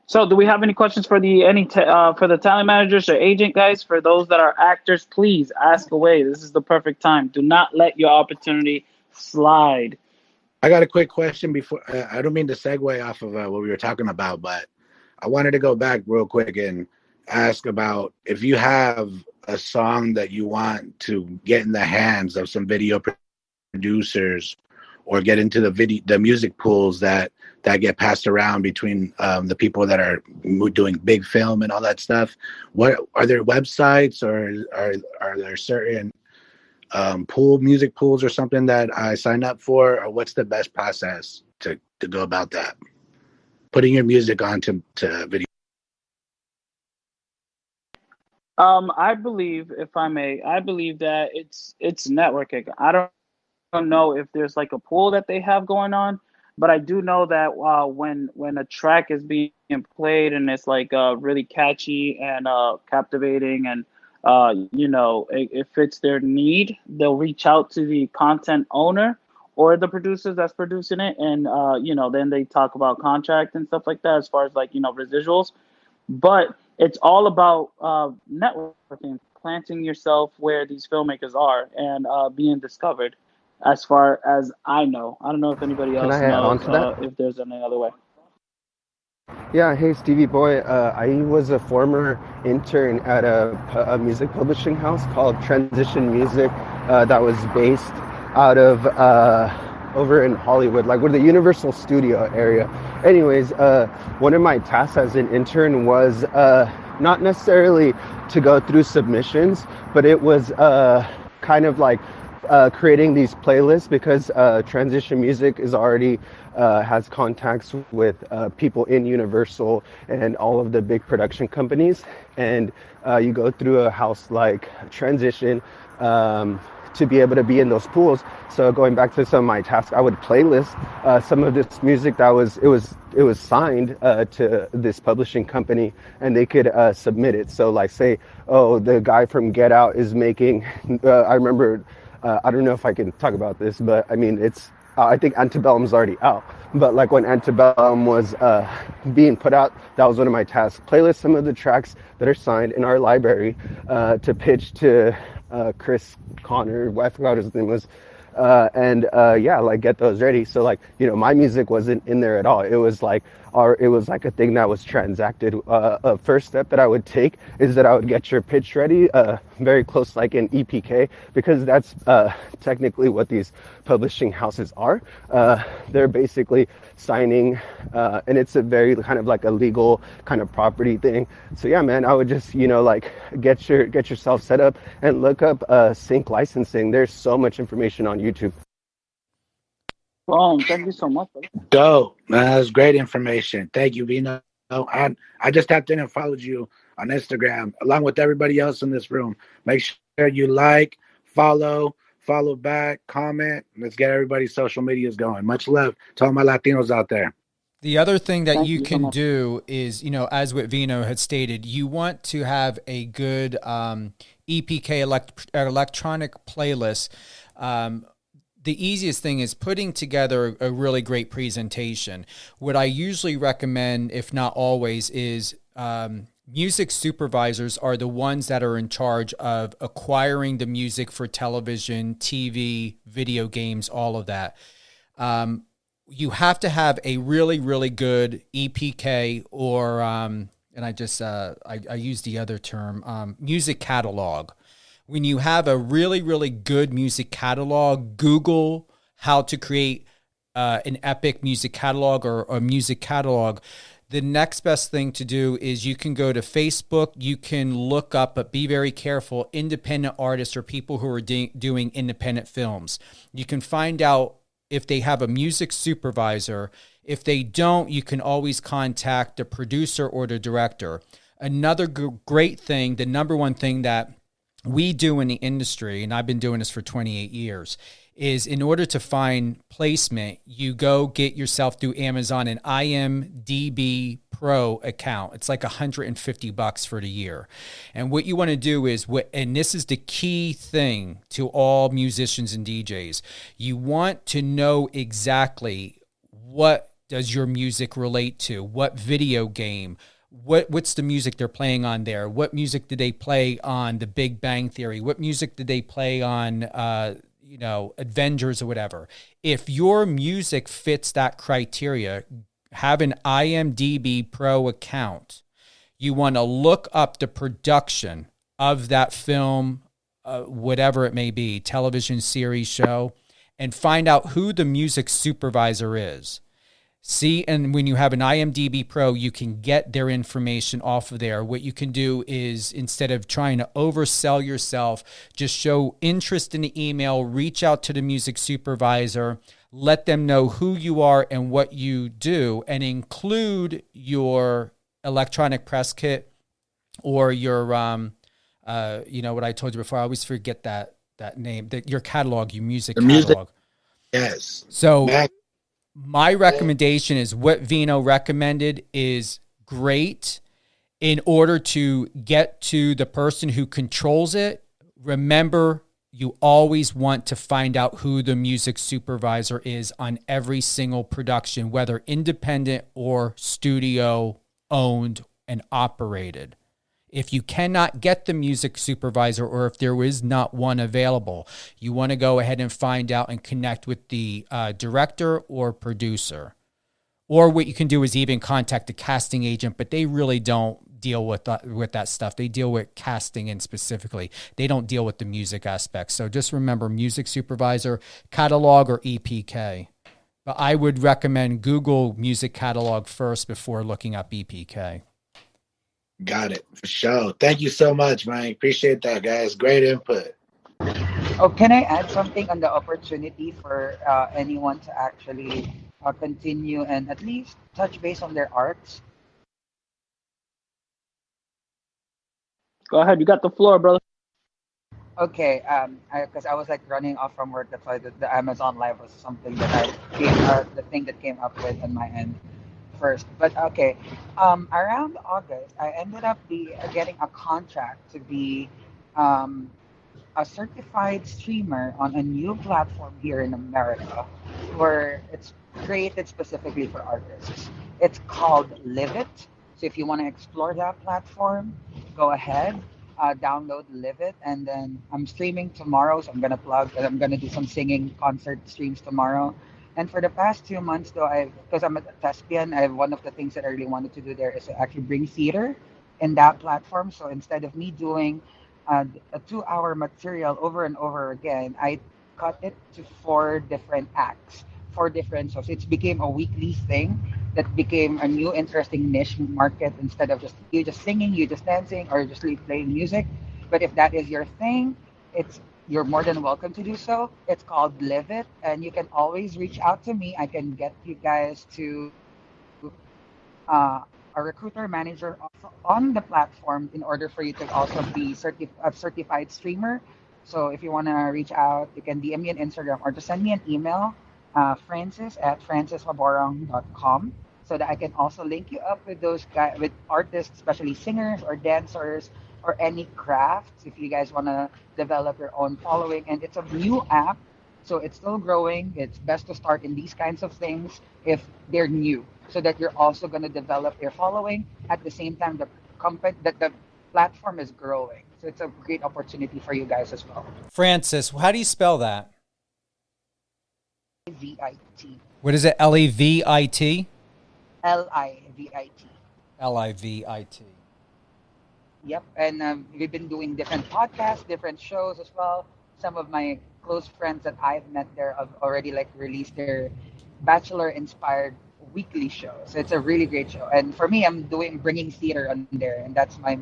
So, do we have any questions for for the talent managers or agent guys? For those that are actors, please ask away. This is the perfect time. Do not let your opportunity slide. I got a quick question before. I don't mean to segue off of what we were talking about, but I wanted to go back real quick and ask about if you have a song that you want to get in the hands of some video producers or get into the music pools that get passed around between the people that are doing big film and all that stuff. What are there websites or are there certain music pools or something that I sign up for, or what's the best process to go about that? Putting your music onto video. I believe, if I may, I believe that it's networking. I don't know if there's like a pool that they have going on, but I do know that when a track is being played and it's like really catchy and captivating and it fits their need, they'll reach out to the content owner or the producers that's producing it, and then they talk about contract and stuff like that as far as like residuals. But it's all about networking, planting yourself where these filmmakers are, and being discovered. As far as I know, I don't know if anybody Can else I add on knows to that? if there's any other way. Yeah, hey Stevie boy. I was a former intern at a music publishing house called Transition Music that was based out of over in Hollywood, like with the Universal Studio area. Anyways, one of my tasks as an intern was not necessarily to go through submissions, but it was kind of like creating these playlists because Transition Music is already has contacts with people in Universal and all of the big production companies, and you go through a house like Transition to be able to be in those pools. So going back to some of my tasks, I would playlist some of this music that was signed to this publishing company, and they could submit it. So like say, oh, the guy from Get Out is making. I remember. I don't know if I can talk about this, but I mean, I think Antebellum's already out. But like when Antebellum was being put out, that was one of my tasks. Playlist some of the tracks that are signed in our library to pitch to Chris Connor, I forgot what his name was. Like get those ready. So like, my music wasn't in there at all. It was like a thing that was transacted. A first step that I would take is that I would get your pitch ready, very close like an EPK, because that's technically what these publishing houses are. They're basically signing, and it's a very kind of like a legal kind of property thing. So yeah, man, I would just like get yourself set up and look up sync licensing. There's so much information on YouTube. Thank you so much. Dope. That's great information. Thank you, Vino. I just tapped in and followed you on Instagram along with everybody else in this room. Make sure you like, follow back, comment. Let's get everybody's social medias going. Much love to all my Latinos out there. The other thing that Thank you you so can much. do is, as what Vino had stated, you want to have a good EPK electronic playlist. The easiest thing is putting together a really great presentation. What I usually recommend, if not always, is music supervisors are the ones that are in charge of acquiring the music for television, TV, video games, all of that. You have to have a really, really good EPK or, and I use the other term, music catalog. When you have a really, really good music catalog, Google how to create an epic music catalog or a music catalog. The next best thing to do is you can go to Facebook. You can look up, but be very careful, independent artists or people who are doing independent films. You can find out if they have a music supervisor. If they don't, you can always contact the producer or the director. Another great thing, the number one thing that we do in the industry, and I've been doing this for 28 years, is in order to find placement, you go get yourself through Amazon an IMDb Pro account. It's like $150 for the year. And what you want to do is, and this is the key thing to all musicians and DJs, you want to know exactly what does your music relate to, what video game, what's the music they're playing on there? What music did they play on The Big Bang Theory? What music did they play on, Avengers or whatever? If your music fits that criteria, have an IMDb Pro account. You want to look up the production of that film, whatever it may be, television series, show, and find out who the music supervisor is. See, and when you have an IMDb Pro, you can get their information off of there. What you can do is, instead of trying to oversell yourself, just show interest in the email, reach out to the music supervisor, let them know who you are and what you do, and include your electronic press kit or your, what I told you before. I always forget that name, your catalog, your music catalog. Yes. So my recommendation is what Vino recommended is great. In order to get to the person who controls it, remember, you always want to find out who the music supervisor is on every single production, whether independent or studio owned and operated. If you cannot get the music supervisor, or if there is not one available, you want to go ahead and find out and connect with the director or producer. Or what you can do is even contact the casting agent, but they really don't deal with that stuff. They deal with casting, and specifically, they don't deal with the music aspect. So just remember, music supervisor, catalog, or EPK. But I would recommend Google music catalog first before looking up EPK. Got it, for sure. Thank you so much, man. Appreciate that, guys. Great input. Oh, can I add something on the opportunity for anyone to actually continue and at least touch base on their arts? Go ahead, you got the floor, brother. Okay, because I was like running off from work. That's why the Amazon Live was something that the thing that came up with on my end first. But okay, around August, I ended up getting a contract to be a certified streamer on a new platform here in America, where it's created specifically for artists. It's called Live It. So if you want to explore that platform, go ahead, download Live It, and then I'm streaming tomorrow. So I'm gonna plug, and I'm gonna do some singing concert streams tomorrow. And for the past 2 months, though, because I'm a thespian, one of the things that I really wanted to do there is to actually bring theater in that platform. So instead of me doing a 2 hour material over and over again, I cut it to 4 different acts, 4 different shows. It became a weekly thing that became a new interesting niche market. Instead of just you just singing, you just dancing, or just playing music. But if that is your thing, you're more than welcome to do so. It's called Live It, and you can always reach out to me. I can get you guys to a recruiter manager on the platform in order for you to also be a certified streamer. So if you want to reach out, you can DM me on Instagram or just send me an email, francis@francisfaborong.com, so that I can also link you up with those guys, with artists, especially singers or dancers or any crafts. If you guys want to develop your own following, and it's a new app, so it's still growing. It's best to start in these kinds of things if they're new, so that you're also going to develop your following at the same time the platform is growing. So it's a great opportunity for you guys as well. Francis, how do you spell that? Livit. What is it? Levit? Livit. Livit. Yep, and we've been doing different podcasts, different shows as well. Some of my close friends that I've met there have already released their bachelor-inspired weekly show. So it's a really great show. And for me, I'm bringing theater on there, and that's my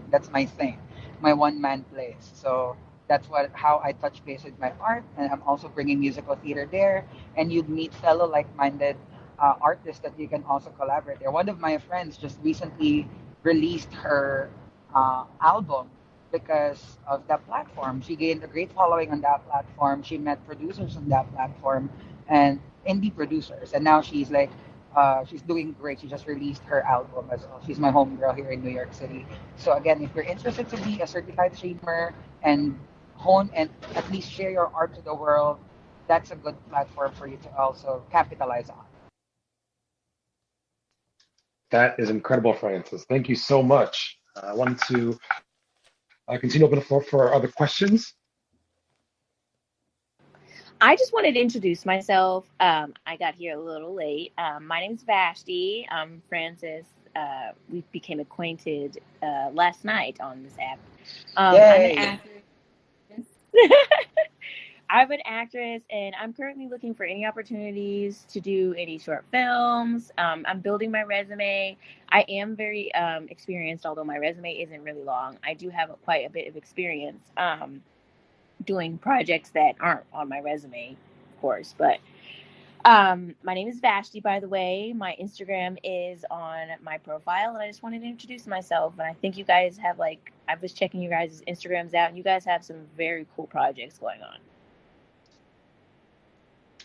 thing, my one-man place. So that's how I touch base with my art, and I'm also bringing musical theater there. And you'd meet fellow like-minded artists that you can also collaborate there. One of my friends just recently released her album because of that platform. She gained a great following on that platform. She met producers on that platform and indie producers. And now she's doing great. She just released her album as well. She's my homegirl here in New York City. So again, if you're interested to be a certified streamer and hone and at least share your art to the world, that's a good platform for you to also capitalize on. That is incredible, Francis. Thank you so much. I wanted to continue to open the floor for other questions. I just wanted to introduce myself. I got here a little late. My name's Vashti. I'm Francis. We became acquainted last night on this app. I'm an Yay! actress. I'm an actress, and I'm currently looking for any opportunities to do any short films. I'm building my resume. I am very experienced, although my resume isn't really long. I do have quite a bit of experience doing projects that aren't on my resume, of course. But my name is Vashti, by the way. My Instagram is on my profile, and I just wanted to introduce myself. And I think you guys have I was checking you guys' Instagrams out, and you guys have some very cool projects going on.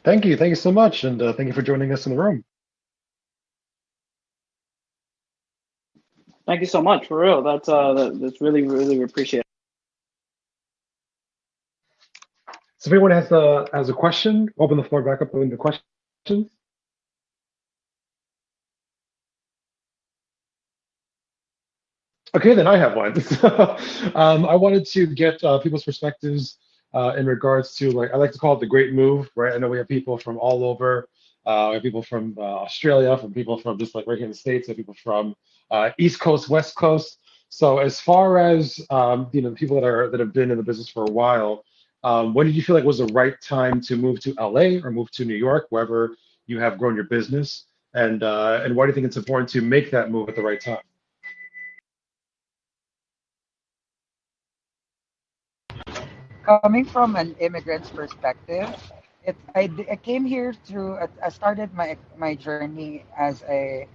Thank you. Thank you so much. And thank you for joining us in the room. Thank you so much, for real. That's really, really appreciated. So if anyone has a question, open the floor back up to the questions. Okay, then I have one. I wanted to get people's perspectives in regards to I like to call it the great move, right? I know we have people from all over. We have people from Australia, from people from just right here in the States, we have people from East Coast, West Coast. So as far as people that have been in the business for a while, when did you feel like was the right time to move to LA or move to New York, wherever you have grown your business, and why do you think it's important to make that move at the right time? Coming from an immigrant's perspective, I came here through I started my journey as a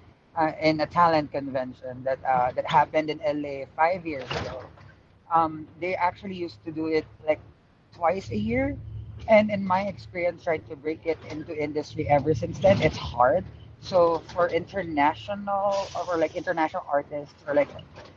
in a talent convention that happened in LA 5 years ago. They actually used to do it like twice a year, and in my experience, trying to break it into industry ever since then, it's hard. So for international or international artists or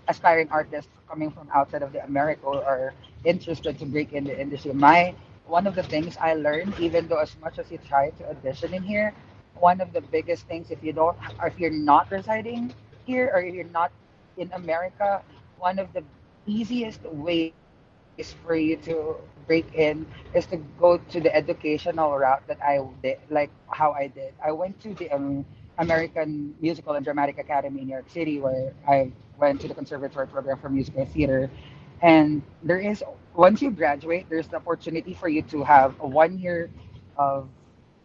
aspiring artists coming from outside of the America or are interested to break in the industry, my one of the things I learned, even though as much as you try to audition in here, one of the biggest things if you don't or if you're not residing here or if you're not in America, one of the easiest ways for you to break in is to go to the educational route that I did, like how I did. I went to the American Musical and Dramatic Academy in New York City, where I went to the conservatory program for musical theater. And there is, once you graduate, there's the opportunity for you to have a 1 year of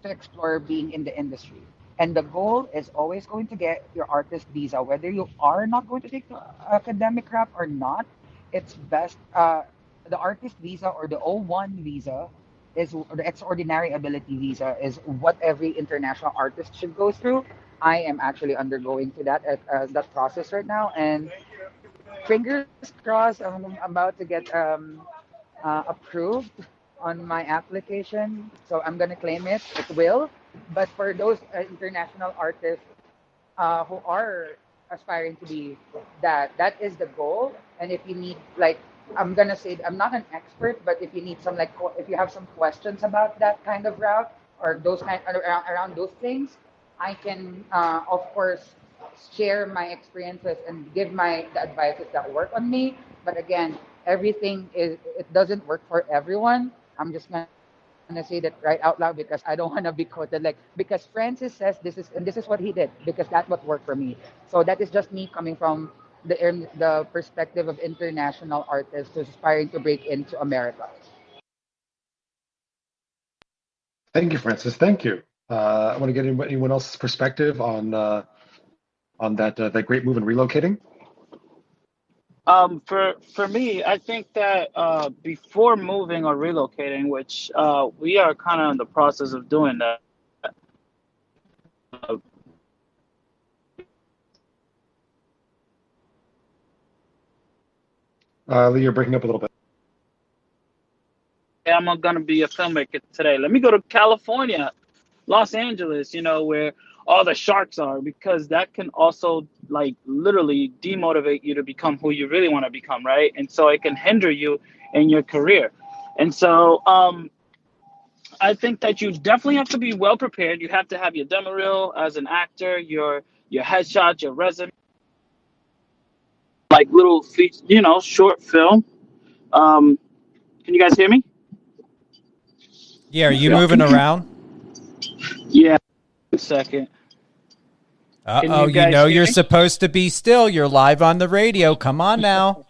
to explore being in the industry. And the goal is always going to get your artist visa, whether you are not going to take the academic route or not. It's best the artist visa or the O1 visa is or the extraordinary ability visa is what every international artist should go through. I am actually undergoing to that process right now, and fingers crossed, I'm about to get approved on my application. So I'm gonna claim it. It will. But for those international artists who are aspiring to be that is the goal. And if you need I'm gonna say I'm not an expert, but if you need some if you have some questions about that kind of route or those around those things, I can of course share my experiences and give the advices that work on me. But again, everything is it doesn't work for everyone. I'm just gonna say that right out loud because I don't want to be quoted because Francis says this is what he did because that's what worked for me. So that is just me coming from the perspective of international artists who's aspiring to break into America. Thank you, Francis. Thank you. I want to get anyone else's perspective on that great move in relocating. For me, I think that before moving or relocating, which we are kind of in the process of doing that, uh, Lee, you're breaking up a little bit. I'm gonna be a filmmaker today. Let me go to California, Los Angeles, where all the sharks are, because that can also like literally demotivate you to become who you really want to become, right? And so it can hinder you in your career. And so I think that you definitely have to be well prepared. You have to have your demo reel as an actor, your headshot, your resume, like little short film. Um, can you guys hear me? Yeah, are you moving around? Yeah, a second. Can Uh-oh, you you guys know hear you're me? supposed to be still. You're live on the radio. Come on now.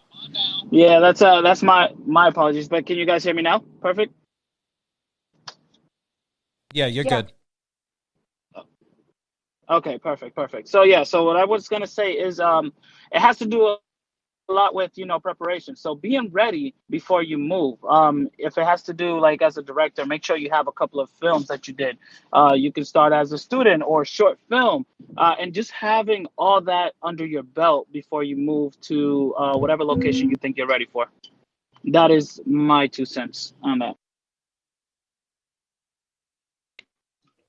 Yeah, that's my apologies. But can you guys hear me now? Perfect. Yeah, you're good. Okay, perfect. So yeah, so what I was gonna say is it has to do a lot with preparation. So being ready before you move. If it has to do like as a director, make sure you have a couple of films that you did. You can start as a student or short film, and just having all that under your belt before you move to whatever location you think you're ready for. That is my 2 cents on that.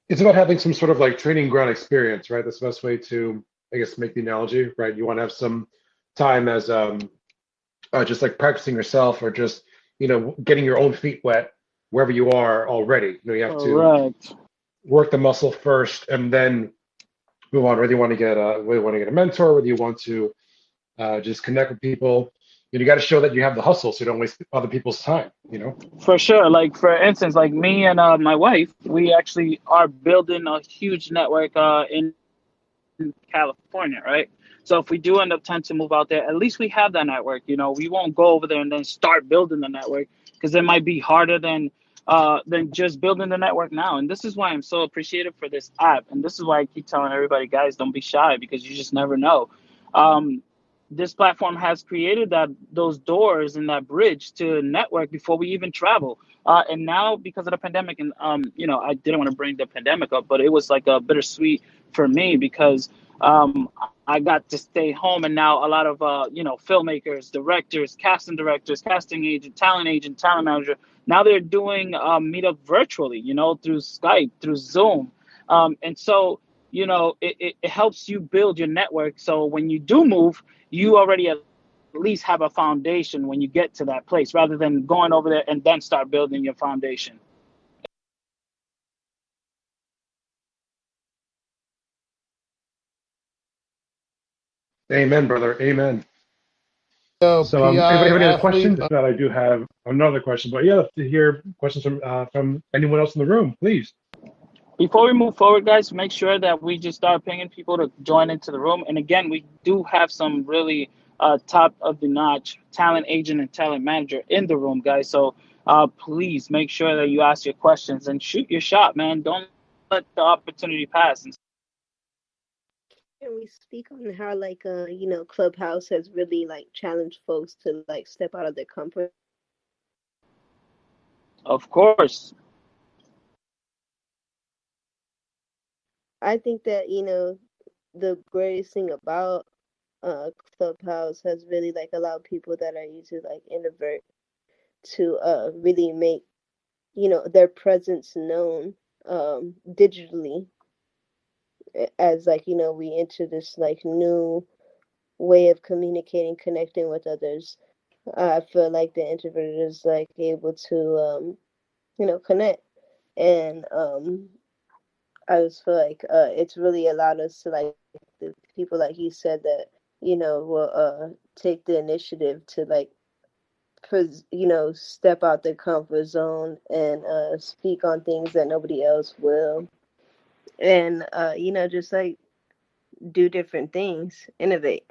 It's about having some sort of like training ground experience, right? That's the best way to, I guess, make the analogy, right? You want to have some time as just like practicing yourself or just, getting your own feet wet wherever you are already. You have to Correct. work the muscle first and then move on. Whether you want to get a mentor, whether you want to just connect with people. You got to show that you have the hustle, so you don't waste other people's time. For sure. Like for instance, like me and my wife, we actually are building a huge network in California, right? So if we do end up tend to move out there, at least we have that network. We won't go over there and then start building the network, because it might be harder than just building the network now. And this is why I'm so appreciative for this app. And this is why I keep telling everybody, guys, don't be shy, because you just never know. Um, this platform has created those doors and that bridge to network before we even travel. And now because of the pandemic, and I didn't want to bring the pandemic up, but it was like a bittersweet for me, because um, I got to stay home, and now a lot of filmmakers, directors, casting directors, casting agent, talent manager. Now they're doing meetup virtually, through Skype, through Zoom, and so it helps you build your network. So when you do move, you already at least have a foundation when you get to that place, rather than going over there and then start building your foundation. Amen, brother. Amen. So So, anybody PI have any other athlete. questions? If not, I do have another question. But yeah, to hear questions from anyone else in the room, please. Before we move forward, guys, make sure that we just start pinging people to join into the room. And again, we do have some really top of the notch talent agent and talent manager in the room, guys. So please make sure that you ask your questions and shoot your shot, man. Don't let the opportunity pass. Can we speak on how Clubhouse has really like challenged folks to like step out of their comfort? Of course. I think that the greatest thing about Clubhouse has really like allowed people that are usually like introvert to really make their presence known digitally, as like we enter this like new way of communicating, connecting with others. I feel like the introvert is like able to connect, and I just feel like it's really allowed us to like the people like you said that will take the initiative to like step out their comfort zone and speak on things that nobody else will, and just like do different things, innovate.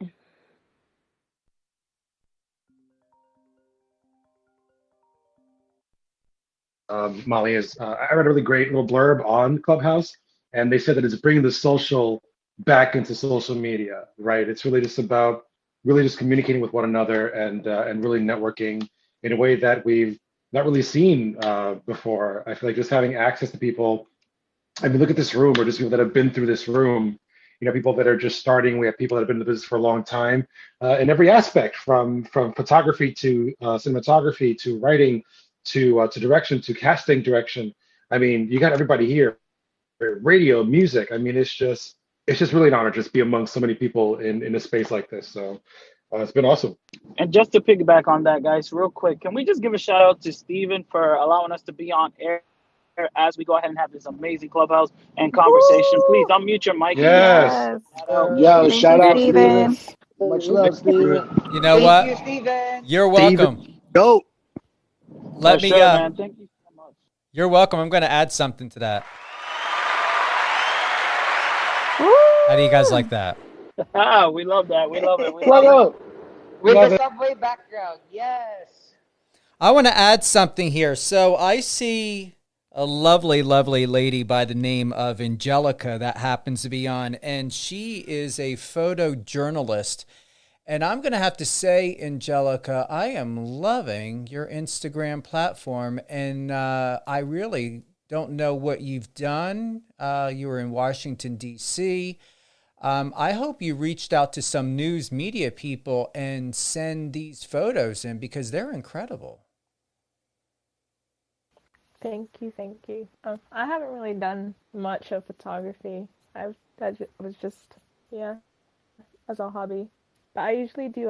Molly is. I read a really great little blurb on Clubhouse, and they said that it's bringing the social back into social media, right? It's really just about really just communicating with one another and really networking in a way that we've not really seen before. I feel like just having access to people. I mean, look at this room, or just people that have been through this room. people that are just starting. We have people that have been in the business for a long time, in every aspect, from photography to cinematography to writing to direction to casting direction. I mean, you got everybody here, radio, music. I mean, it's just really an honor to just be among so many people in a space like this. So it's been awesome. And just to piggyback on that, guys, real quick, can we just give a shout out to Steven for allowing us to be on air as we go ahead and have this amazing clubhouse and conversation? Please unmute your mic and give Yes. Yes. Yo, Thank shout you, out Steven. Steven. Much love, Steven. You know Thank what? you, Steven. You're welcome. Steven, go. Let For me. sure, man. Thank you so much. You're welcome. I'm going to add something to that. How do you guys like that? We love that. We love it. We Plug love it. up. With Love the it. subway background. Yes. I want to add something here. So I see a lovely, lovely lady by the name of Angelica that happens to be on, and she is a photojournalist. And I'm going to have to say, Angelica, I am loving your Instagram platform, and I really don't know what you've done. You were in Washington, D.C. I hope you reached out to some news media people and send these photos in because they're incredible. Thank you, thank you. I haven't really done much of photography. That was just, yeah, as a hobby. But I usually do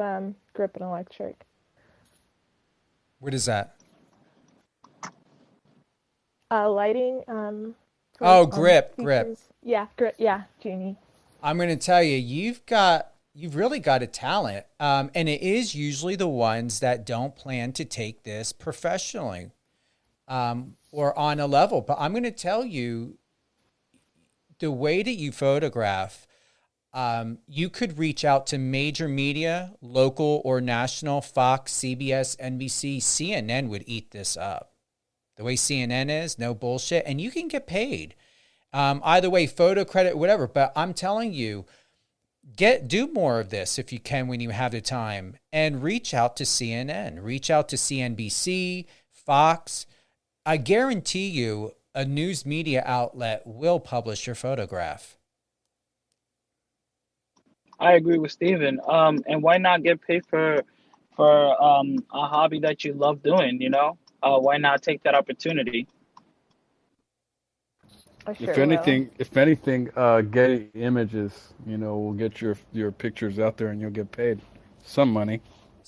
grip and electric. What is that? Lighting. Oh, grip. Yeah, grip. Yeah, Genie. I'm going to tell you, you've really got a talent, and it is usually the ones that don't plan to take this professionally or on a level. But I'm going to tell you, the way that you photograph, you could reach out to major media, local or national, Fox, CBS, NBC, CNN would eat this up. The way CNN is, no bullshit, and you can get paid. Either way, photo credit, whatever. But I'm telling you, do more of this if you can when you have the time, and reach out to CNN, reach out to CNBC, Fox. I guarantee you a news media outlet will publish your photograph. I agree with Steven. And why not get paid for a hobby that you love doing, Why not take that opportunity? If anything, Getty Images, will get your pictures out there and you'll get paid some money.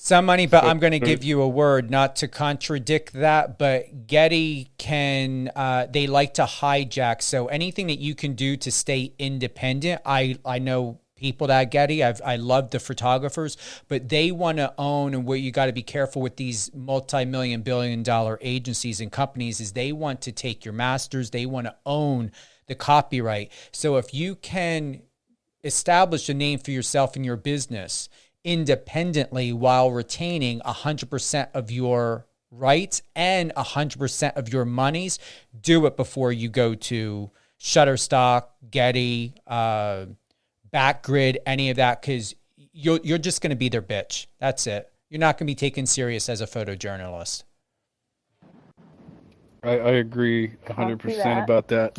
But I'm going to give you a word, not to contradict that, but Getty they like to hijack. So anything that you can do to stay independent, I know people that Getty, I love the photographers, but they want to own, and what you got to be careful with these multi-million, billion-dollar agencies and companies is they want to take your masters, they want to own the copyright. So if you can establish a name for yourself in your business independently while retaining 100% of your rights and 100% of your monies, do it before you go to Shutterstock, Getty, Backgrid, any of that, because you're just going to be their bitch. That's it. You're not going to be taken serious as a photojournalist. I agree 100% about that.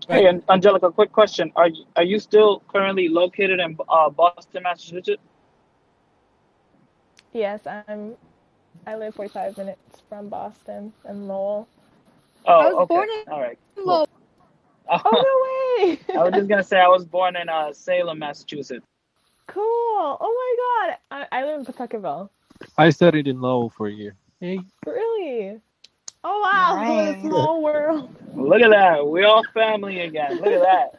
Hey, Angelica, quick question. Are you still currently located in Boston, Massachusetts? Yes, I live 45 minutes from Boston and Lowell. Oh, I was okay. born in All right. Lowell. Oh, no way. I was just going to say I was born in Salem, Massachusetts. Cool. Oh, my God. I live in Pawtuckettville. I studied in Lowell for a year. Hey. Really? Oh, wow. What a small world. Look at that. We're all family again. Look at that.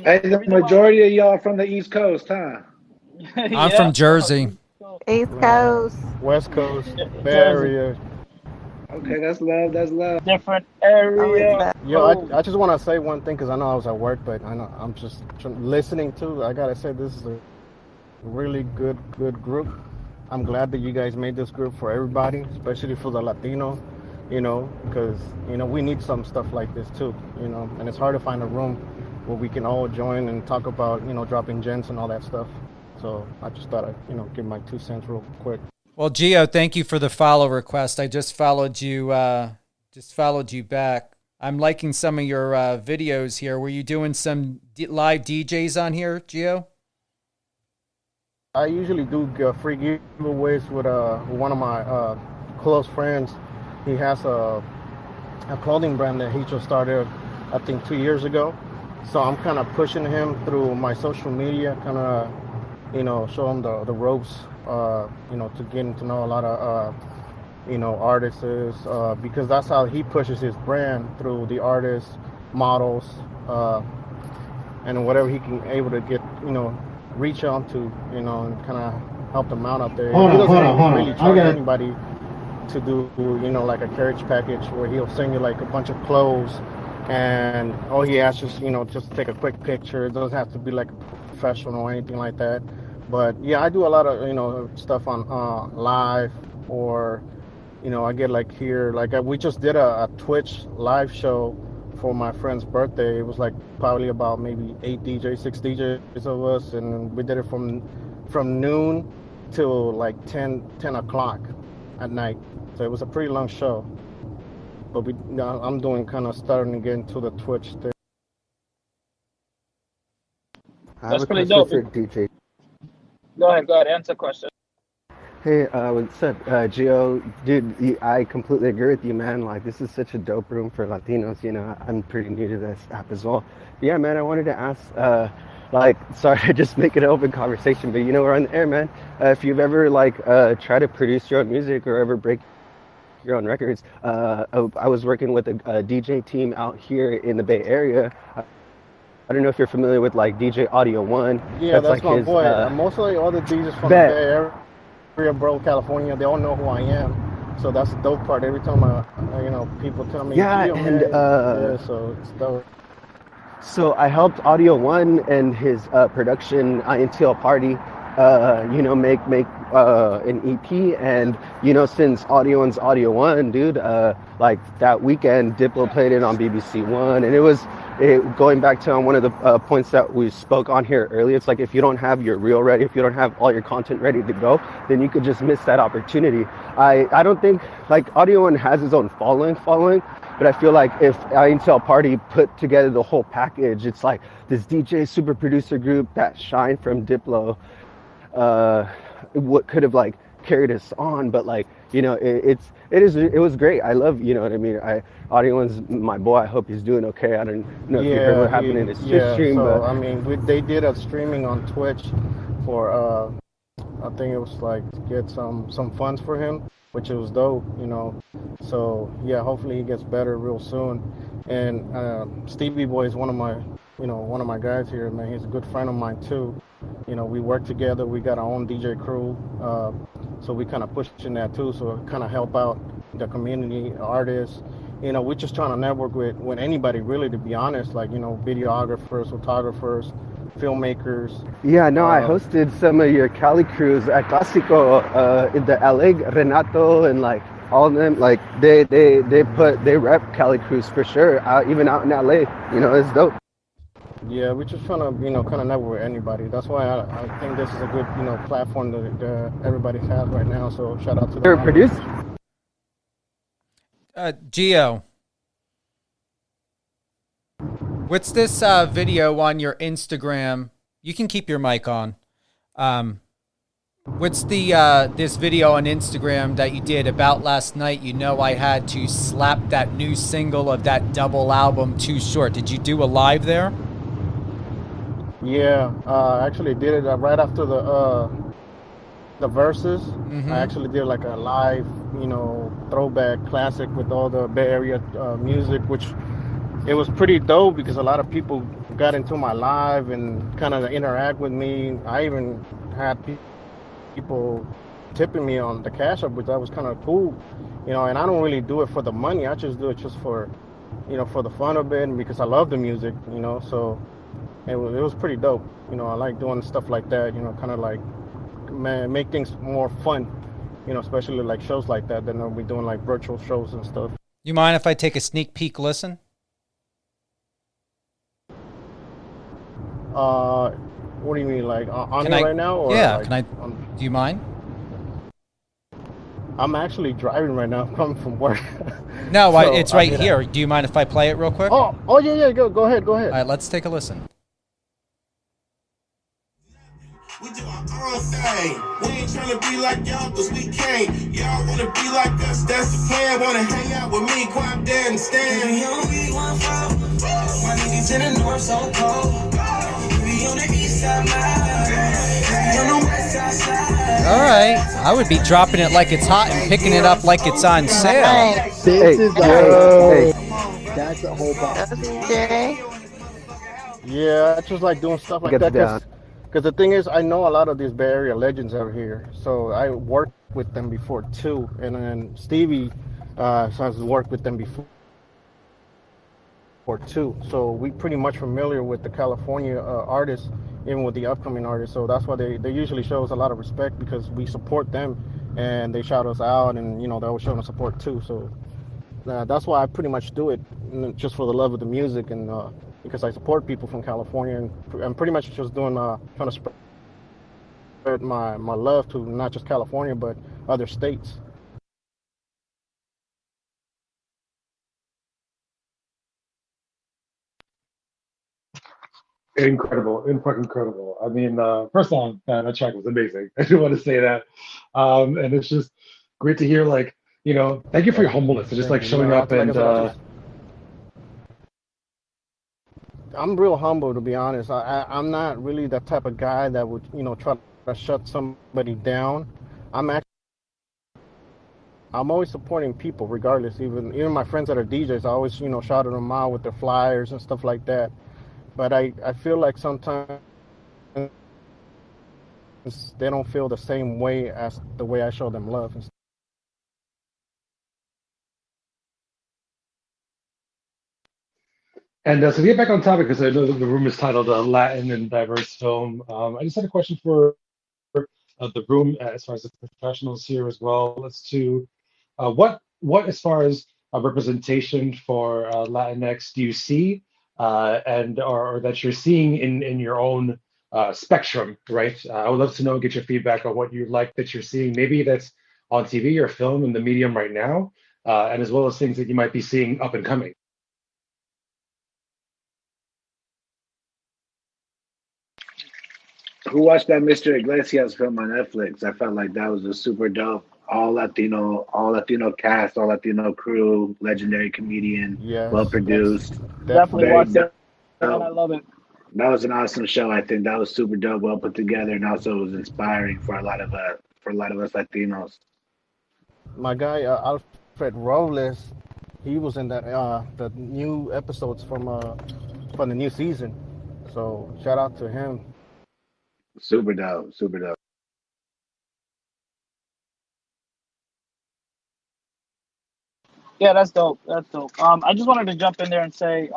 Hey, the majority of y'all from the East Coast, huh? I'm from Jersey. East Coast. West Coast. Bay Area. Okay, that's love. That's love. Different area. I just want to say one thing because I know I was at work, but I know I'm just listening to. I gotta say this is a really good group. I'm glad that you guys made this group for everybody, especially for the Latino. Because we need some stuff like this too. And it's hard to find a room where we can all join and talk about dropping gens and all that stuff. So I just thought I'd give my 2 cents real quick. Well, Gio, thank you for the follow request. I just followed you back. I'm liking some of your videos here. Were you doing some live DJs on here, Gio? I usually do free giveaways with one of my close friends. He has a clothing brand that he just started, I think, 2 years ago. So I'm kind of pushing him through my social media, kind of, show him the ropes, to getting to know a lot of, artists, because that's how he pushes his brand through the artists, models, and whatever he can able to get, reach out to, and kind of help them out there. Hold He on, doesn't hold on, hold really on. charge anybody to do, like a carriage package where he'll send you like a bunch of clothes, and all he asks is, just take a quick picture. It doesn't have to be like a professional or anything like that. But yeah, I do a lot of, stuff on live, or, I get like here, like we just did a Twitch live show for my friend's birthday. It was like probably about maybe 6 DJs of us, and we did it from noon till like 10 o'clock at night. So it was a pretty long show. But I'm doing kind of starting to get into the Twitch thing. I have That's a pretty question dope. for DJ. Go ahead, answer question. Hey, what's up, Gio? Dude, I completely agree with you, man. Like, this is such a dope room for Latinos. I'm pretty new to this app as well. But yeah, man, I wanted to ask, sorry to just make it an open conversation, but we're on the air, man. If you've ever, tried to produce your own music or ever break your own records, I was working with a DJ team out here in the Bay Area. I don't know if you're familiar with, DJ Audio One. Yeah, that's like my his, boy. Mostly all the DJs from the Bay Area, bro, California, they all know who I am. So that's the dope part. Every time people tell me, Yeah, Gio, and man, so it's dope. So I helped Audio One and his production until party, make an EP, and since Audio One's Audio One, dude, that weekend Diplo played it on BBC One, and it was going back to one of the points that we spoke on here earlier. It's like if you don't have your reel ready, if you don't have all your content ready to go, then you could just miss that opportunity. I don't think Audio One has his own following, but I feel like if Intel Party put together the whole package, it's like this DJ super producer group that Shine from Diplo what could have carried us on, but it was great. I love, what I mean. Audio One's my boy. I hope he's doing okay. I don't know if you heard what happened in his stream, so, but I mean, they did a streaming on Twitch for I think it was to get some funds for him, which it was dope, So yeah, hopefully he gets better real soon. And Stevie Boy is one of my guys here, man. He's a good friend of mine too. We work together. We got our own DJ crew, so we kind of pushing that too. So kind of help out the community artists. We're just trying to network with anybody really, to be honest. Videographers, photographers, filmmakers. Yeah, no, I hosted some of your Cali crews at Clásico in the LA, Renato and all of them. They rep Cali crews for sure, even out in LA. It's dope. Yeah, we're just trying to, kind of network with anybody. That's why I think this is a good, platform that everybody has right now. So shout out to them. Produce. Gio, what's this video on your Instagram? You can keep your mic on. What's the this video on Instagram that you did about last night? I had to slap that new single of that double album, Too Short. Did you do a live there? Yeah, I actually did it right after the verses. I actually did a live, throwback classic with all the Bay Area music, which it was pretty dope because a lot of people got into my live and kind of interact with me. I even had people tipping me on the Cash App, which that was kind of cool, and I don't really do it for the money. I just do it just for, for the fun of it, and because I love the music, so it was pretty dope. I like doing stuff like that, kind of make things more fun, especially shows like that. Then we're doing virtual shows and stuff. You mind if I take a sneak peek listen? What do you mean, on can here I, right now? Or yeah, can I? Do you mind? I'm actually driving right now. I'm coming from work. No, So, it's I right mean, here. Do you mind if I play it real quick? Oh, yeah. Go ahead. All right, let's take a listen. We do our own thing. We ain't trying to be like y'all, cause we can't. Y'all wanna be like us, that's the plan. Wanna hang out with me, go out there and stand. We on B14. My niggas in the north so cold. We on the east side, we on the west side. All right, I would be dropping it like it's hot and picking it up like it's on sale. This is a whole. That's a whole bomb. Yeah, I just like doing stuff like that because the thing is, I know a lot of these Bay Area legends out here, so I worked with them before too, and then Stevie has worked with them before too. So we pretty much familiar with the California artists, even with the upcoming artists. So that's why they usually show us a lot of respect because we support them, and they shout us out, and they always show us support too. So that's why I pretty much do it, just for the love of the music and because I support people from California, and I'm pretty much just doing trying to spread my love to not just California but other states. Incredible, incredible. I mean, first off, that track was amazing. I do want to say that, and it's just great to hear. Like, thank you for your humbleness and just like showing up and. I'm real humble, to be honest. I'm not really that type of guy that would try to shut somebody down. I'm always supporting people regardless. Even my friends that are DJs, I always shouted them out with their flyers and stuff like that. But I feel like sometimes they don't feel the same way as the way I show them love. And so to get back on topic, because I know that the room is titled Latin and Diverse Film, I just had a question for the room as far as the professionals here as well as to what as far as representation for Latinx do you see and or that you're seeing in your own spectrum, right? I would love to know, get your feedback on what you like that you're seeing, maybe that's on TV or film in the medium right now, and as well as things that you might be seeing up and coming. Who watched that Mr. Iglesias film on Netflix? I felt like that was a super dope, all Latino cast, all Latino crew, legendary comedian, well produced. Definitely watched it, and I love it. That was an awesome show. I think that was super dope, well put together, and also was inspiring for a lot of us Latinos. My guy Alfred Robles, he was in that the new episodes from the new season. So shout out to him. Super dope, super dope. Yeah, that's dope. That's dope. I just wanted to jump in there and say,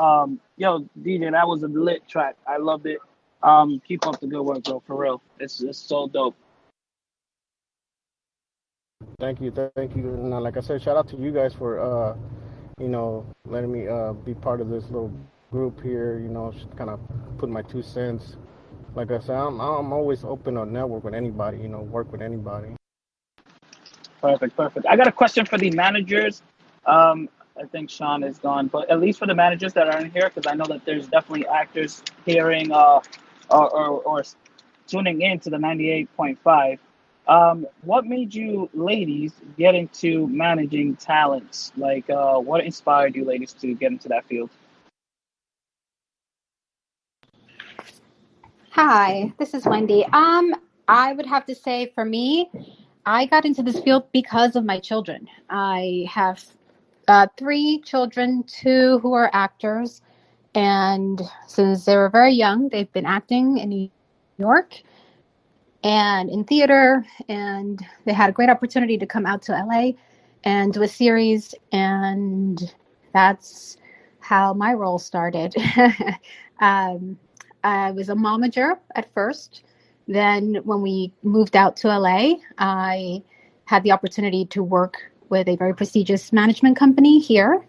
yo, DJ, that was a lit track. I loved it. Keep up the good work, bro. For real, it's so dope. Thank you. And like I said, shout out to you guys for letting me be part of this little group here. Just kind of put my 2 cents. Like I said, I'm always open to network with anybody. Work with anybody. Perfect. I got a question for the managers. I think Sean is gone, but at least for the managers that are in here, because I know that there's definitely actors hearing or tuning in to the 98.5. What made you ladies get into managing talents? Like, what inspired you ladies to get into that field? Hi, this is Wendy. I would have to say for me, I got into this field because of my children. I have 3 children, 2 who are actors, and since they were very young, they've been acting in New York and in theater, and they had a great opportunity to come out to LA and do a series, and that's how my role started. I was a momager at first. Then when we moved out to LA, I had the opportunity to work with a very prestigious management company here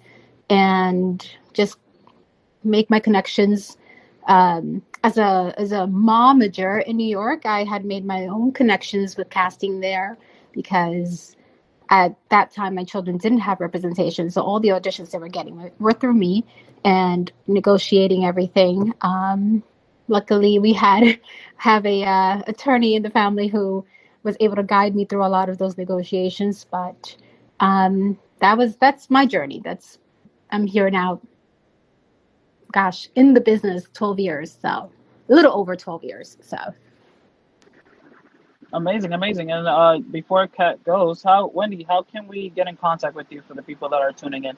and just make my connections. As a momager in New York, I had made my own connections with casting there because at that time, my children didn't have representation. So all the auditions they were getting were through me and negotiating everything. Luckily, we have a attorney in the family who was able to guide me through a lot of those negotiations. But that's my journey. I'm here now. Gosh, in the business 12 years, so a little over 12 years. So Amazing, amazing. And before Kat goes, Wendy, how can we get in contact with you for the people that are tuning in?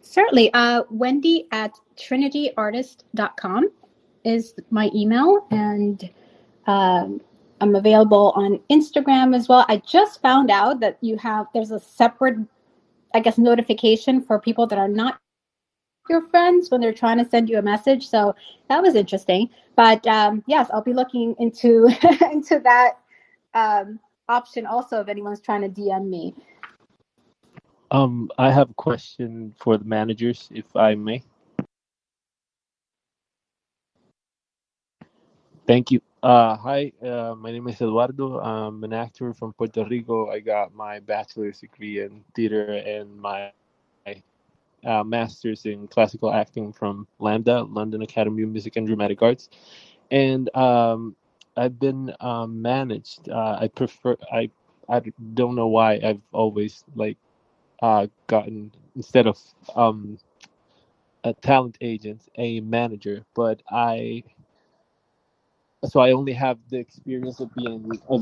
certainly, Wendy at trinityartist.com is my email, and I'm available on Instagram as well. I just found out that there's a separate, I guess, notification for people that are not your friends when they're trying to send you a message. So that was interesting. But yes, I'll be looking into into that option also if anyone's trying to DM me. I have a question for the managers, if I may. Thank you. Hi, my name is Eduardo. I'm an actor from Puerto Rico. I got my bachelor's degree in theater and my master's in classical acting from Lambda, London Academy of Music and Dramatic Arts. And I've been managed. I don't know why I've always gotten, instead of a talent agent, a manager, but I only have the experience of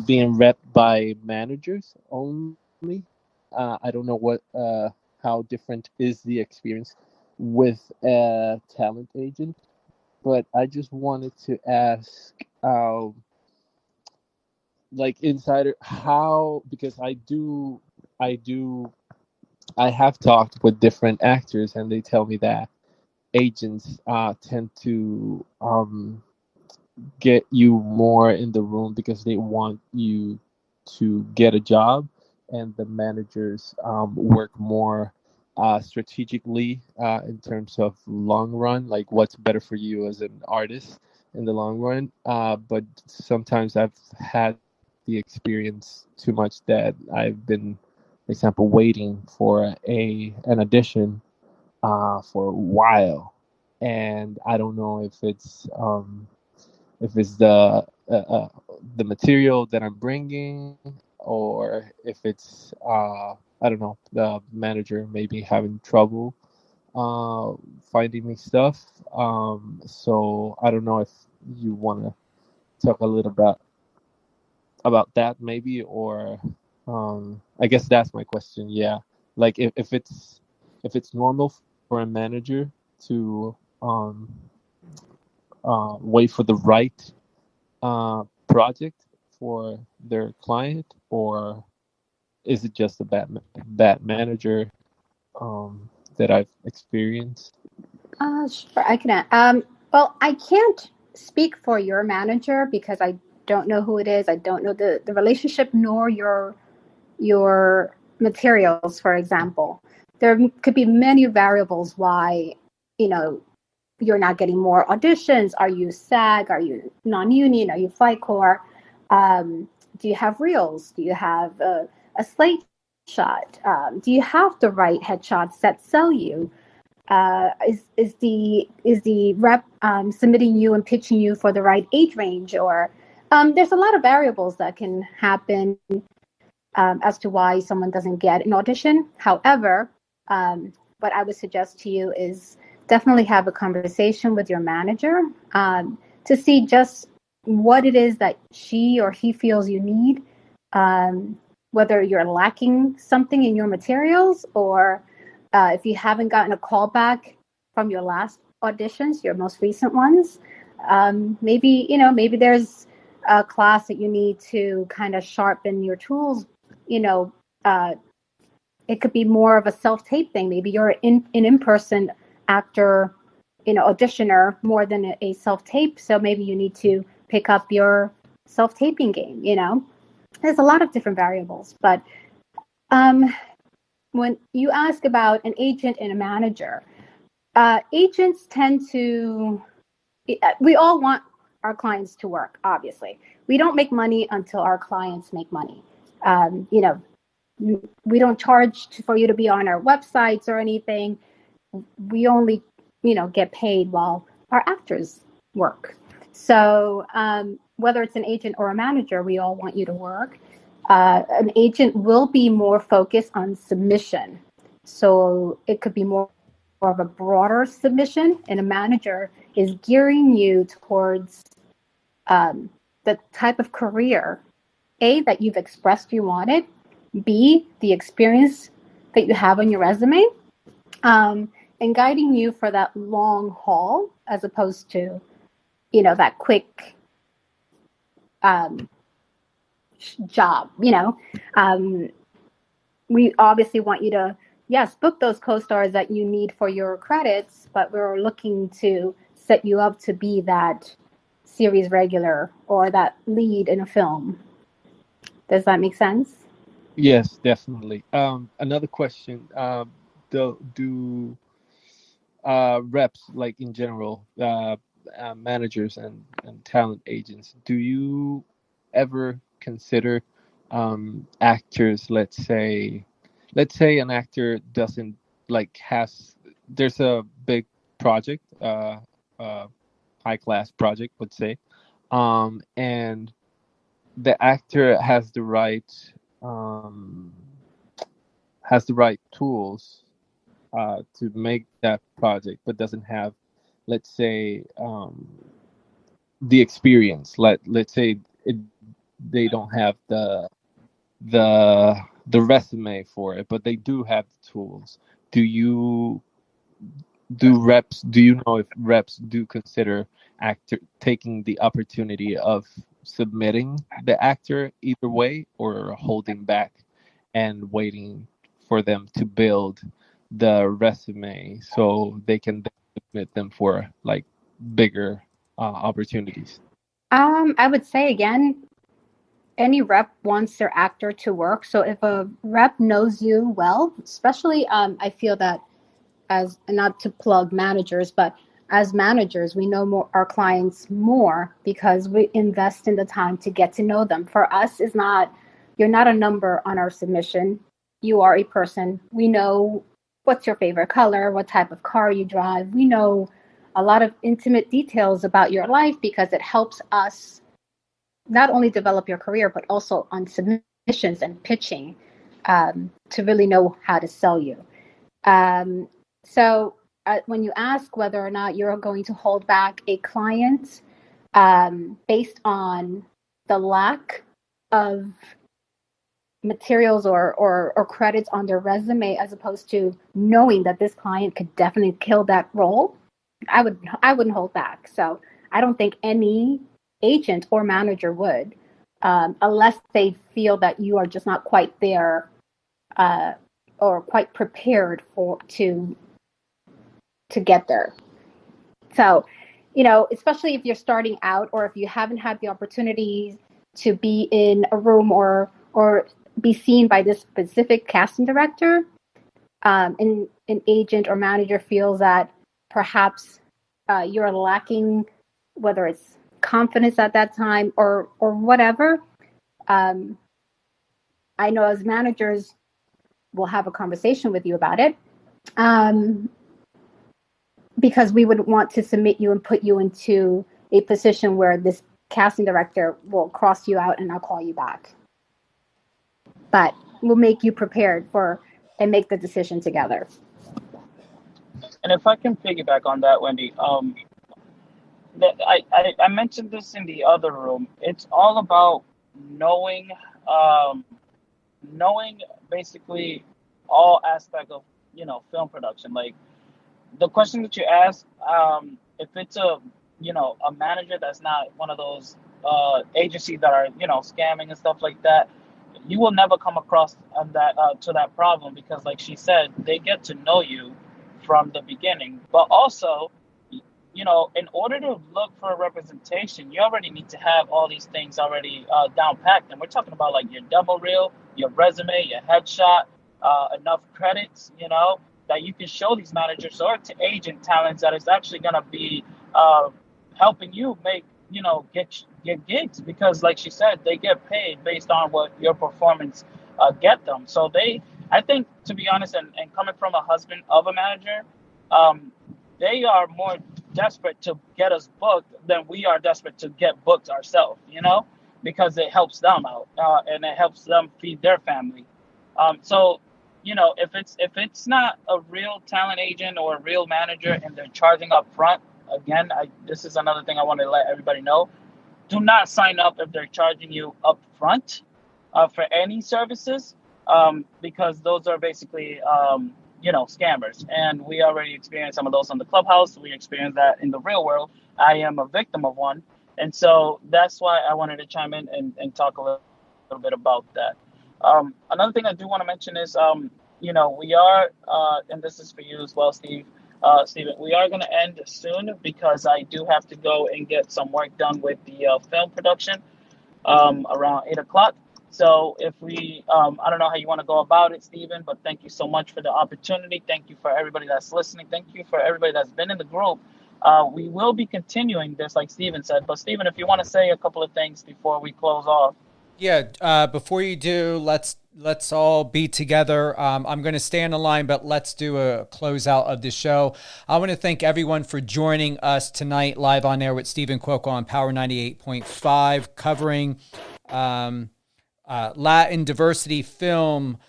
being rep by managers only. I don't know how different is the experience with a talent agent, but I just wanted to ask, like insider, how, because I have talked with different actors and they tell me that agents tend to get you more in the room because they want you to get a job, and the managers work more strategically in terms of long run, like what's better for you as an artist in the long run. But sometimes I've had the experience too much that I've been, for example, waiting for an audition for a while, and I don't know if it's the material that I'm bringing, or if it's I don't know, the manager maybe having trouble finding me stuff. So I don't know if you want to talk a little about that maybe, or I guess that's my question. Yeah, like if it's normal for a manager to wait for the right project for their client, or is it just a bad manager that I've experienced? Sure, I can. Well, I can't speak for your manager because I don't know who it is. I don't know the relationship nor your materials, for example. There could be many variables why, you know, you're not getting more auditions. Are you SAG? Are you non-union? Are you FICOR? Do you have reels? Do you have a slate shot? Do you have the right headshots that sell you? Is the rep submitting you and pitching you for the right age range? Or there's a lot of variables that can happen as to why someone doesn't get an audition. However, what I would suggest to you is definitely have a conversation with your manager to see just what it is that she or he feels you need, whether you're lacking something in your materials, or if you haven't gotten a call back from your last auditions, your most recent ones. Maybe there's a class that you need to kind of sharpen your tools. It could be more of a self-tape thing. Maybe you're an in-person actor, auditioner more than a self-tape. So maybe you need to pick up your self-taping game. There's a lot of different variables. But when you ask about an agent and a manager, agents tend to, we all want our clients to work, obviously. We don't make money until our clients make money. We don't charge for you to be on our websites or anything. We only, get paid while our actors work. So whether it's an agent or a manager, we all want you to work. An agent will be more focused on submission. So it could be more of a broader submission, and a manager is gearing you towards the type of career, A, that you've expressed you wanted, B, the experience that you have on your resume, and guiding you for that long haul as opposed to, that quick job. We obviously want you to, yes, book those co-stars that you need for your credits, but we're looking to set you up to be that series regular or that lead in a film. Does that make sense? Yes, definitely. Another question. Do reps, like in general, managers and talent agents, do you ever consider actors, let's say an actor doesn't like has there's a big project, high class project, let's say, and the actor um, has the right tools to make that project, but doesn't have, let's say, the experience. Let's say they don't have the resume for it, but they do have the tools. Do you do you know if reps do consider actor taking the opportunity of submitting the actor either way, or holding back and waiting for them to build the resume so they can then submit them for like bigger opportunities? I would say again, any rep wants their actor to work. So if a rep knows you well, especially, I feel that, as not to plug managers, but as managers, we know more our clients more because we invest in the time to get to know them. For us, is not you're not a number on our submission. You are a person. We know what's your favorite color, what type of car you drive. We know a lot of intimate details about your life because it helps us not only develop your career, but also on submissions and pitching, to really know how to sell you. So when you ask whether or not you're going to hold back a client based on the lack of materials or credits on their resume, as opposed to knowing that this client could definitely kill that role, I wouldn't hold back. So I don't think any agent or manager would, unless they feel that you are just not quite there, or quite prepared to get there. So, especially if you're starting out, or if you haven't had the opportunity to be in a room or be seen by this specific casting director, and an agent or manager feels that perhaps you're lacking, whether it's confidence at that time or whatever. I know as managers, we'll have a conversation with you about it. Because we would want to submit you and put you into a position where this casting director will cross you out and I'll call you back. But we'll make you prepared for and make the decision together. And if I can piggyback on that, Wendy, I mentioned this in the other room. It's all about knowing, um, knowing basically all aspect of film production. Like the question that you asked, if it's a manager that's not one of those agencies that are scamming and stuff like that, you will never come across on that to that problem, because like she said, they get to know you from the beginning. But also, in order to look for a representation, you already need to have all these things already down packed. And we're talking about like your demo reel, your resume, your headshot, enough credits, that you can show these managers or to agent talents that is actually going to be helping you make, get gigs. Because like she said, they get paid based on what your performance get them. So I think, to be honest, and coming from a husband of a manager, um, they are more desperate to get us booked than we are desperate to get booked ourselves, because it helps them out, and it helps them feed their family. So, if it's not a real talent agent or a real manager and they're charging up front, again, this is another thing I want to let everybody know. Do not sign up if they're charging you up front for any services, because those are basically, scammers. And we already experienced some of those on the clubhouse. We experienced that in the real world. I am a victim of one. And so that's why I wanted to chime in and talk a little bit about that. Another thing I do want to mention is, we are, and this is for you as well, Steven, we are going to end soon because I do have to go and get some work done with the film production around 8 o'clock. So I don't know how you want to go about it, Steven, but thank you so much for the opportunity. Thank you for everybody that's listening. Thank you for everybody that's been in the group. We will be continuing this, like Steven said. But Steven, if you want to say a couple of things before we close off. Yeah, before you do, let's all be together. I'm going to stay on the line, but let's do a closeout of the show. I want to thank everyone for joining us tonight, live on air with Stephen Cuoco on Power 98.5, covering Latin diversity, film,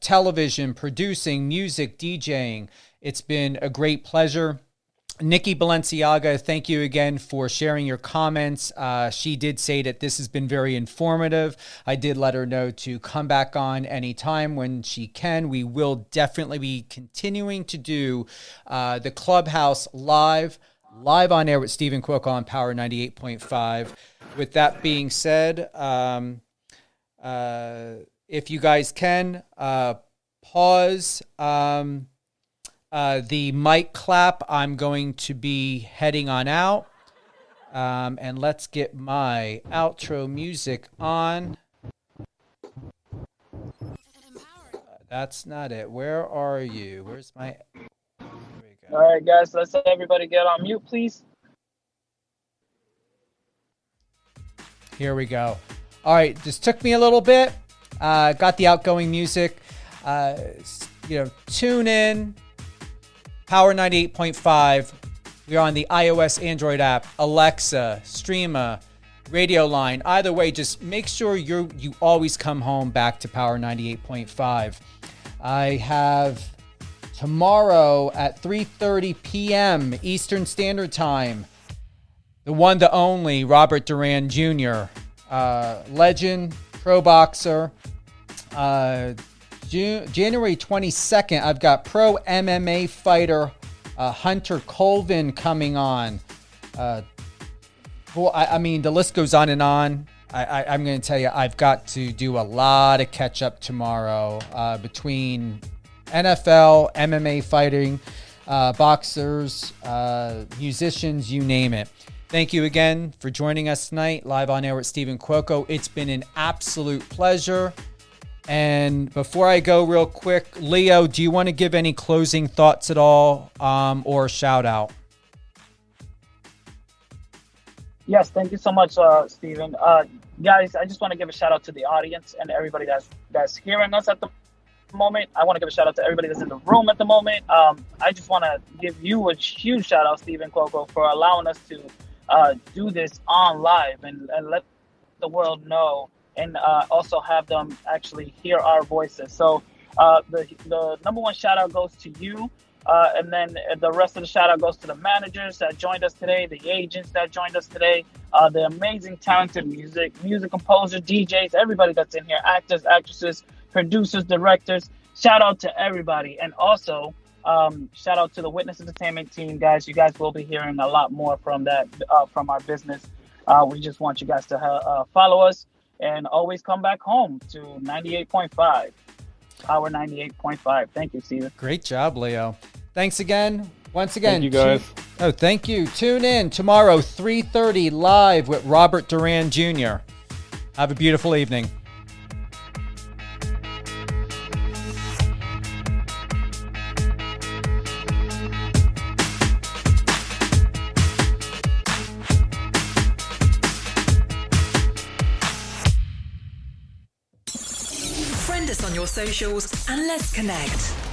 television, producing, music, DJing. It's been a great pleasure. Nikki Balenciaga, thank you again for sharing your comments. She did say that this has been very informative. I did let her know to come back on anytime when she can. We will definitely be continuing to do the Clubhouse live on air with Stephen Cuoco on Power 98.5. With that being said, if you guys can, pause the mic clap. I'm going to be heading on out. And let's get my outro music on. That's not it. Where are you? Where's my... There we go. All right, guys, let's everybody get on mute, please. Here we go. All right, this took me a little bit. Got the outgoing music. Tune in. Power 98.5. We are on the iOS Android app, Alexa, Streama, Radio Line. Either way, just make sure you always come home back to Power 98.5. I have tomorrow at 3:30 p.m. Eastern Standard Time, the one, the only Robert Duran Jr., legend, pro boxer. January 22nd, I've got pro MMA fighter Hunter Colvin coming on. The list goes on and on. I'm going to tell you, I've got to do a lot of catch up tomorrow between NFL, MMA fighting, boxers, musicians, you name it. Thank you again for joining us tonight, live on air with Stephen Cuoco. It's been an absolute pleasure. And before I go real quick, Leo, do you want to give any closing thoughts at all, or shout out? Yes, thank you so much, Stephen. Guys, I just want to give a shout out to the audience and everybody that's hearing us at the moment. I want to give a shout out to everybody that's in the room at the moment. I just want to give you a huge shout out, Stephen Cuoco, for allowing us to do this on live and let the world know, and also have them actually hear our voices. So the number one shout out goes to you. And then the rest of the shout out goes to the managers that joined us today, the agents that joined us today, the amazing, talented music composers, DJs, everybody that's in here, actors, actresses, producers, directors. Shout out to everybody. And also, shout out to the Witness Entertainment team, guys. You guys will be hearing a lot more from that, from our business. We just want you guys to follow us and always come back home to 98.5. Power 98.5. Thank you, Steven. Great job, Leo. Thanks again. Once again. Thank you, guys. Thank you. Tune in tomorrow, 3:30, live with Robert Duran Jr. Have a beautiful evening. your socials and let's connect.